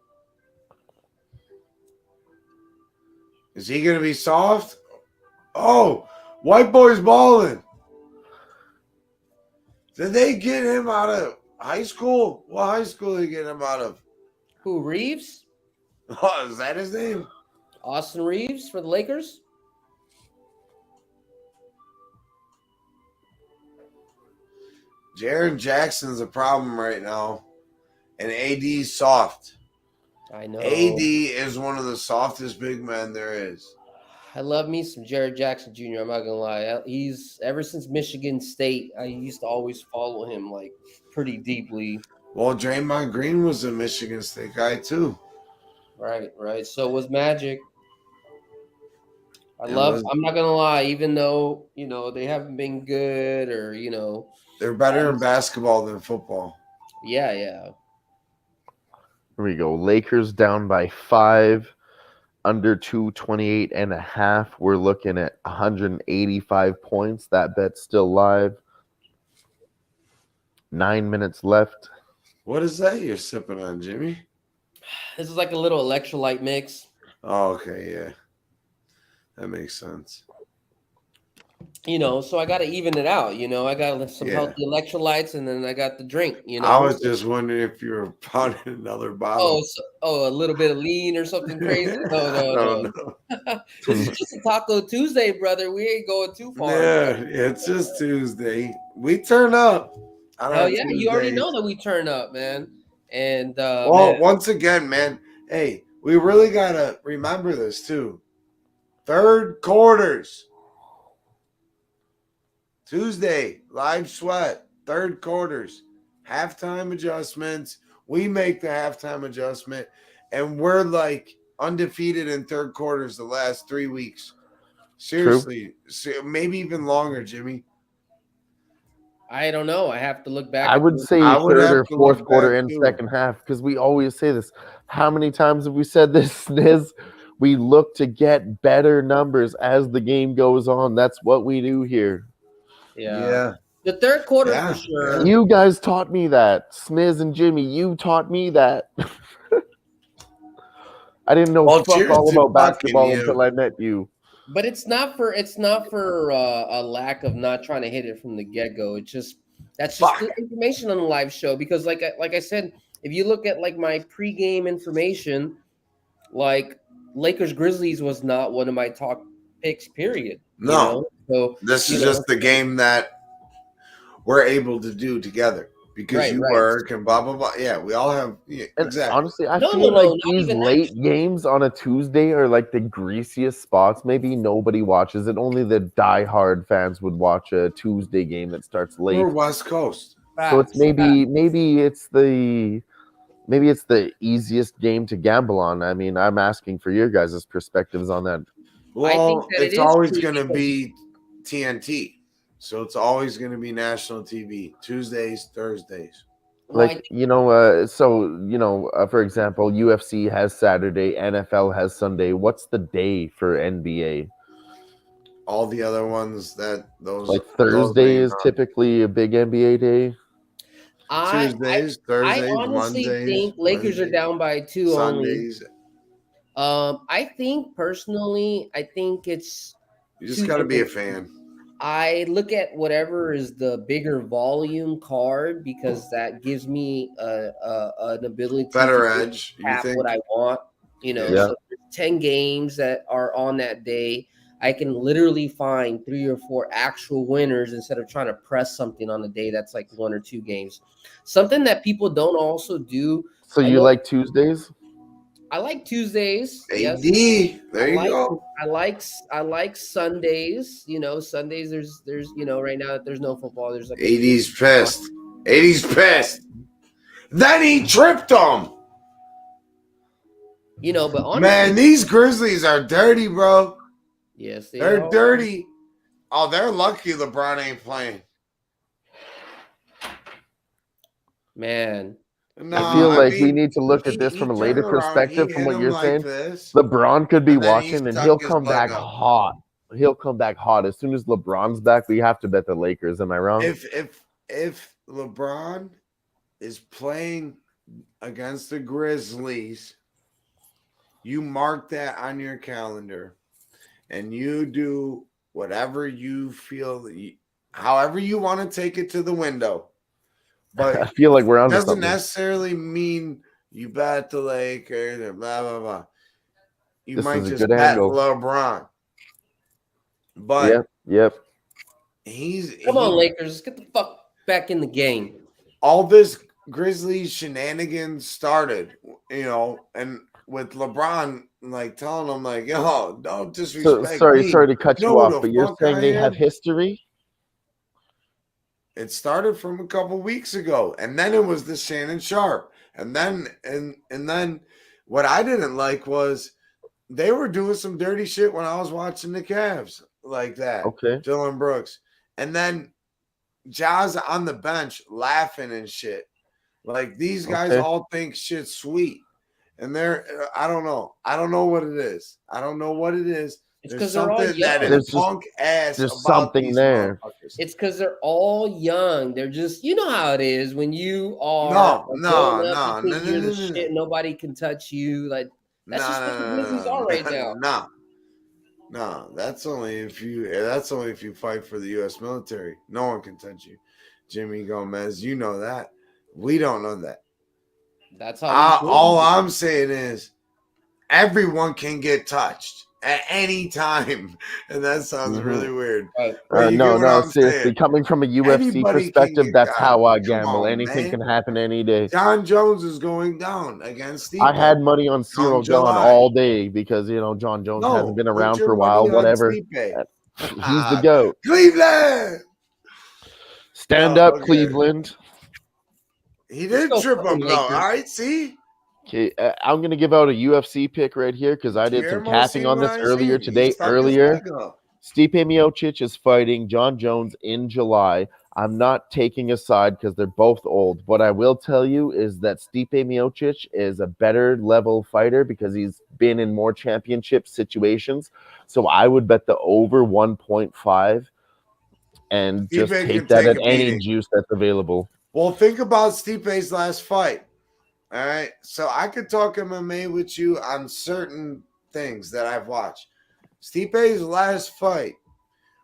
Is he going to be soft? Oh, white boy's balling. Did they get him out of high school? What high school did they get him out of? Who, Reeves? Oh, is that his name? Austin Reeves for the Lakers? Jaren Jackson's a problem right now. And AD's soft. I know. AD is one of the softest big men there is. I love me some Jared Jackson Jr. I'm not gonna lie. He's ever since Michigan State. I used to always follow him like pretty deeply. Well, Draymond Green was a Michigan State guy too. Right. So was Magic. I'm not gonna lie. Even though they haven't been good, or they're better in basketball than football. Yeah. Here we go. Lakers down by 5. Under 228.5. We're looking at 185 points. That bet's still live. 9 minutes left. What is that you're sipping on, Jimmy? This is like a little electrolyte mix. Oh, okay, yeah. That makes sense. So I got to even it out. I got some healthy electrolytes, and then I got the drink. I was just wondering if you were pounding another bottle. A little bit of lean or something crazy. No. This is just a Taco Tuesday, brother. We ain't going too far. Yeah, it's just Tuesday. We turn up. Hell yeah, you already know that we turn up, man. And once again, man, hey, we really gotta remember this too. Third quarters. Tuesday, live sweat, third quarters, halftime adjustments. We make the halftime adjustment, and we're like undefeated in third quarters the last 3 weeks. Seriously, maybe even longer, Jimmy. I don't know. I have to look back. I would say third or fourth quarter and second half, because we always say this. How many times have we said this? We look to get better numbers as the game goes on. That's what we do here. Yeah. The third quarter for sure. You guys taught me that. Smiz and Jimmy, you taught me that. I didn't know fuck all about basketball until I met you. But it's not for a lack of not trying to hit it from the get-go. That's just the information on the live show, because like I said, if you look at like my pregame information, like Lakers Grizzlies was not one of my top picks, period. No. So this is just the game that we're able to do together because you work and blah blah blah. Yeah, we all have exactly. Honestly, I feel like these late games on a Tuesday are like the greasiest spots. Maybe nobody watches it. Only the diehard fans would watch a Tuesday game that starts late. We're West Coast, so it's maybe it's the easiest game to gamble on. I mean, I'm asking for your guys' perspectives on that. Well, it's always going to be TNT. So it's always going to be national TV, Tuesdays, Thursdays. For example, UFC has Saturday, NFL has Sunday. What's the day for NBA? All the other ones Thursday is typically a big NBA day. Tuesdays, Thursdays, I honestly Mondays, think Lakers are down by 2 Sundays. I think personally, it's you just got to be a fan. I look at whatever is the bigger volume card because that gives me an ability Better to edge, you tap what think? I want. You know, Yeah. so there's 10 games that are on that day. I can literally find 3 or 4 actual winners instead of trying to press something on a day that's like 1 or 2 games. Something that people don't also do. So I you know like Tuesdays? I like Tuesdays. Yes. AD, there I you like go. I like Sundays. You know, Sundays there's right now that there's no football. There's like a AD's pissed. AD's pissed. Then he tripped him. You know, but honestly, Man, these Grizzlies are dirty, bro. yes, They're are. dirty. Oh, they're lucky LeBron ain't playing. Man. No, I feel like we mean, need to look at this he from a turned later around, he perspective from hit what him you're like saying. this, LeBron could be and then he watching and stuck he'll his come leg back up. hot. He'll come back hot. As soon as LeBron's back, we have to bet the Lakers. Am I wrong? If LeBron is playing against the Grizzlies, you mark that on your calendar and you do whatever you feel, however you want to take it to the window. But I feel like we're on doesn't something. necessarily mean you bet the Lakers or blah, blah, blah. You This might is a just good bet angle. LeBron. But Yep. Come on, Lakers, let's get the fuck back in the game. All this Grizzlies shenanigans started, you know, and with LeBron like telling them like, yo, don't disrespect me. Sorry to cut you off, but you're saying they have history? It started from a couple weeks ago, and then it was the Shannon Sharp, and then what I didn't like was they were doing some dirty shit when I was watching the Cavs like that. Okay. Dylan Brooks, and then Ja's on the bench laughing and shit. Like these guys all think shit's sweet, and I don't know what it is. It's There's because they're all something young. that is punk ass. There's something there. It's because they're all young. They're just, you know how it is when you are no. Shit, nobody can touch you. Like that's just what the Grizzlies are right now. No, that's only if you fight for the U.S. military. No one can touch you, Jimmy Gomez. You know that. We don't know that. That's how. All I'm saying is everyone can get touched at any time, and that sounds really weird. No, seriously. Coming from a UFC perspective, that's how I gamble. Anything can happen any day. John Jones is going down against Stipe. I had money on Cyril Gahn all day because John Jones hasn't been around for a while. Whatever. He's the GOAT. Cleveland. Stand up, Cleveland. He did trip him though. All right, see. Okay, I'm going to give out a UFC pick right here because I did some capping on this earlier today. Stipe Miocic is fighting John Jones in July. I'm not taking a side because they're both old. What I will tell you is that Stipe Miocic is a better level fighter because he's been in more championship situations. So I would bet the over 1.5 and just take that at any juice that's available. Well, think about Stipe's last fight. All right, so I could talk MMA with you on certain things that I've watched. Stipe's last fight,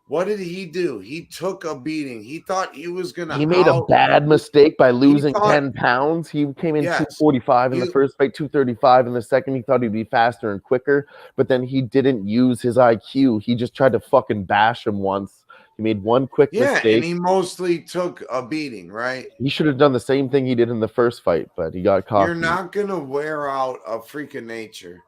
what did he do? He took a beating. He thought he was going to He made a bad mistake by losing 10 pounds. He came in 245 in the first fight, 235 in the second. He thought he'd be faster and quicker, but then he didn't use his IQ. He just tried to fucking bash him once. He made one quick mistake. And he mostly took a beating, right? He should have done the same thing he did in the first fight, but he got caught. You're not going to wear out a freak of nature.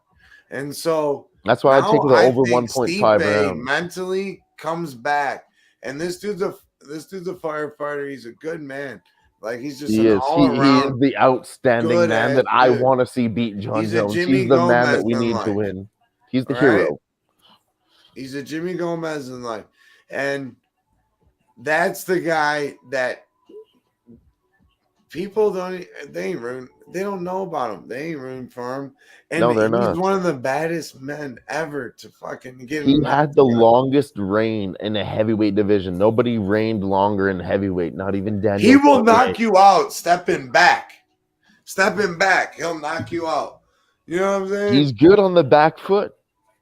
And so that's why I take the over 1.5 rounds. Mentally comes back. And this dude's a firefighter. He's a good man. Like he's just all-around. He is the outstanding man that I want to see beat John Jones. He's the man that we need to win. He's the hero. He's a Jimmy Gomez in life. And that's the guy that people don't know about him. They ain't rooting for him. And no, they're not. He's one of the baddest men ever to fucking get. He had the longest reign in the heavyweight division. Nobody reigned longer in heavyweight. Not even Daniel. He will knock you out stepping back. He'll knock you out. You know what I'm saying? He's good on the back foot.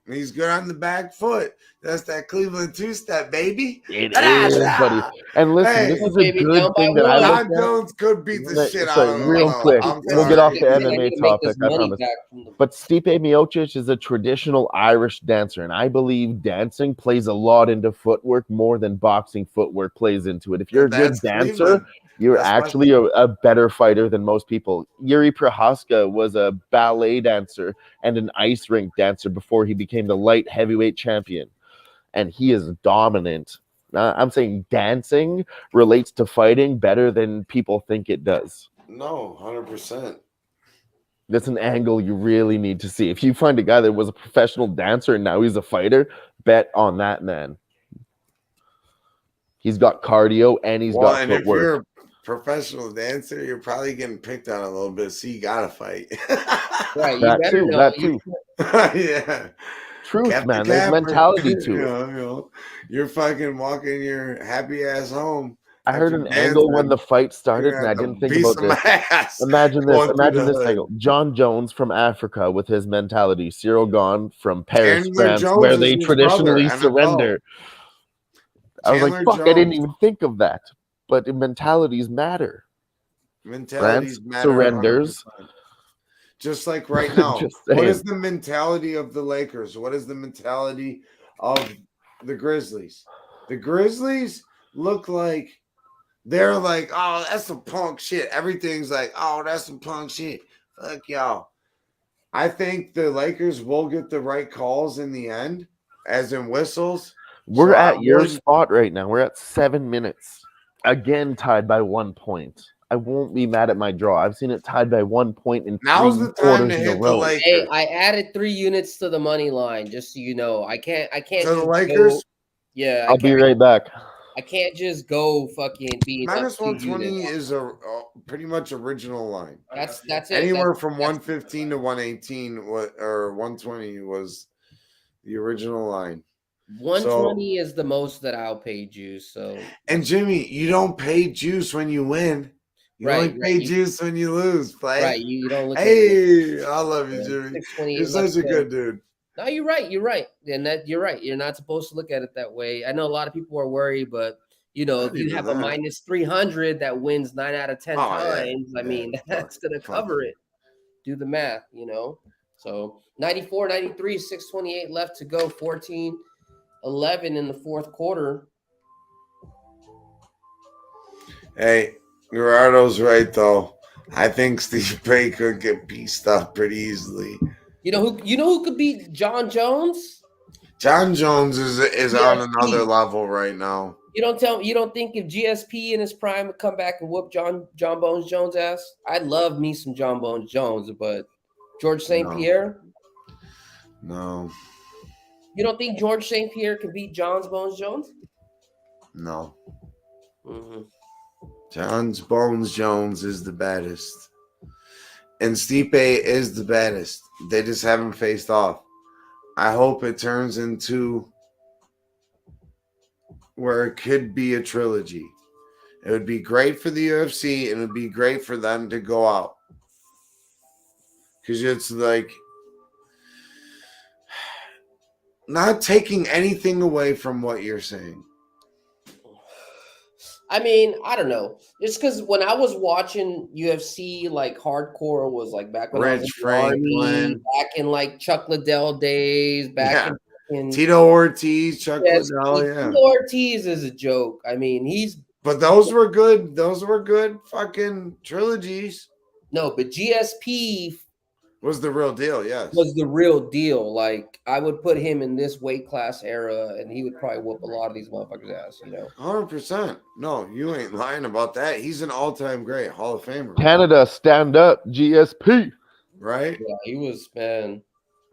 He's good on the back foot. That's that Cleveland two-step, baby. It is, buddy. And listen, Hey, this is a baby, good down by thing that I one. look John at. Jones could beat the shit out Sorry, of him. real though. quick. I'm We'll get off the sorry. I need MMA to make this topic, I money promise. back from the- But Stipe Miocic is a traditional Irish dancer, and I believe dancing plays a lot into footwork more than boxing footwork plays into it. If you're a good That's dancer, Cleveland. you're That's actually a better fighter than most people. Yuri Prohaska was a ballet dancer and an ice rink dancer before he became the light heavyweight champion, and he is dominant. I'm saying dancing relates to fighting better than people think it does. No, 100%. That's an angle you really need to see. If you find a guy that was a professional dancer and now he's a fighter, bet on that man. He's got cardio and he's got And if footwork. you're a professional dancer, you're probably getting picked on a little bit, so you gotta fight. Right, you That better too, know. that too. Yeah. Truth, Cap the man. There's capper. mentality to You it. know, you're fucking walking your happy ass home. I heard after an angle when dancing. the fight started, You're and I gonna have didn't to think beat about some this. ass Imagine this. going through Imagine the this hood. angle. John Jones from Africa with his mentality. Cyril Gahn from Paris, Chandler France, Jones where is they his traditionally brother, NFL. surrender. I was like, Chandler fuck, I didn't Jones. even think of that. But mentalities matter. Mentalities France matter. surrenders. 100%. Just like right now. Just What saying. is the mentality of the Lakers? What is the mentality of the Grizzlies? The Grizzlies look like they're like, oh, that's some punk shit. Everything's like, oh, that's some punk shit. Fuck y'all. I think the Lakers will get the right calls in the end, as in whistles. We're So I at your wouldn't- spot right now. We're at 7 minutes. Again, tied by 1 point. I won't be mad at my draw. I've seen it tied by 1 point in Now's 3 the time quarters to in a hit the row. Lakers. Hey, I added 3 units to the money line, just so you know. I can't To the just Lakers, go, yeah, I'll be right back. I can't just go fucking being minus up 2 120 units. is a pretty much original line. That's it. Anywhere That's- from that's- 115 to 118 or 120 was the original line. 120 is the most that I'll pay juice. So And Jimmy, you don't pay juice when you win. You Right, only pay right. juice when you lose, play. right, you don't look at it. Hey, I love you, Jimmy. 628 You're left such a to good go. dude. No, you're right. You're right. And that you're right. You're not supposed to look at it that way. I know a lot of people are worried, but you know, Not if you even have a that. minus 300 that wins 9 out of 10 Oh, yeah. times, I Yeah, mean, that's going to fuck cover it. it. Do the math, you know? So 94, 93, 628 left to go, 14, 11 in the fourth quarter. Hey, Gerardo's right though. I think Steve Bay could get pieced up pretty easily. You know who could beat John Jones? John Jones is GSP. on another level right now. You don't think if GSP in his prime would come back and whoop John Bones Jones ass? I'd love me some John Bones Jones, but George St. Pierre? No. You don't think George St. Pierre can beat John's Bones Jones? No. Mm-hmm. John's Bones Jones is the baddest. And Stipe is the baddest. They just haven't faced off. I hope it turns into where it could be a trilogy. It would be great for the UFC and it would be great for them to go out. Because it's like not taking anything away from what you're saying. I mean, I don't know. It's because when I was watching UFC, like hardcore was like back when I was in Rich the Army, Franklin. back in like Chuck Liddell days, back in Tito Ortiz, Chuck Liddell, Tito Ortiz is a joke. I mean, but those were good. Those were good fucking trilogies. No, but GSP Was the real deal, yes. was the real deal. Like, I would put him in this weight class era, and he would probably whoop a lot of these motherfuckers' ass, you know? 100%. No, you ain't lying about that. He's an all-time great Hall of Famer. Canada, stand up, GSP. Right? Yeah, he was, man.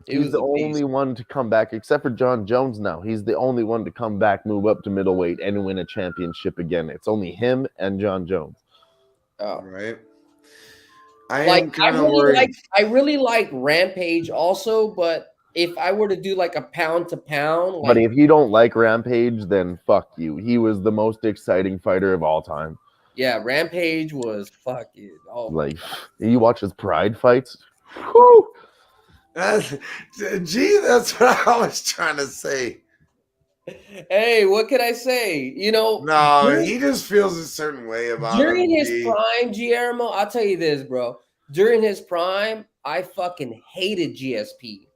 He's the only one to come back, except for John Jones now. He's the only one to come back, move up to middleweight, and win a championship again. It's only him and John Jones. Oh. Right. I really like Rampage also, but if I were to do like a pound to pound, But if you don't like Rampage, then fuck you. He was the most exciting fighter of all time. yeah, Rampage was fucking like you watch his Pride fights. Whew. that's what I was trying to say. Hey, what can I say? You know, No, he just feels a certain way about during him. his G. prime, Guillermo, I'll tell you this, bro. During his prime, I fucking hated GSP.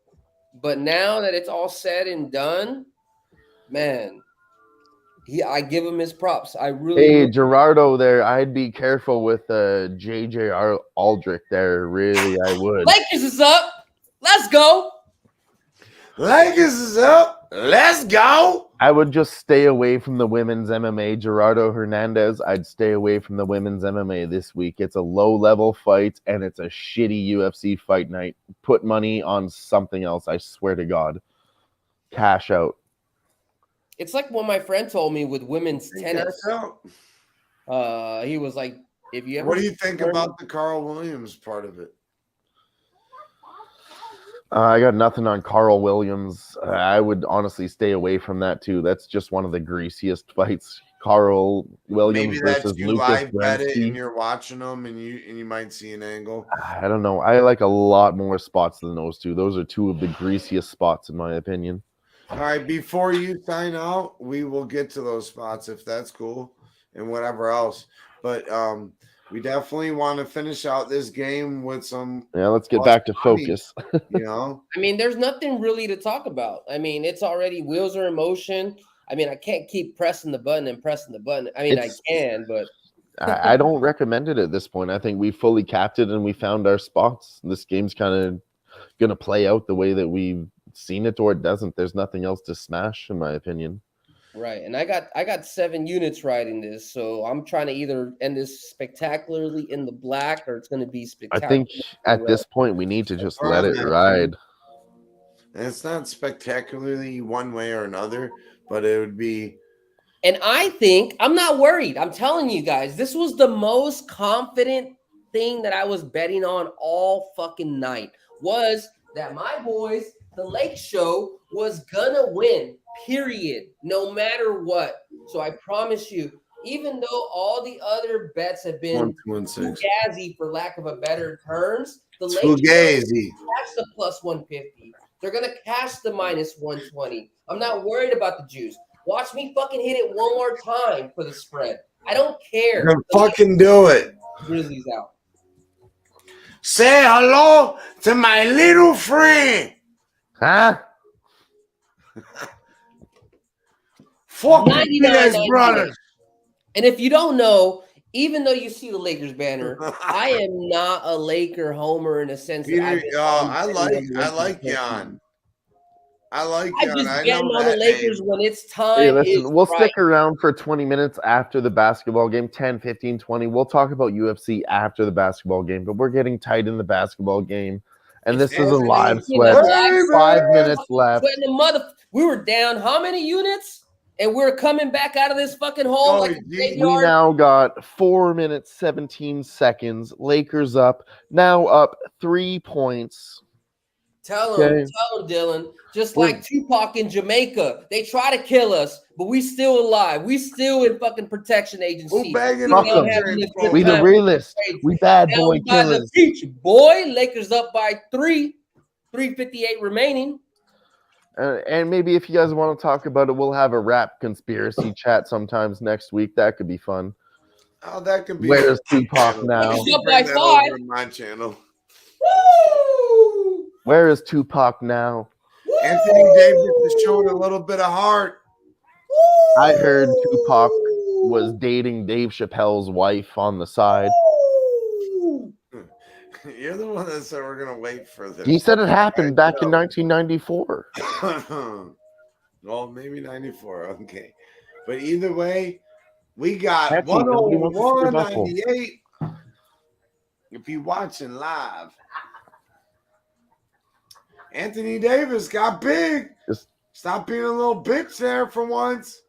But now that it's all said and done, man, I give him his props. I really Hey, will. Gerardo there, I'd be careful with JJ Aldrich there. Really, I would. Lakers is up. Let's go. Lakers is up. Let's go. I would just stay away from the women's MMA. Gerardo Hernandez, I'd stay away from the women's MMA this week. It's a low-level fight, and it's a shitty UFC fight night. Put money on something else, I swear to God. Cash out. It's like what my friend told me with women's Think tennis. that's out. He was like, if you ever What do you think about the Carl Williams part of it? I got nothing on Carl Williams. I would honestly stay away from that too. That's just one of the greasiest fights. Carl Williams Maybe that's versus you Lucas live bet it and Wensky. you're watching them and you might see an angle. I don't know. I like a lot more spots than those two. Those are two of the greasiest spots in my opinion. All right, before you sign out, we will get to those spots if that's cool and whatever else. But we definitely want to finish out this game with some. Yeah, let's get back to focus. You know, I mean, there's nothing really to talk about. I mean, it's already wheels are in motion. I mean, I can't keep pressing the button and pressing the button. I mean, I can, but I don't recommend it at this point. I think we fully capped it and we found our spots. This game's kind of going to play out the way that we've seen it, or it doesn't. There's nothing else to smash, in my opinion. right. And I got 7 units riding this, so I'm trying to either end this spectacularly in the black, or it's going to be I spectacular. think at this point we need to just let it ride. and it's not spectacularly one way or another, but it would be. And I think I'm not worried. I'm telling you guys, this was the most confident thing that I was betting on all fucking night, was that my boys, the Lake Show, was gonna win, period, no matter what. So I promise you, even though all the other bets have been 1, 2, and 6. fugazi, for lack of a better terms, the Lake Show Fugazi. cash the plus 150. They're gonna cash the minus 120. I'm not worried about the juice. Watch me fucking hit it one more time for the spread. I don't care. Then fucking do it. Grizzlies out. Say hello to my little friend. Huh? Fuck 99.98. brothers. And if you don't know, even though you see the Lakers banner, I am not a Laker homer in a sense that Peter, I like Jan. I like I'm Jan. just I betting know on the that Lakers name. when it's time. Hey, listen, is we'll right. stick around for 20 minutes after the basketball game, 10, 15, 20. We'll talk about UFC after the basketball game, but we're getting tight in the basketball game. And this is a live sweat. 5 minutes left. Sweating the mother. We were down how many units? And we're coming back out of this fucking hole like a We graveyard. now got 4 minutes, 17 seconds. Lakers up. Now up 3 points. Tell him, Okay. Dylan. Just like Tupac in Jamaica, they try to kill us, but we still alive. We still in fucking protection agency. Who-Bangin? Fuck don't them. have to live this We the time. realists. We bad Down boy by the killers. beach, boy. Lakers up by 3. 3:58 remaining. And maybe if you guys want to talk about it, we'll have a rap conspiracy chat sometimes next week. That could be fun. Oh, that could be. Where's Tupac now? Lakers up Bring by that 5. over to my channel. Woo! Where is Tupac now? Anthony Davis is showing a little bit of heart. I heard Tupac was dating Dave Chappelle's wife on the side. You're the one that said we're gonna wait for this. He said it happened back in 1994. Well, maybe 94. Okay, but either way, we got Actually, nobody wants to see the 101.98. If you're watching live, Anthony Davis got big. Just- Stop being a little bitch there for once.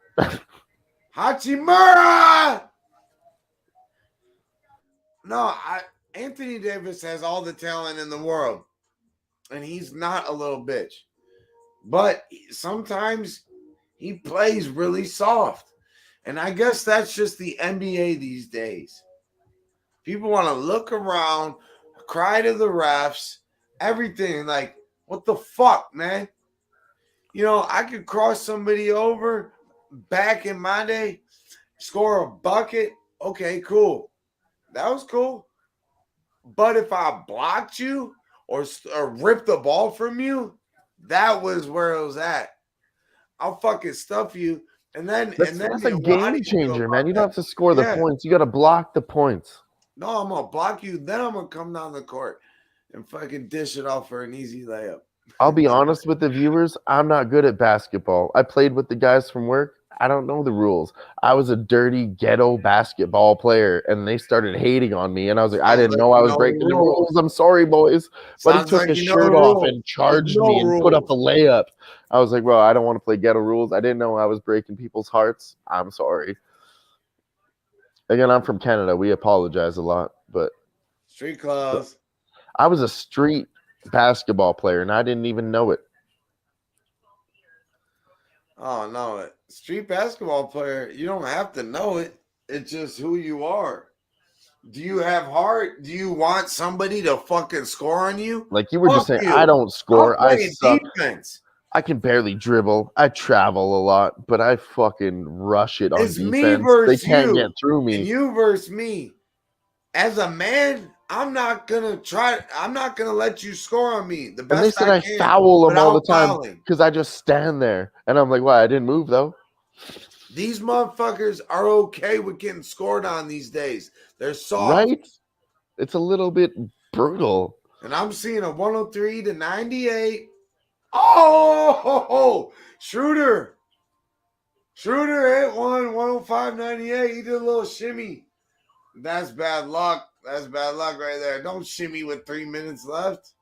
Hachimura. No, Anthony Davis has all the talent in the world, and he's not a little bitch. But sometimes he plays really soft. And I guess that's just the NBA these days. People want to look around, cry to the refs, everything. Like, what the fuck, man? You know, I could cross somebody over back in my day, score a bucket. Okay, cool. That was cool. But if I blocked you or ripped the ball from you, that was where it was at. I'll fucking stuff you. And then That's a what I game need to do changer, about man. You don't that- have to score the Yeah. points. You got to block the points. No, I'm gonna block you. Then I'm gonna come down the court and fucking dish it off for an easy layup. I'll be honest with the viewers. I'm not good at basketball. I played with the guys from work. I don't know the rules. I was a dirty ghetto basketball player, and they started hating on me. And I was like, I Sounds didn't like know I you was know breaking the rules. rules. I'm sorry, boys. But he Sounds took like his you know shirt the off rules. and charged No me and put up a rules. layup. I was like, bro, I don't want to play ghetto rules. I didn't know I was breaking people's hearts. I'm sorry. Again, I'm from Canada. We apologize a lot, but Street clubs. I was a street basketball player, and I didn't even know it. Oh no, street basketball player. You don't have to know it. It's just who you are. Do you have heart? Do you want somebody to fucking score on you? Like you were just Fuck saying, you. I don't score. I'm I playing suck. defense. I can barely dribble. I travel a lot, but I fucking rush it on It's me defense. versus They can't you, get through and me. you versus me. As a man, I'm not gonna let you score on me. The And they best said I I can. foul them all the without time fouling. because I just stand there. And I'm like, why? I didn't move though. These motherfuckers are okay with getting scored on these days. They're soft. Right? It's a little bit brutal. And I'm seeing a 103 to 98. Oh, Schroeder. Schroeder hit 105, 98. He did a little shimmy. That's bad luck. That's bad luck right there. Don't shimmy with 3 minutes left.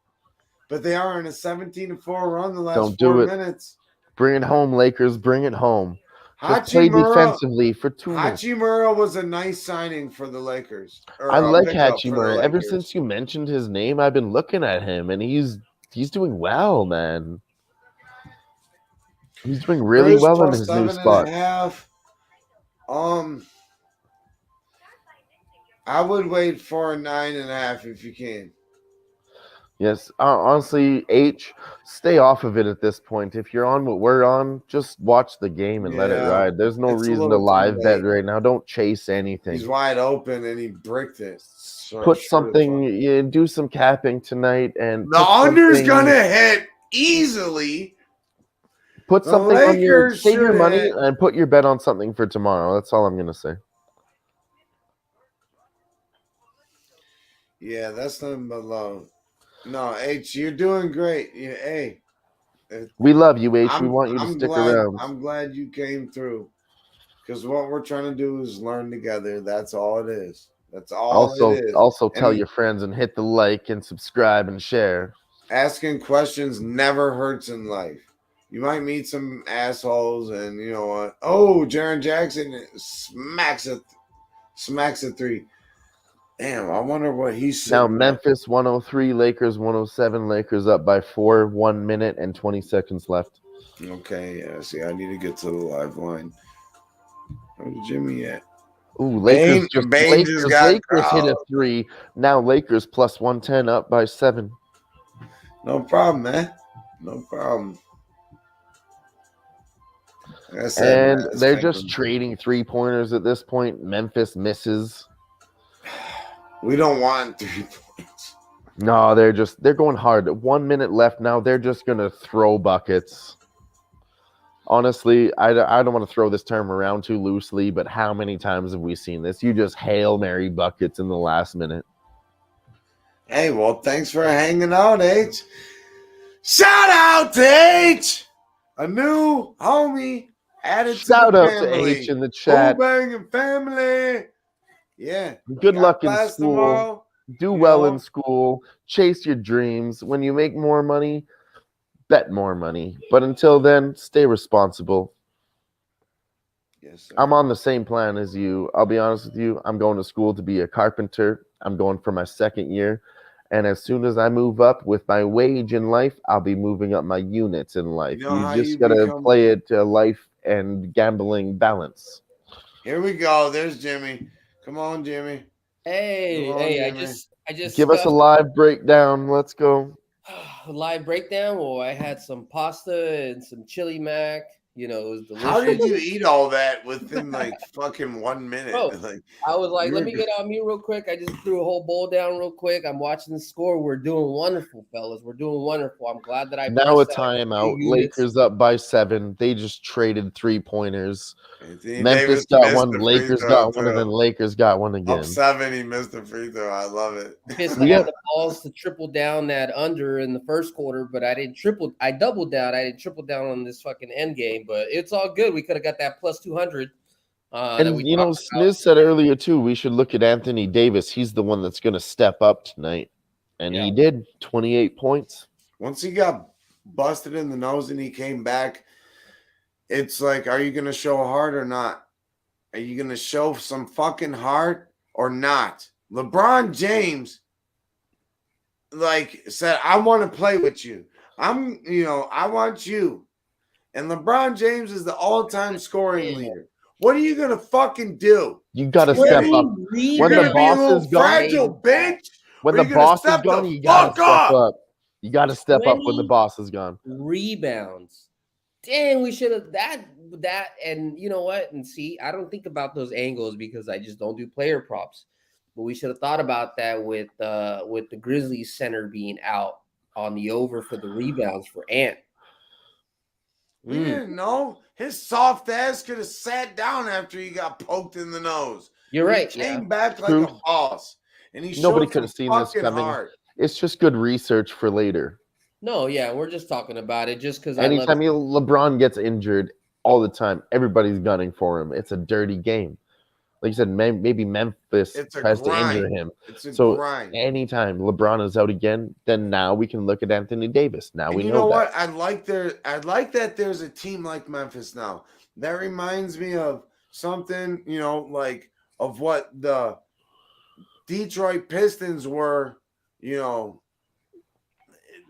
But they are in a 17-4 run the last Don't do 4 it. minutes. Bring it home, Lakers. Bring it home. Just play Hachimura defensively for 2 minutes. Hachimura was a nice signing for the Lakers. Or I a like pickup for the Hachimura. Ever Lakers. since you mentioned his name, I've been looking at him, and he's doing well, man. He's doing really Grizz well in plus his new 7.5. spot. I would wait for a 9.5 if you can. Yes, honestly, H, stay off of it at this point. If you're on what we're on, just watch the game and let it Yeah, ride. There's no it's a reason to little too live bet late. right now. Don't chase anything. He's wide open and he bricked it. Put something, do some capping tonight, and The under's gonna hit easily. put the something on your Lakers save your should money hit. and put your bet on something for tomorrow. That's all I'm gonna say. Yeah, that's nothing but love. No, H, you're doing great. Yeah, hey, We love you, H. We want you to I'm stick glad. around. I'm glad you came through. Because what we're trying to do is learn together. That's all it is. That's all it is. Also tell And your friends and hit the like and subscribe and share. asking questions never hurts in life. You might meet some assholes, and you know what? Oh, Jaren Jackson smacks a three. Damn, I wonder what he's Now sitting at. Memphis 103, Lakers 107. Lakers up by 4, 1 minute and 20 seconds left. Okay, yeah. See, I need to get to the live line. Where's Jimmy at? Ooh, Lakers Bane just got Lakers hit a 3. Now Lakers plus 110 up by 7. No problem, man. No problem. Like I said, And man, it's they're kind just of- trading 3-pointers at this point. Memphis misses. We don't want 3 points. No, they're going hard. 1 minute left now. They're just gonna throw buckets. Honestly, I don't want to throw this term around too loosely, but how many times have we seen this? You just Hail Mary buckets in the last minute. Hey, well, thanks for hanging out, H. Shout out to H, a new homie added Shout to the out family. to H in the chat. Who-Bangin family. Yeah. Good Got luck in class school. tomorrow. Do You well know? in school. Chase your dreams. When you make more money, bet more money. But until then, stay responsible. Yes, sir. I'm on the same plan as you. I'll be honest with you. I'm going to school to be a carpenter. I'm going for my 2nd year. And as soon as I move up with my wage in life, I'll be moving up my units in life. You know how You just you got to become- play it to life and gambling balance. Here we go. There's Jimmy. Come on, Jimmy. Hey, Come on, hey, Jimmy. I just Give us a stuffed- live breakdown. Let's go. Live breakdown. Well, I had some pasta and some chili mac. You know, it was delicious. How did you eat all that within like fucking 1 minute? Bro, Like, I was like, you let were me get on mute real quick. I just threw a whole bowl down real quick. I'm watching the score. We're doing wonderful, fellas. We're doing wonderful. I'm glad that I Now a pressed that timeout. few units. Lakers up by 7. They just traded 3-pointers. Anthony Memphis Davis got missed one, the free Lakers throw, got one, too. and then Lakers got one Up again. 7, he missed the free throw. I love it. Pissed We I had got- the balls to triple down that under in the first quarter, but I didn't triple. I doubled down. I didn't triple down on this fucking end game, but it's all good. We could have got that plus 200. That we And, you know, talked about. Sniz said earlier, too, we should look at Anthony Davis. He's the one that's going to step up tonight. And Yeah. he did. 28 points. Once he got busted in the nose and he came back, it's like, are you going to show heart or not? Are you going to show some fucking heart or not? LeBron James, like, said, I want to play with you. I want you. And LeBron James is the all-time scoring leader. What are you going to fucking do? You got to When step you- up. You're When the going to be a boss little is gone, fragile, bitch. when Or the you gonna boss is step gone, the you got to fuck step up. up. You got to step up when the 20 boss is gone. Rebounds. Dang, we should have that. And you know what? And see, I don't think about those angles because I just don't do player props. But we should have thought about that with the Grizzlies center being out on the over for the rebounds for Ant. We didn't know. His soft ass could have sat down after he got poked in the nose. You're right. He Yeah. came back like True. a boss. And he Nobody showed could have some seen this fucking coming. heart. It's just good research for later. No, yeah, we're just talking about it just because Anytime LeBron gets injured all the time, everybody's gunning for him. It's a dirty game. Like you said, maybe Memphis It's a tries to injure grind. him. It's a So grind. anytime LeBron is out again, then now we can look at Anthony Davis. Now And we you know know that. what? I'd like that there's a team like Memphis now. That reminds me of something, like of what the Detroit Pistons were,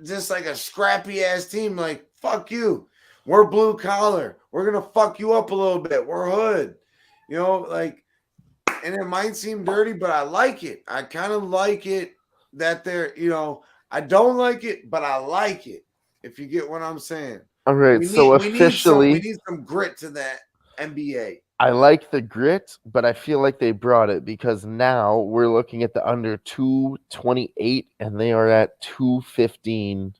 just like a scrappy ass team. Like, fuck you. We're blue collar. We're gonna fuck you up a little bit. We're hood. And it might seem dirty, but I like it. I kind of like it that they're, I don't like it, but I like it. If you get what I'm saying. All right, so officially, we need some grit to that NBA. I like the grit, but I feel like they brought it because now we're looking at the under 228 and they are at 215.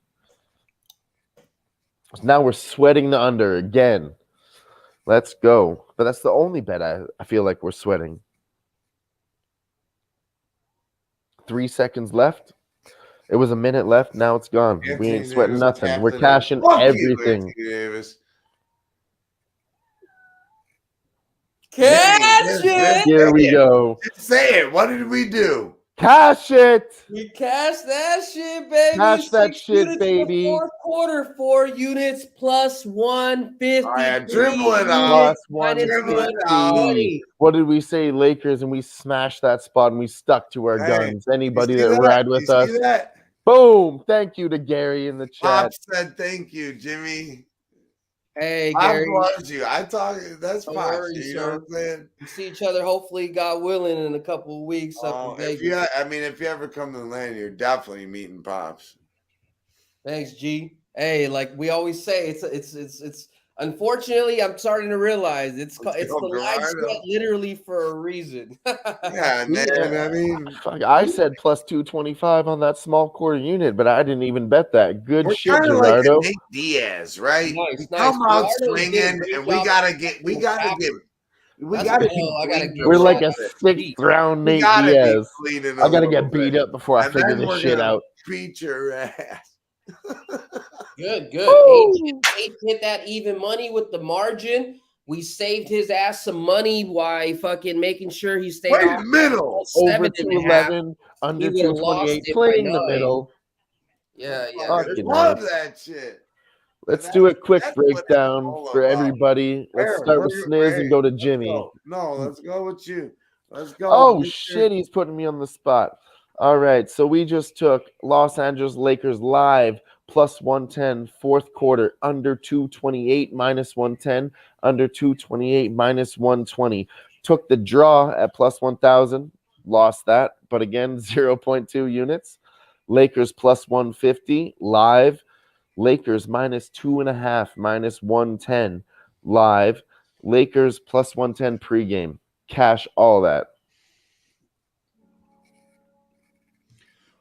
So now we're sweating the under again. Let's go. But that's the only bet I feel like we're sweating. 3 seconds left. It was a minute left. Now it's gone. We Anthony ain't sweating Davis nothing. We're captain. cashing Fuck you, everything. Anthony Davis. Cash it! Here we go. Just say it. What did we do? Cash it. We cash that shit, baby. Cash that 6 shit, units in the baby. Fourth quarter, 4 units plus 150. All right, dribble it out. Plus Minus 150. What did we say, Lakers? And we smashed that spot and we stuck to our Hey, guns. Anybody You see that ride You with see us, that? boom. Thank you to Gary in the chat. Pop said thank you, Jimmy. Hey, Pop Gary. loves you. I talk. That's Don't Pop. worry, You know what I'm saying? We see each other, hopefully, God willing, in a couple of weeks. Up in If Vegas. if you ever come to the land, you're definitely meeting Pops. Thanks, G. Hey, like we always say, it's. Unfortunately, I'm starting to realize it's Let's the go, live Gerardo. sweat literally for a reason. Yeah, man. I mean, Fuck, I said plus 225 on that small quarter unit, but I didn't even bet that. Good we're shit, kind of like Gerardo. a Nick Diaz, right? Nice, We nice. come out Gerardo did a swinging, great and we job gotta of get, That's a goal. I gotta give We're like a shout out. 6th round We Nate gotta Diaz. be bleeding. I got to get beat up before I and figure then this we're shit gonna out. beat your ass. Good. Woo! H hit that even money with the margin. We saved his ass some money by fucking making sure he stayed Right in off the middle. Over 7.5. 211, under He would've lost 228, it playing by the 9. middle. Yeah. Fucking Love nice. that shit. Let's do a quick That's what it's breakdown all for about. everybody. Let's Where? start with Where- Sniz and go to let's Jimmy. go. No, let's go with you. Let's go. Oh, Mr. shit, he's putting me on the spot. All right, so we just took Los Angeles Lakers live plus 110, fourth quarter, under 228, minus 110, under 228, minus 120. Took the draw at plus 1,000, lost that, but again, 0.2 units. Lakers plus 150 live. Lakers minus 2.5, minus 110 live. Lakers plus 110 pregame. Cash all that.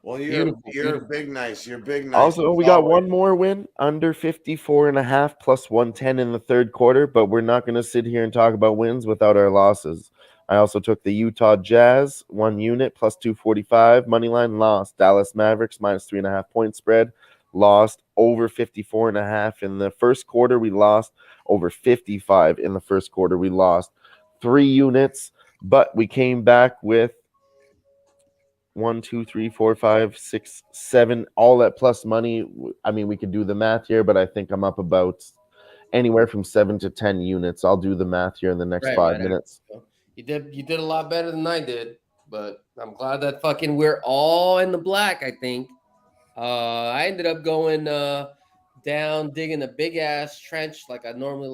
Well, Beautiful, you're beautiful. big nice. You're big nice. Also, we got one more win, under 54.5 plus 110 in the third quarter, but we're not going to sit here and talk about wins without our losses. I also took the Utah Jazz, 1 unit, plus 245. Money line lost. Dallas Mavericks, minus 3.5 point spread. Lost over 54.5 in the first quarter. We lost over 55 in the first quarter. We lost 3 units, but we came back with 1, 2, 3, 4, 5, 6, 7, all that plus money. I mean, we could do the math here, but I think I'm up about anywhere from 7 to 10 units. I'll do the math here in the next 5 minutes. You did a lot better than I did, but I'm glad that fucking we're all in the black, I think. I ended up going down, digging a big ass trench like I normally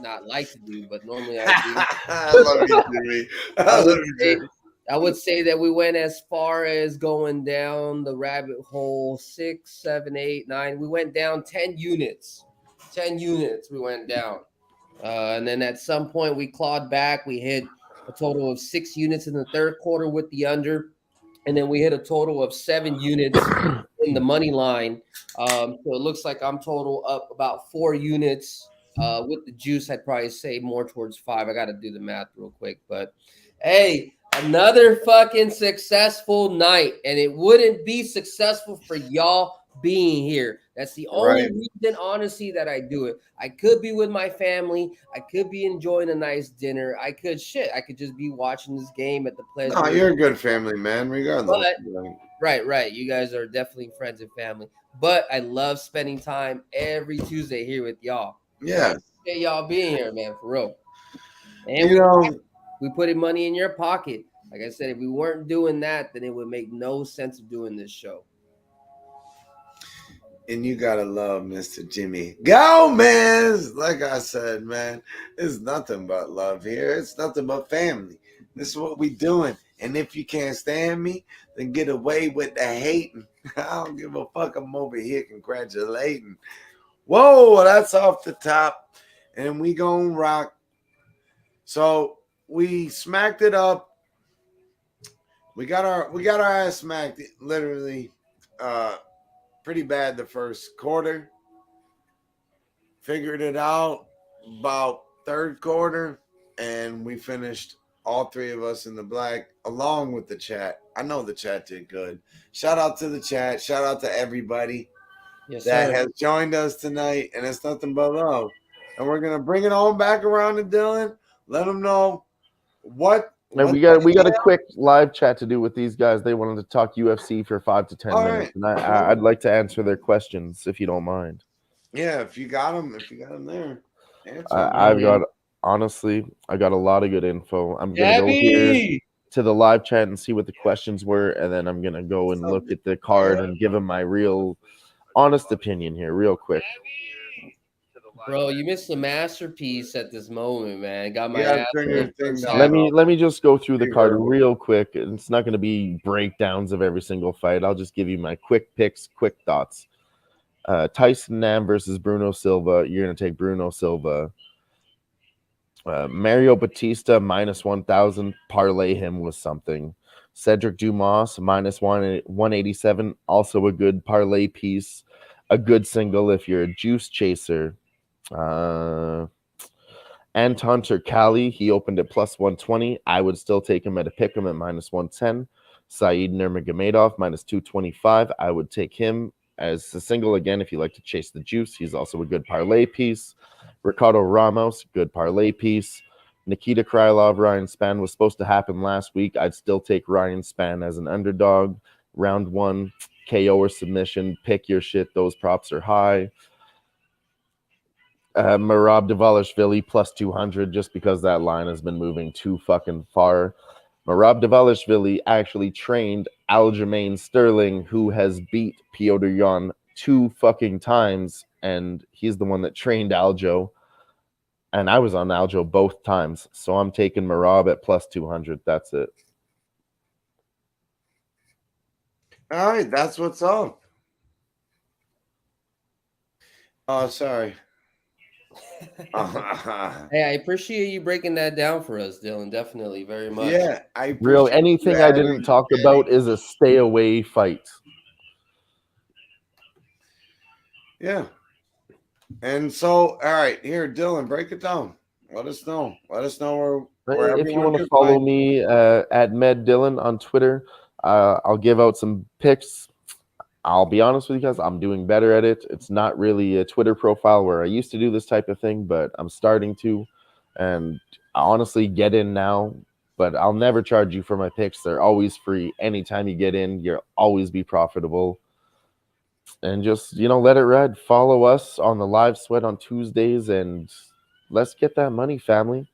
not like to do, but normally I do. I love you, Jimmy. I love you, Jimmy. I would say that we went as far as going down the rabbit hole 6, 7, 8, 9. We went down 10 units. 10 units we went down. And then at some point we clawed back. We hit a total of 6 units in the third quarter with the under. And then we hit a total of 7 units in the money line. So it looks like I'm total up about 4 units. With the juice, I'd probably say more towards 5. I got to do the math real quick. But hey, another fucking successful night. And it wouldn't be successful for y'all being here. That's the only reason, honestly, that I do it. I could be with my family. I could be enjoying a nice dinner. I could just be watching this game at the pleasure. No, you're a good family, man, regardless. Right. You guys are definitely friends and family. But I love spending time every Tuesday here with y'all. Yeah. Hey, y'all being here, man, for real. And we put money in your pocket. Like I said, if we weren't doing that, then it would make no sense of doing this show. And you gotta love Mr. Jimmy Gomez. Like I said, man, it's nothing but love here. It's nothing but family. This is what we doing. And if you can't stand me, then get away with the hating. I don't give a fuck. I'm over here congratulating. Whoa, that's off the top. And we gonna rock. So we smacked it up. We got our ass smacked literally pretty bad the first quarter. Figured it out about third quarter, and we finished all 3 of us in the black along with the chat. I know the chat did good. Shout out to the chat. Shout out to everybody that has joined us tonight, and it's nothing but love. And we're gonna bring it on back around to Dylan. Let them know what. And we got a quick live chat to do with these guys. They wanted to talk UFC for 5 to 10 minutes, and I'd like to answer their questions if you don't mind. Yeah, if you got them there. I got a lot of good info. I'm gonna go here to the live chat and see what the questions were, and then I'm gonna go and look at the card and give them my real, honest opinion here, real quick. Bro, you missed a masterpiece at this moment, man. Got my Let me just go through the card real quick. It's not going to be breakdowns of every single fight. I'll just give you my quick picks, quick thoughts. Tyson Nam versus Bruno Silva. You're going to take Bruno Silva. Mario Batista minus 1,000. Parlay him with something. Cedric Dumas minus 187. Also a good parlay piece. A good single if you're a juice chaser. Anton Turkali, he opened at plus 120. I would still take him at a pick him at minus 110. Saeed Nurmagomedov minus 225. I would take him as a single again if you like to chase the juice. He's also a good parlay piece. Ricardo Ramos, good parlay piece. Nikita Krylov, Ryan Spann was supposed to happen last week. I'd still take Ryan Spann as an underdog. Round 1, KO or submission. Pick your shit. Those props are high. Merab Dvalishvili plus 200 just because that line has been moving too fucking far. Merab Dvalishvili actually trained Aljamain Sterling, who has beat Piotr Yan 2 fucking times, and he's the one that trained Aljo. And I was on Aljo both times, so I'm taking Merab at plus 200. That's it. All right, that's what's up. Oh, sorry. Hey, I appreciate you breaking that down for us, Dylan. Definitely, very much. Yeah, I Real appreciate you anything I adding didn't talk about is a stay away fight. Yeah. And so, all right, here, Dylan, break it down. Let us know. Let us know where If you everyone want to can follow find. me at Med Dylan on Twitter, I'll give out some picks. I'll be honest with you guys, I'm doing better at it. It's not really a Twitter profile where I used to do this type of thing, but I'm starting to. And I honestly get in now, but I'll never charge you for my picks. They're always free. Anytime you get in, you'll always be profitable. And just, let it ride. Follow us on the live sweat on Tuesdays, and let's get that money, family.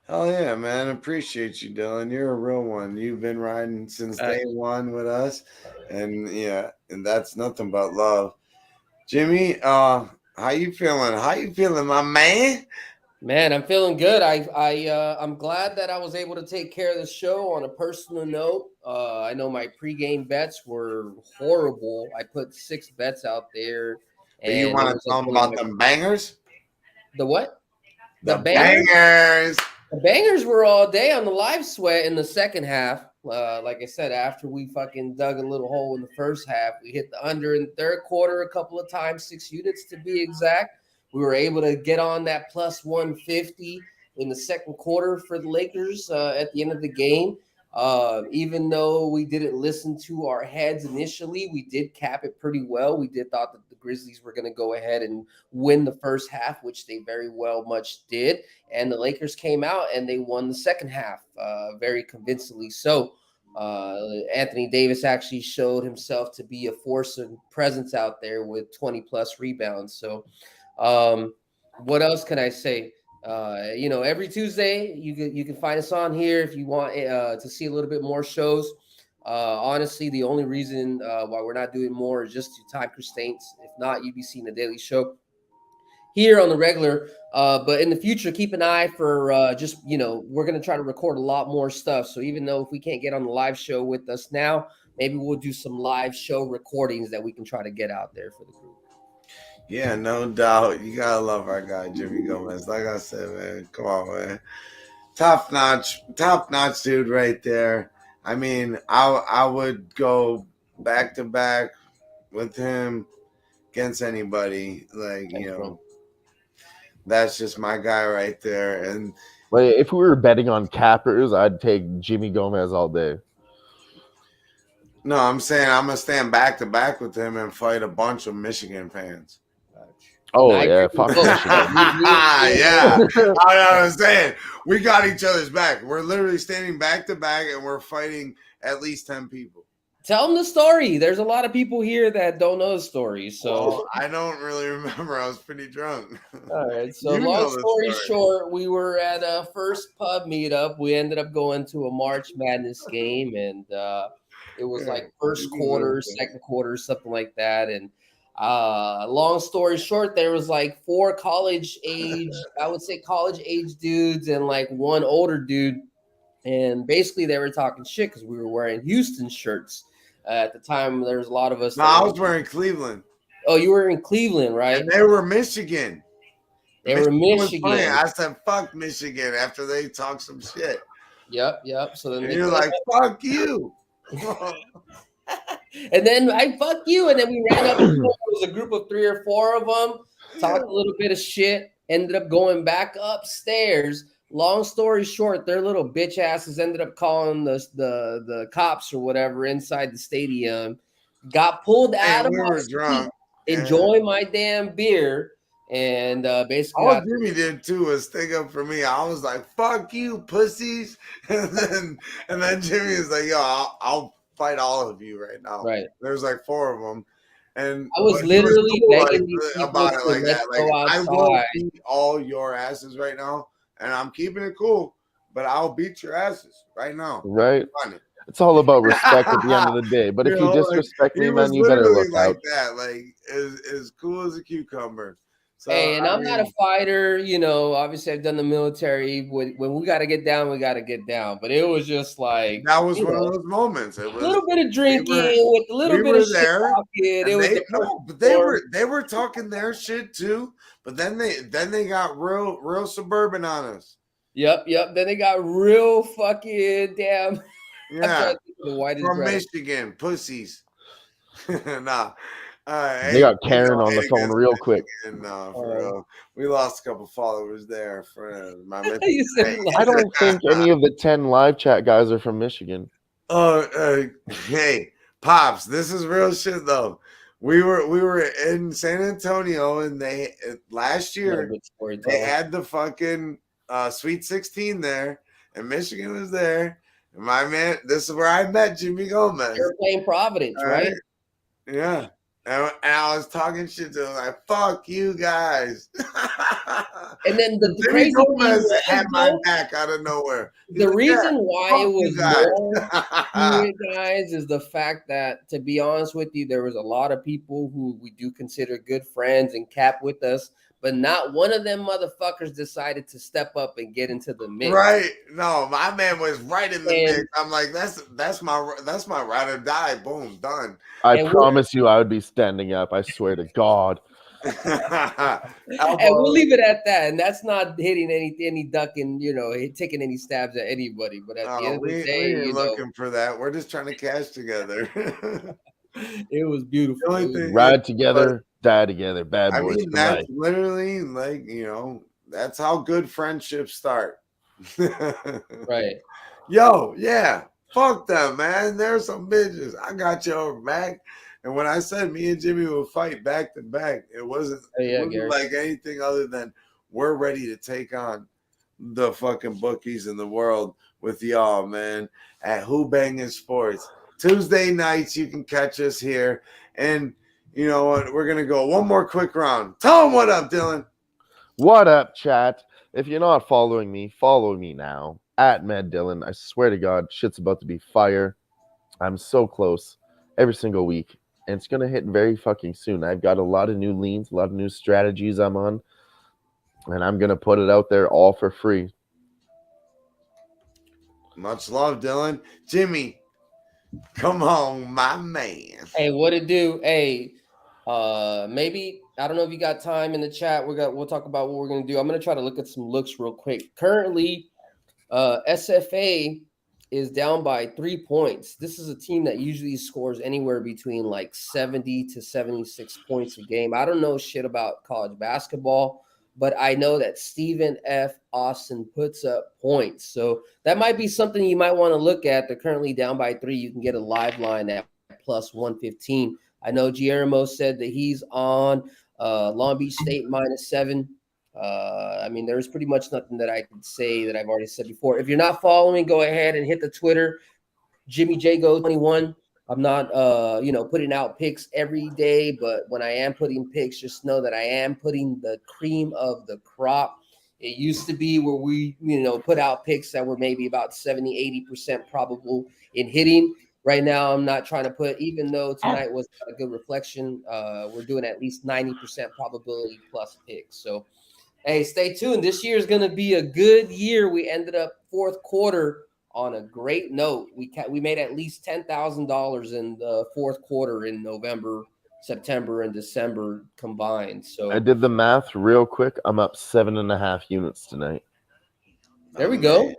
Hell yeah, man. Appreciate you, Dylan. You're a real one. You've been riding since day one with us. And yeah, and that's nothing but love. Jimmy, how you feeling? How you feeling, my man? Man, I'm feeling good. I'm glad that I was able to take care of the show on a personal note. I know my pregame bets were horrible. I put 6 bets out there, Do you and it want to was tell like them one of about them bangers? the what? The The bangers? bangers. The bangers were all day on the live sweat in the second half. Like I said, after we fucking dug a little hole in the first half, we hit the under in the third quarter a couple of times, 6 units to be exact. We were able to get on that plus 150 in the second quarter for the Lakers at the end of the game. Even though we didn't listen to our heads initially, we did cap it pretty well. We did thought that the Grizzlies were going to go ahead and win the first half, which they very well much did. And the Lakers came out and they won the second half very convincingly. So Anthony Davis actually showed himself to be a force and presence out there with 20 plus rebounds. So what else can I say? Every Tuesday you can find us on here if you want to see a little bit more shows. Honestly, the only reason why we're not doing more is just to time constraints. If not, you'd be seeing a daily show here on the regular. But in the future, keep an eye for we're going to try to record a lot more stuff. So even though if we can't get on the live show with us now, maybe we'll do some live show recordings that we can try to get out there for the group. Yeah, no doubt. You gotta love our guy Jimmy Gomez. Like I said, man, come on, man. Top notch dude right there. I mean, I would go back to back with him against anybody. Like, Thanks, bro. that's just my guy right there. And Like, if we were betting on cappers, I'd take Jimmy Gomez all day. no, I'm saying I'm gonna stand back to back with him and fight a bunch of Michigan fans. Oh, yeah, fuck Michigan. Yeah, I was saying we got each other's back. We're literally standing back to back, and we're fighting at least 10 people. Tell them the story. There's a lot of people here that don't know the story. So well, I don't really remember. I was pretty drunk. All right. So long story short, we were at a first pub meetup. We ended up going to a March Madness game, and it was like first quarter, second quarter, something like that. And long story short, there was like 4 college age dudes and like 1 older dude. And basically they were talking shit because we were wearing Houston shirts. At the time, there was a lot of us. No, I was wearing Cleveland. Oh, you were in Cleveland, right? And they were Michigan. They were Michigan. I said, fuck Michigan after they talked some shit. Yep. So then you're like, fuck you. And then I fuck you. And then we ran up. It was a group of 3 or 4 of them. Talked a little bit of shit. Ended up going back upstairs. Long story short, their little bitch asses ended up calling the cops or whatever inside the stadium. Got pulled out of my seat, enjoying my damn beer, and basically all Jimmy did too was stick up for me. I was like, "Fuck you, pussies," and then Jimmy was like, "Yo, I'll fight all of you right now." Right. There's like 4 of them. And I was literally begging these people about it like that. Like, I will outside. beat all your asses right now. And I'm keeping it cool, but I'll beat your asses right now. Right. It's all about respect at the end of the day. But if you disrespect me, man, you better look like out. that, like as cool as a cucumber. So, Hey, and I I'm not a mean, fighter, obviously I've done the military. When we got to get down, we got to get down. But it was just like, that was one of those moments. It a was little bit of we drinking were with a little we bit of were shit there, talking. It and was the but storm. they were talking their shit too. But then they got real suburban on us. Yep. Then they got real fucking damn. I'm Yeah, trying to think of the whitest from brand. Michigan, pussies. Nah, They hey, got please Karen don't on the hate phone against real quick. Michigan. No, for Uh, real. We lost a couple followers there for my Michigan. you said Hey. I don't think any of the 10 live chat guys are from Michigan. Hey, pops, this is real shit though. We were in San Antonio, and they last not a year good they storyteller. had the fucking Sweet 16 there, and Michigan was there. And my man, this is where I met Jimmy Gomez. They were playing Providence, All right? Yeah. And I was talking shit to them like, fuck you guys. And then the Jimmy crazy thing Gomez was, had my though, back out of nowhere. He's the like, yeah, reason why fuck it you was more to it, guys, is the fact that, to be honest with you, there was a lot of people who we do consider good friends and cap with us, but not one of them motherfuckers decided to step up and get into the mix. Right. No, my man was right in the And- mix. I'm like, that's my ride or die. Boom, done. I And promise you I would be standing up. I swear to God. And we'll leave it at that. And that's not hitting any ducking, taking any stabs at anybody. But at the end of we the day, ain't looking for that. We're just trying to cash together. it was beautiful. The only thing Ride together, die together. Bad I boys mean, for that's life. literally like, that's how good friendships start. Right. Yo, yeah. Fuck them, man. There's some bitches. I got your back. And when I said me and Jimmy would fight back to back, it wasn't, Gary. like anything other than we're ready to take on the fucking bookies in the world with y'all, man, at Who-Bangin Sports. Tuesday nights, you can catch us here. And you know what? We're going to go one more quick round. Tell them what up, Dylan. What up, chat? If you're not following me, follow me now. At Mad Dylan. I swear to God, shit's about to be fire. I'm so close every single week. And it's going to hit very fucking soon. I've got a lot of new leans, a lot of new strategies I'm on. And I'm going to put it out there all for free. Much love, Dylan. Jimmy, come on, my man. Hey, what it do? Hey, maybe I don't know if you got time in the chat. We'll talk about what we're gonna do. I'm gonna try to look at some looks real quick. Currently, SFA is down by 3 points. This is a team that usually scores anywhere between like 70 to 76 points a game. I don't know shit about college basketball, but I know that Stephen F. Austin puts up points. So that might be something you might want to look at. They're currently down by 3. You can get a live line at plus 115. I know Guillermo said that he's on Long Beach State -7. I mean, there's pretty much nothing that I could say that I've already said before. If you're not following, go ahead and hit the Twitter, Jimmy J Go 21. I'm not, putting out picks every day, but when I am putting picks, just know that I am putting the cream of the crop. It used to be where we, put out picks that were maybe about 70, 80% probable in hitting. Right now, I'm not trying to put, even though tonight was a good reflection, we're doing at least 90% probability plus picks. So, hey, stay tuned. This year is going to be a good year. We ended up fourth quarter on a great note. We made at least $10,000 in the fourth quarter in November, September, and December combined. So I did the math real quick. I'm up 7.5 units tonight. there we go.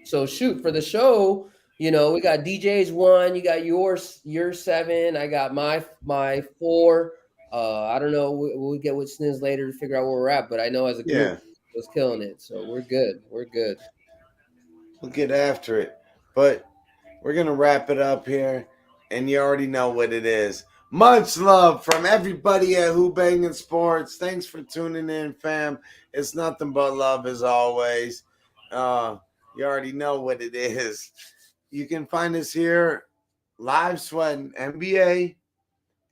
So shoot, for the show, we got DJ's 1, you got your 7, I got my 4. I don't know. We'll get with Sniz later to figure out where we're at, but I know as a group, it was killing it. So we're good. We're good. We'll get after it. But we're going to wrap it up here, and you already know what it is. Much love from everybody at Who-Bangin Sports. Thanks for tuning in, fam. It's nothing but love as always. You already know what it is. You can find us here live sweating NBA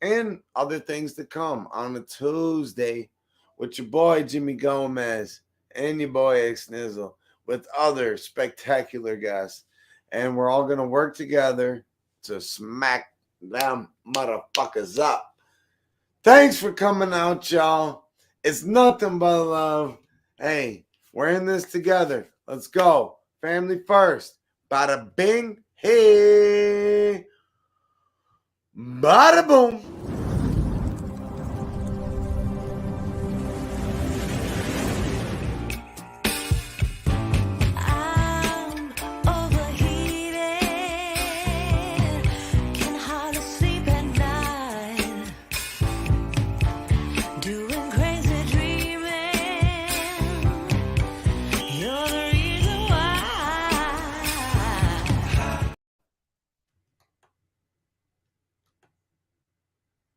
and other things to come on a Tuesday with your boy Jimmy Gomez and your boy IKSNIZOL with other spectacular guests. And we're all going to work together to smack them motherfuckers up. Thanks for coming out, y'all. It's nothing but love. Hey, we're in this together. Let's go. Family first. Bada bing. Hey. Bada boom.